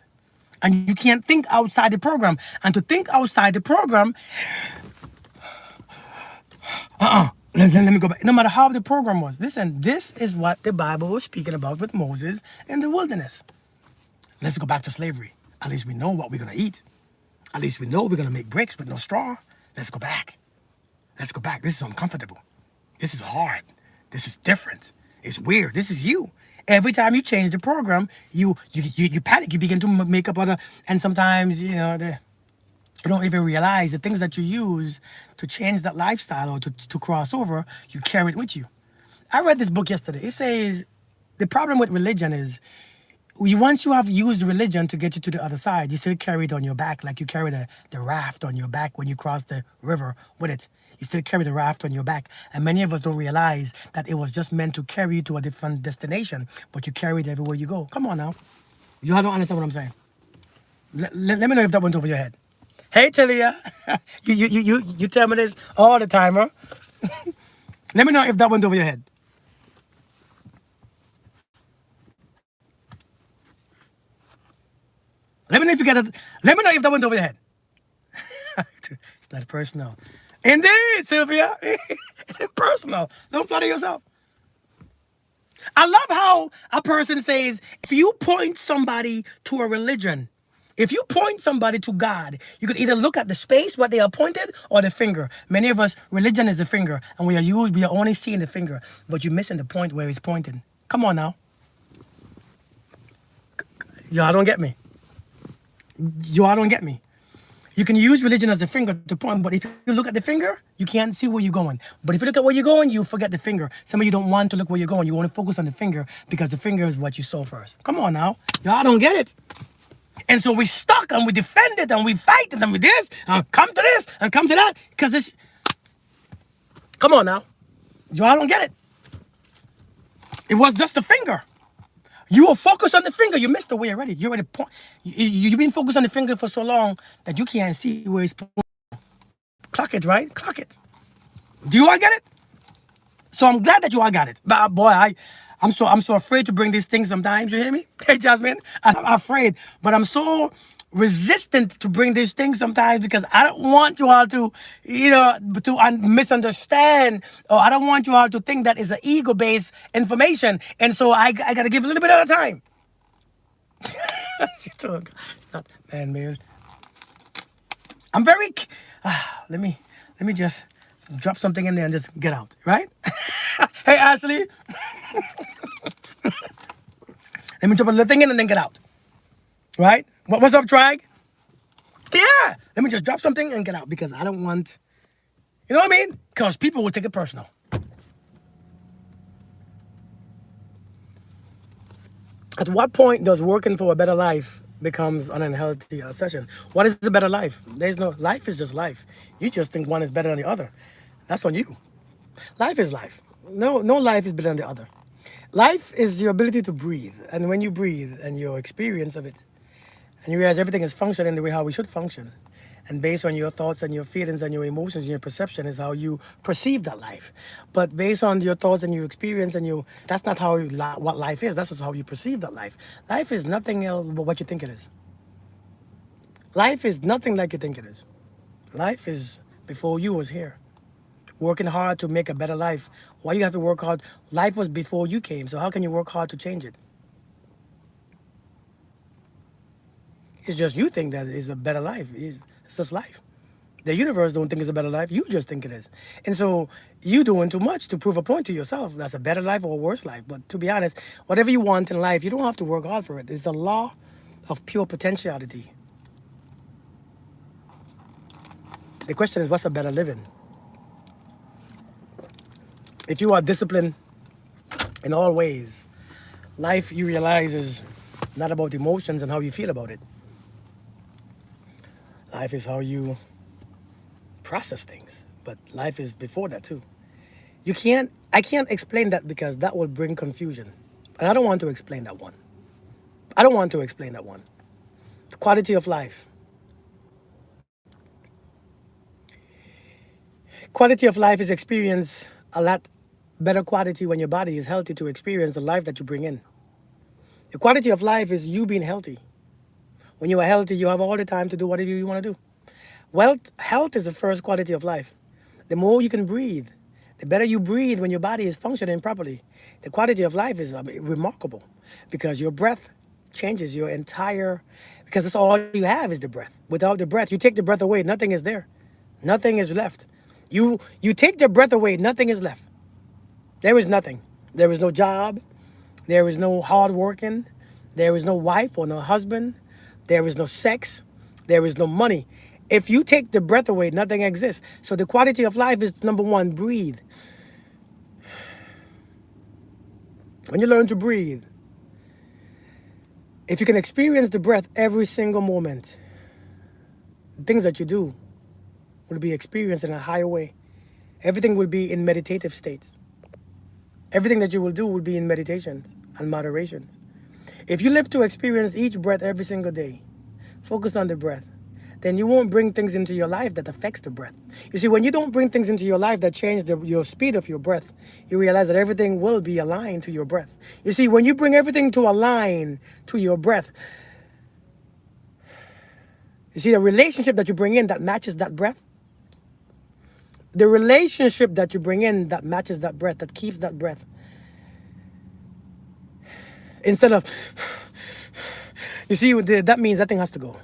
And you can't think outside the program. And to think outside the program, let me go back. No matter how the program was. Listen, this is what the Bible was speaking about with Moses in the wilderness. Let's go back to slavery. At least we know what we're going to eat. At least we know we're going to make bricks with no straw. Let's go back. Let's go back. This is uncomfortable. This is hard. This is different. It's weird. This is you. Every time you change the program, you panic. You begin to make up other, and sometimes, you don't even realize the things that you use to change that lifestyle or to cross over, you carry it with you. I read this book yesterday. It says the problem with religion is once you have used religion to get you to the other side, you still carry it on your back, like you carry the raft on your back when you cross the river with it. You still carry the raft on your back. And many of us don't realize that it was just meant to carry you to a different destination, but you carry it everywhere you go. Come on now. You all don't understand what I'm saying. Let me know if that went over your head. Hey, Talia. you tell me this all the time, huh? Let me know if that went over your head. Let me know if you get it. Let me know if that went over your head. It's not personal. Indeed, Sylvia. It's personal. Don't flatter yourself. I love how a person says, if you point somebody to a religion, If you point somebody to God, you could either look at the space what they are pointed or the finger. Many of us, religion is the finger, and we are only seeing the finger, but you're missing the point where it's pointing. Come on now, y'all don't get me. Y'all don't get me. You can use religion as a finger to point, but if you look at the finger, you can't see where you're going. But if you look at where you're going, you forget the finger. Some of you don't want to look where you're going. You want to focus on the finger because the finger is what you saw first. Come on now. Y'all don't get it. And so we stuck and we defend it and we fight it and we this and come to this and come to that because it's. Come on now. Y'all don't get it. It was just a finger. You were focused on the finger. You missed the way already. You already point. You've been focused on the finger for so long that you can't see where it's pointing. Clock it, right? Clock it. Do you all get it? So I'm glad that you all got it. But boy, I'm so afraid to bring these things sometimes. You hear me? Hey, Jasmine, I'm afraid, but I'm so resistant to bring these things sometimes because I don't want you all to, misunderstand, or I don't want you all to think that is an ego-based information. And so I got to give a little bit at a time. It's not man. I'm very. Let me just drop something in there and just get out, right? Hey, Ashley. Let me drop a little thing in and then get out. Right? What's up, Trag? Yeah. Let me just drop something and get out because I don't want, you know what I mean? Because people will take it personal. At what point does working for a better life becomes an unhealthy obsession? What is a better life? There's no, life is just life. You just think one is better than the other. That's on you. Life is life. No life is better than the other. Life is your ability to breathe. And when you breathe and your experience of it, and you realize everything is functioning the way how we should function, and based on your thoughts and your feelings and your emotions and your perception is how you perceive that life. But based on your thoughts and your experience and that's not how what life is. That's just how you perceive that life. Life is nothing else but what you think it is. Life is nothing like you think it is. Life is before you was here, working hard to make a better life. Why you have to work hard? Life was before you came, so how can you work hard to change it? It's just you think that it's a better life. It's just life. The universe don't think it's a better life. You just think it is. And so you doing too much to prove a point to yourself. That's a better life or a worse life. But to be honest, whatever you want in life, you don't have to work hard for it. It's the law of pure potentiality. The question is, what's a better living? If you are disciplined in all ways, life you realize is not about emotions and how you feel about it. Life is how you process things, but life is before that too. I can't explain that because that will bring confusion. And I don't want to explain that one. The quality of life. Quality of life is experience a lot better quality when your body is healthy to experience the life that you bring in. The quality of life is you being healthy. When you are healthy, you have all the time to do whatever you want to do. Health is the first quality of life. The more you can breathe, the better you breathe when your body is functioning properly. The quality of life is remarkable because your breath changes your entire, because that's all you have is the breath. Without the breath, you take the breath away, nothing is there. Nothing is left. You take the breath away, nothing is left. There is nothing. There is no job. There is no hard working. There is no wife or no husband. There is no sex. There is no money. If you take the breath away, nothing exists. So the quality of life is, number one, breathe. When you learn to breathe, if you can experience the breath every single moment, the things that you do will be experienced in a higher way. Everything will be in meditative states. Everything that you will do will be in meditation and moderation. If you live to experience each breath every single day, focus on the breath, then you won't bring things into your life that affects the breath. You see, when you don't bring things into your life that change your speed of your breath, you realize that everything will be aligned to your breath. You see, when you bring everything to align to your breath, you see the relationship that you bring in that matches that breath, the relationship that you bring in that matches that breath, that keeps that breath. Instead of, You see, that means that thing has to go.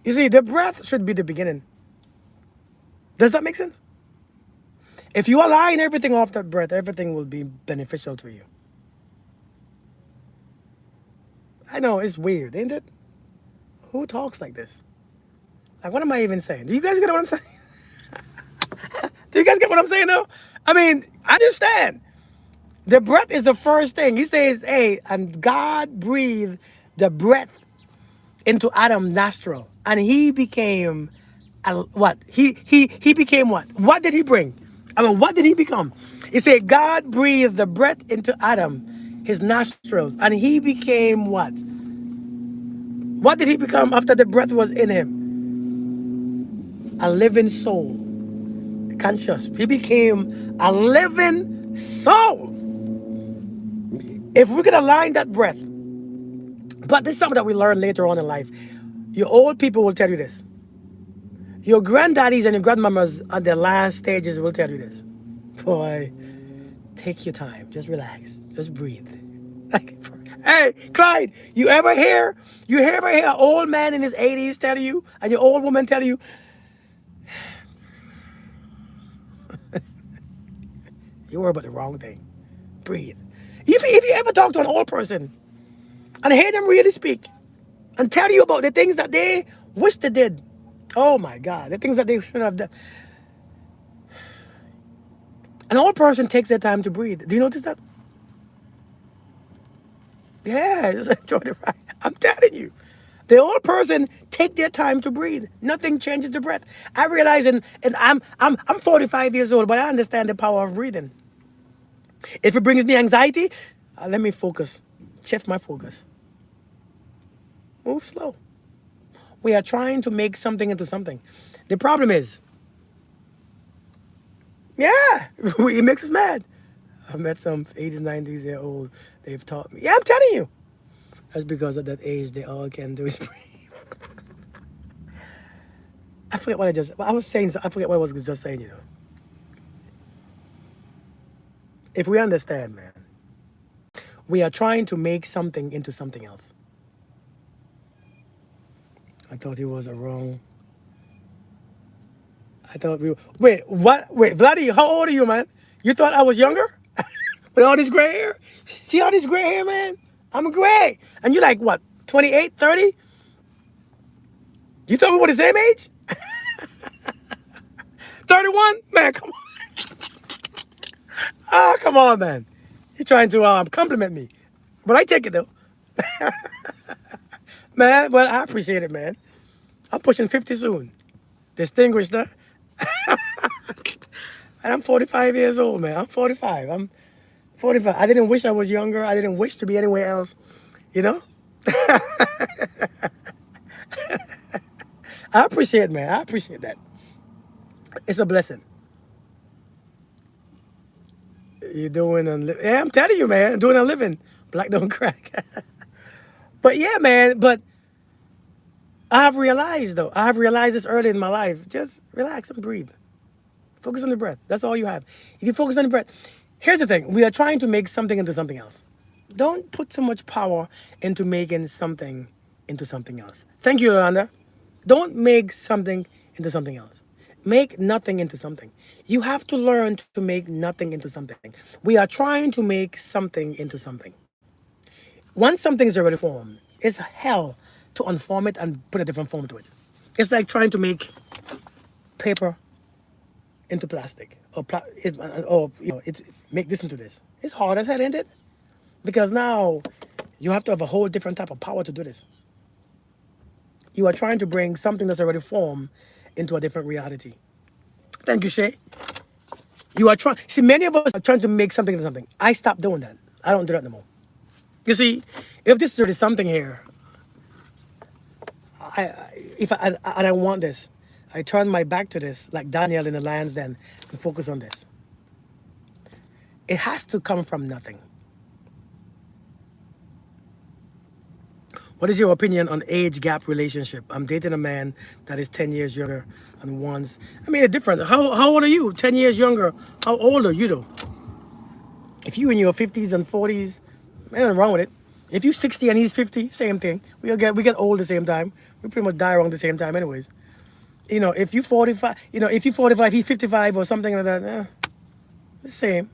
You see, the breath should be the beginning. Does that make sense? If you align everything off that breath, everything will be beneficial to you. I know, it's weird, ain't it? Who talks like this? Like, what am I even saying? Do you guys get what I'm saying? Do you guys get what I'm saying, though? I mean, I understand. The breath is the first thing. He says, hey, and God breathed the breath into Adam's nostril. And he became, what? He became what? What did he bring? I mean, what did he become? He said, God breathed the breath into Adam, his nostrils. And he became what? What did he become after the breath was in him? A living soul. Conscious. He became a living soul. If we could align that breath, but this is something that we learn later on in life. Your old people will tell you this. Your granddaddies and your grandmamas at their last stages will tell you this. Boy, take your time. Just relax. Just breathe. Like, hey, Clyde, you ever hear an old man in his 80s tell you, and your old woman tell you, you worry about the wrong thing. Breathe. If you ever talk to an old person and hear them really speak and tell you about the things that they wish they did, oh my God, the things that they should have done. An old person takes their time to breathe. Do you notice that? Yeah, just enjoy the ride. I'm telling you. The old person take their time to breathe. Nothing changes the breath. I realize, and I'm 45 years old, but I understand the power of breathing. If it brings me anxiety, let me focus. Shift my focus. Move slow. We are trying to make something into something. The problem is, yeah, it makes us mad. I've met some 80s, 90s year old. They've taught me. Yeah, I'm telling you. That's because at that age, they all can do is breathe. I forget what I was saying. I forget what I was just saying, you know. If we understand, man, we are trying to make something into something else. I thought he was a wrong. I thought we were, wait, what? Wait, Vladdy, how old are you, man? You thought I was younger? With all this gray hair? See all this gray hair, man? I'm gray. And you're like, what, 28, 30? You thought we were the same age? 31? Man, come on. Ah, come on, man. You're trying to compliment me. But I take it, though. Man, well, I appreciate it, man. I'm pushing 50 soon. Distinguished, huh? And I'm 45 years old, man. I'm 45. I'm 45. I didn't wish I was younger. I didn't wish to be anywhere else. You know? I appreciate it, man. I appreciate that. It's a blessing. You're doing yeah, I'm telling you, man. Doing a living. Black don't crack. But yeah, man. But I have realized, though. I have realized this early in my life. Just relax and breathe. Focus on the breath. That's all you have. If you focus on the breath, here's the thing. We are trying to make something into something else. Don't put so much power into making something into something else. Thank you, Yolanda. Don't make something into something else. Make nothing into something. You have to learn to make nothing into something. We are trying to make something into something. Once something is already formed, it's hell to unform it and put a different form to it. It's like trying to make paper into plastic, or you know, it's make this into this. It's hard as hell, isn't it? Because now you have to have a whole different type of power to do this. You are trying to bring something that's already formed into a different reality. Thank you, Shay. You are trying. See, many of us are trying to make something into something. I stopped doing that. I don't do that no more. You see, if this is already something here, and I want this, I turn my back to this, like Daniel in the Lion's Den, and focus on this. It has to come from nothing. What is your opinion on age gap relationship? I'm dating a man that is 10 years younger and wants, I mean, it's different. How old are you? 10 years younger. How old are you though? If you in your 50s and 40s, man, nothing wrong with it. If you're 60 and he's 50, same thing. We get old the same time. We pretty much die around the same time, anyways. If you 45, if you 45, he's 55 or something like that. The same.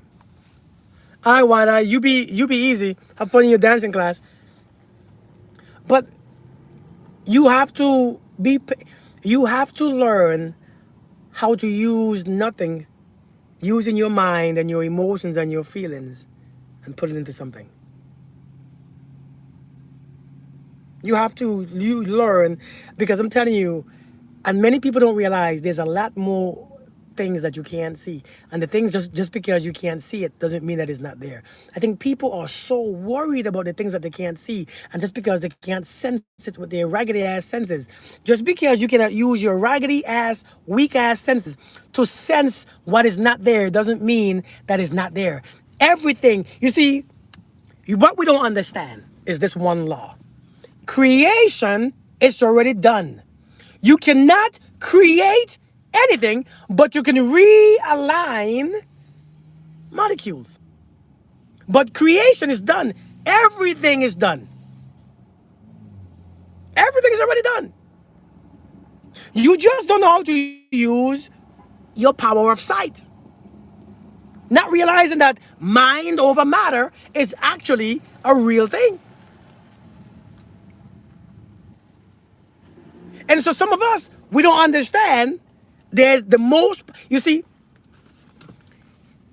All right, why not? You be easy. Have fun in your dancing class. But you have to you have to learn how to use nothing, using your mind and your emotions and your feelings, and put it into something. You learn, because I'm telling you, and many people don't realize there's a lot more things that you can't see. And the things, just because you can't see it doesn't mean that it's not there. I think people are so worried about the things that they can't see, and just because they can't sense it with their raggedy ass senses, just because you cannot use your raggedy ass, weak ass senses to sense what is not there doesn't mean that it's not there. Everything, you see, what we don't understand is this one law. Creation is already done. You cannot create anything, but you can realign molecules. But creation is done. Everything is done. Everything is already done. You just don't know how to use your power of sight. Not realizing that mind over matter is actually a real thing. And so some of us, we don't understand. There's the most, you see,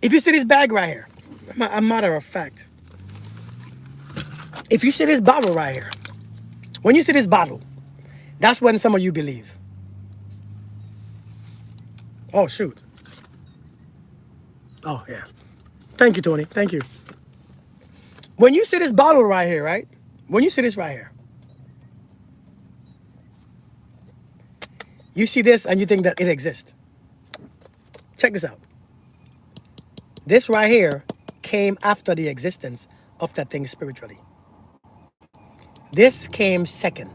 if you see this bag right here, a matter of fact, if you see this bottle right here, when you see this bottle, that's when some of you believe. Oh, shoot. Oh, yeah. Thank you, Tony. Thank you. When you see this bottle right here, right? When you see this right here, you see this and you think that it exists. Check this out. This right here came after the existence of that thing spiritually. This came second.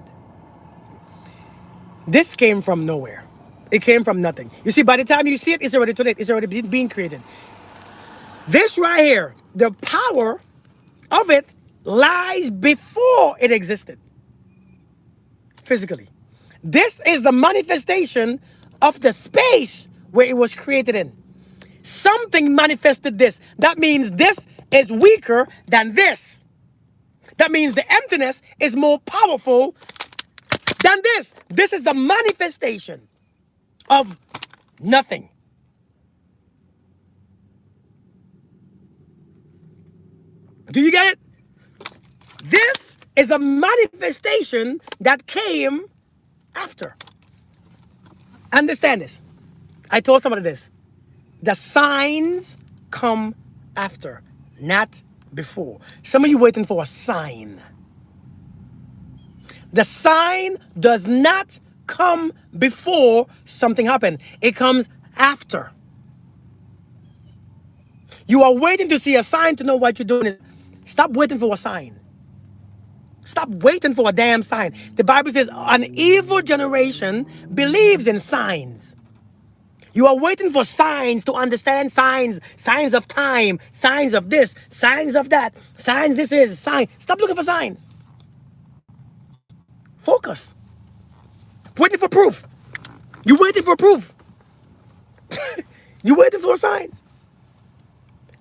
This came from nowhere. It came from nothing. You see, by the time you see it, it's already today. It's already being created. This right here, the power of it lies before it existed physically. This is the manifestation of the space where it was created in. Something manifested this. That means this is weaker than this. That means the emptiness is more powerful than this. This is the manifestation of nothing. Do you get it? This is a manifestation that came after. Understand this. I told somebody this. The signs come after, not before. Some of you waiting for a sign. The sign does not come before something happened. It comes after. You are waiting to see a sign to know what you're doing. Stop waiting for a sign. Stop waiting for a damn sign. The Bible says an evil generation believes in signs. You are waiting for signs to understand signs. Signs of time. Signs of this. Signs of that. Signs this is. Sign. Stop looking for signs. Focus. Waiting for proof. You waiting for proof. You waiting for signs.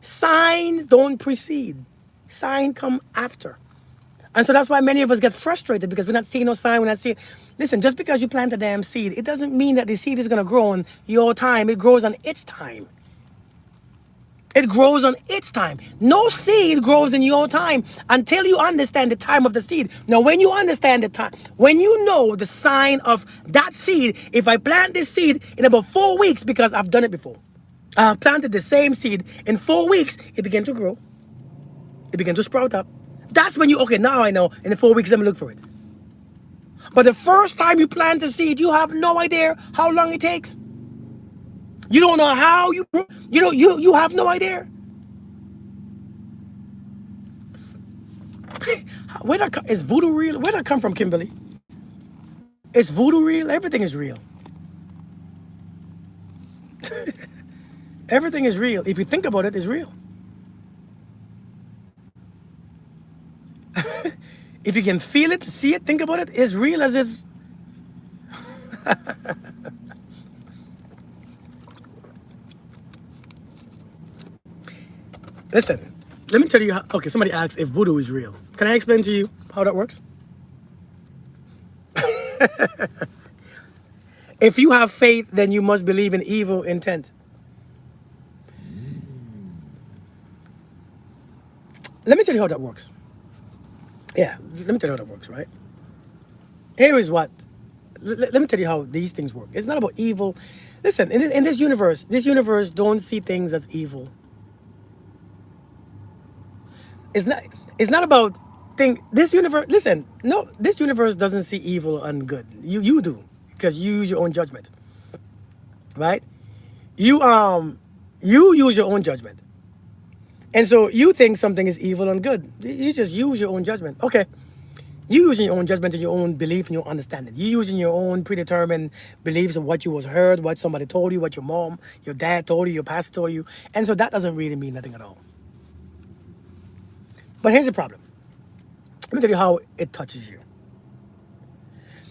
Signs don't precede. Signs come after. And so that's why many of us get frustrated, because we're not seeing no sign, we're not seeing. Listen, just because you plant a damn seed, it doesn't mean that the seed is going to grow in your time. It grows on its time. It grows on its time. No seed grows in your time until you understand the time of the seed. Now, when you understand the time, when you know the sign of that seed, if I plant this seed in about 4 weeks, because I've done it before, I planted the same seed, in 4 weeks, it began to grow. It began to sprout up. That's when you, okay, now I know, in the 4 weeks, let me look for it. But the first time you plant a seed, you have no idea how long it takes. You don't know how you have no idea. Is voodoo real? Where did that come from, Kimberly? Is voodoo real? Everything is real. Everything is real. If you think about it, it's real. If you can feel it, see it, think about it, it's real as it's. Listen, let me tell you how. Okay, somebody asked if voodoo is real. Can I explain to you how that works? If you have faith, then you must believe in evil intent. Let me tell you how that works. Yeah, let me tell you how that works, right? Here is what. Let me tell you how these things work. It's not about evil. Listen, in this universe don't see things as evil. It's not. It's not about thing. This universe. Listen, no. This universe doesn't see evil and good. You do because you use your own judgment, right? You use your own judgment, and so you think something is evil and good. You just use your own judgment. Okay, you using your own judgment and your own belief and your understanding. You using your own predetermined beliefs of what you was heard, what somebody told you, what your mom, your dad told you, your pastor told you, and so that doesn't really mean nothing at all. But here's the problem. Let me tell you how it touches you.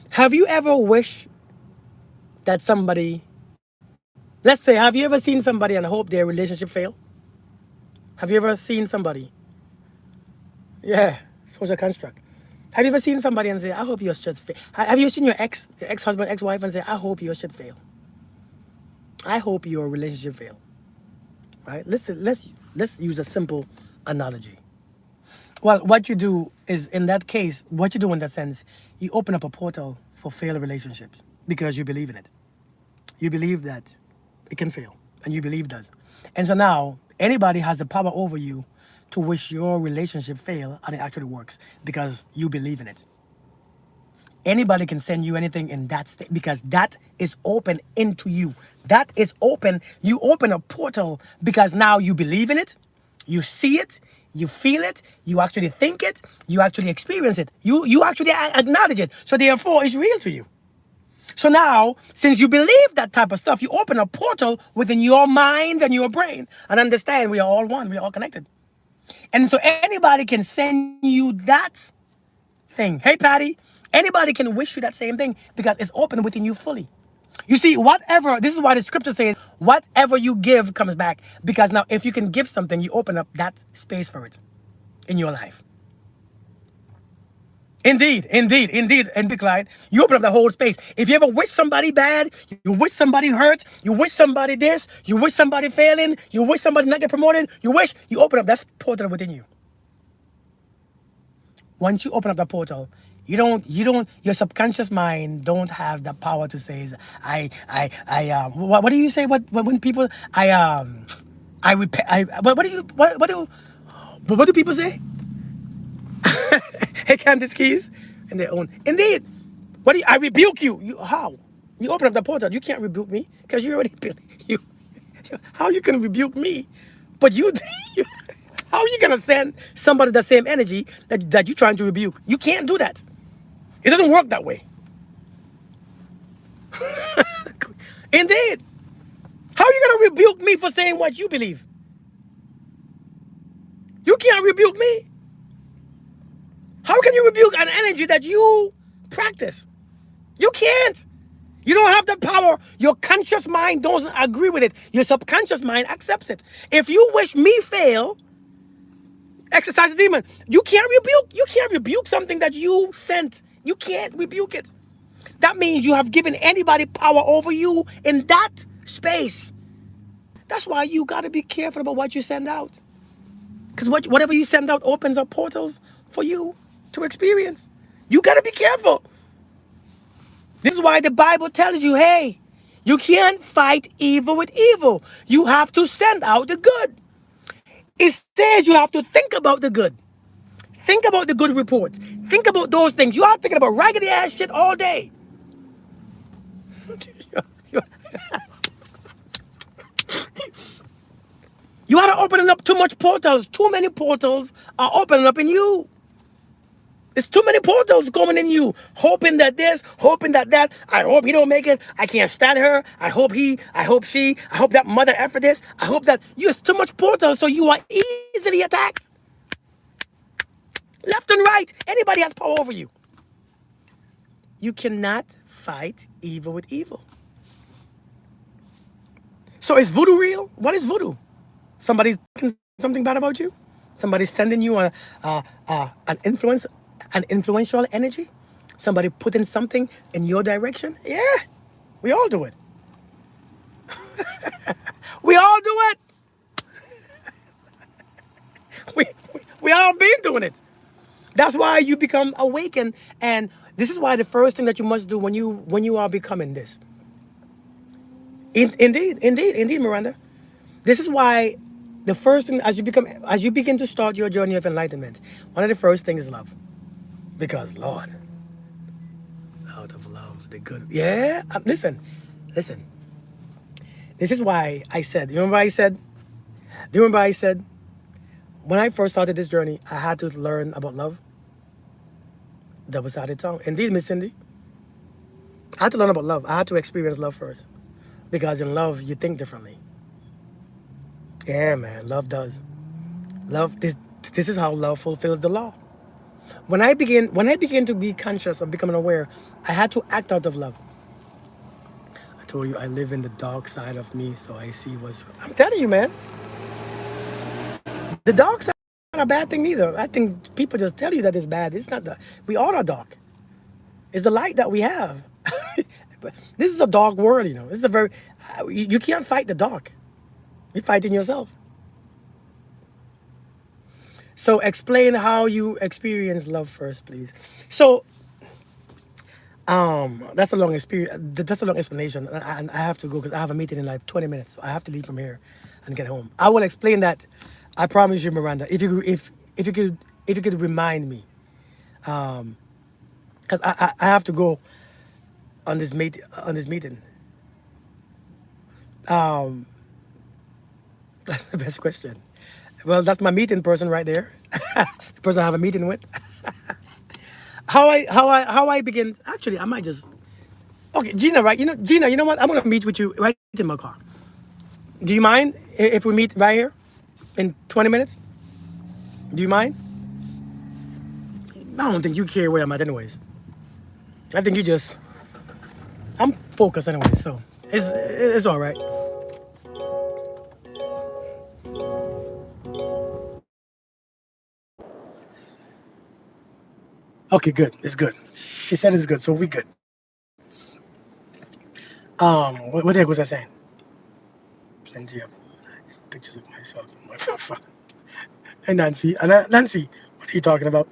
Have you ever wished that somebody, let's say, have you ever seen somebody and hope their relationship fail? Have you ever seen somebody? Yeah, social construct. Have you ever seen somebody and say, I hope yours should fail? Have you seen your ex-husband, ex-wife and say, I hope yours should fail? I hope your relationship fail. Right? Let's use a simple analogy. Well, what you do is, in that case, what you do in that sense, you open up a portal for failed relationships because you believe in it. You believe that it can fail, and you believe that. And so now, anybody has the power over you to wish your relationship fail, and it actually works because you believe in it. Anybody can send you anything in that state because that is open into you. That is open. You open a portal because now you believe in it, you see it, you feel it, you actually think it, you actually experience it, you actually acknowledge it. So therefore, it's real to you. So now, since you believe that type of stuff, you open a portal within your mind and your brain and understand we are all one, we are all connected. And so anybody can send you that thing. Hey, Patty, anybody can wish you that same thing because it's open within you fully. You see, this is why the scripture says, whatever you give comes back. Because now, if you can give something, you open up that space for it in your life. Indeed. And decline, you open up the whole space. If you ever wish somebody bad, you wish somebody hurt, you wish somebody this, you wish somebody failing, you wish somebody not get promoted, you open up that portal within you. Once you open up the portal, your subconscious mind don't have the power to say, what do you say? When people, what do people say? Hey, Candice Keys, in their own. Indeed. I rebuke you. How? You open up the portal. You can't rebuke me because you already you. How you can rebuke me? But how are you gonna send somebody the same energy that you're trying to rebuke? You can't do that. It doesn't work that way. Indeed. How are you gonna rebuke me for saying what you believe? You can't rebuke me. How can you rebuke an energy that you practice? You can't. You don't have the power. Your conscious mind doesn't agree with it. Your subconscious mind accepts it. If you wish me fail, exercise the demon. You can't rebuke something that you sent. You can't rebuke it. That means you have given anybody power over you in that space. That's why you got to be careful about what you send out. Because whatever you send out opens up portals for you to experience. You got to be careful. This is why the Bible tells you, hey, you can't fight evil with evil. You have to send out the good. It says you have to think about the good. Think about the good reports. Think about those things. You are thinking about raggedy ass shit all day. You are opening up too much portals. Too many portals are opening up in you. There's too many portals coming in you. Hoping that this, hoping that that. I hope he don't make it. I can't stand her. I hope she, I hope that mother after this. I hope that. There's too much portals, so you are easily attacked. Left and right. Anybody has power over you. You cannot fight evil with evil. So is voodoo real? What is voodoo? Somebody thinking something bad about you? Somebody sending you an influential energy? Somebody putting something in your direction? Yeah, we all do it. We all do it. We all been doing it. That's why you become awakened, and this is why the first thing that you must do when you are becoming this. Indeed, Miranda. This is why the first thing as you begin to start your journey of enlightenment, one of the first things is love, because Lord, out of love, the good. Yeah, listen. This is why I said. You remember I said. Do you remember I said when I first started this journey, I had to learn about love. Double-sided tongue. Indeed, Miss Cindy. I had to learn about love. I had to experience love first, because in love you think differently. Yeah, man, love does. Love this is how love fulfills the law. When I began to be conscious of becoming aware, I had to act out of love. I told you I live in the dark side of me, so I see what's. I'm telling you, man, the dark side is not a bad thing either. I think people just tell you that it's bad. It's not. We all are dark. It's the light that we have. But this is a dark world, you know. This is a very. You can't fight the dark. You're fighting yourself. So explain how you experience love first, please. So that's a long experience. That's a long explanation, and I have to go because I have a meeting in like 20 minutes. So I have to leave from here and get home. I will explain that. I promise you, Miranda. If you could remind me, because I have to go on this meeting. That's the best question. Well, that's my meeting person right there. The person I have a meeting with. How I begin. Actually, I might just. Okay, Gina, right? Gina. You know what? I'm gonna meet with you right in my car. Do you mind if we meet right here in 20 minutes? Do you mind? I don't think you care where I'm at, anyways. I think you just. I'm focused anyway, so it's all right. Okay, good. It's good. She said it's good, so we good. What the heck was I saying? Plenty of pictures of myself on my profile. Hey, Nancy. Nancy, what are you talking about?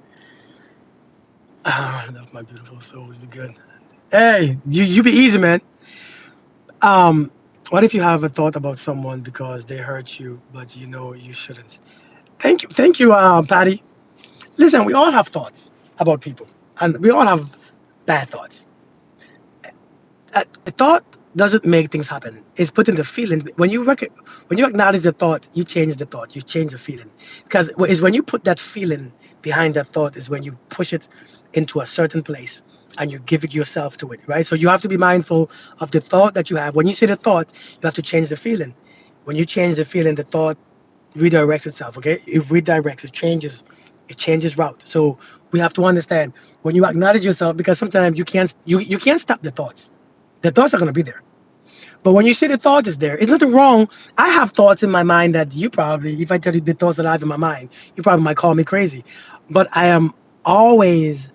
Ah, I love my beautiful souls. Be good. Hey, you be easy, man. Um, what if you have a thought about someone because they hurt you, but you know you shouldn't? Thank you, Patty. Listen, we all have thoughts about people, and we all have bad thoughts. A thought doesn't make things happen. It's putting the feeling. When you acknowledge the thought, you change the thought. You change the feeling, because it's when you put that feeling behind that thought is when you push it into a certain place and you give it yourself to it, right? So you have to be mindful of the thought that you have. When you say the thought, you have to change the feeling. When you change the feeling, the thought redirects itself. Okay, it redirects. It changes route. So we have to understand when you acknowledge yourself, because sometimes you can't stop the thoughts. The thoughts are going to be there. But when you say the thought is there, it's nothing wrong. I have thoughts in my mind that you probably, if I tell you the thoughts that I have in my mind, you probably might call me crazy. But I am always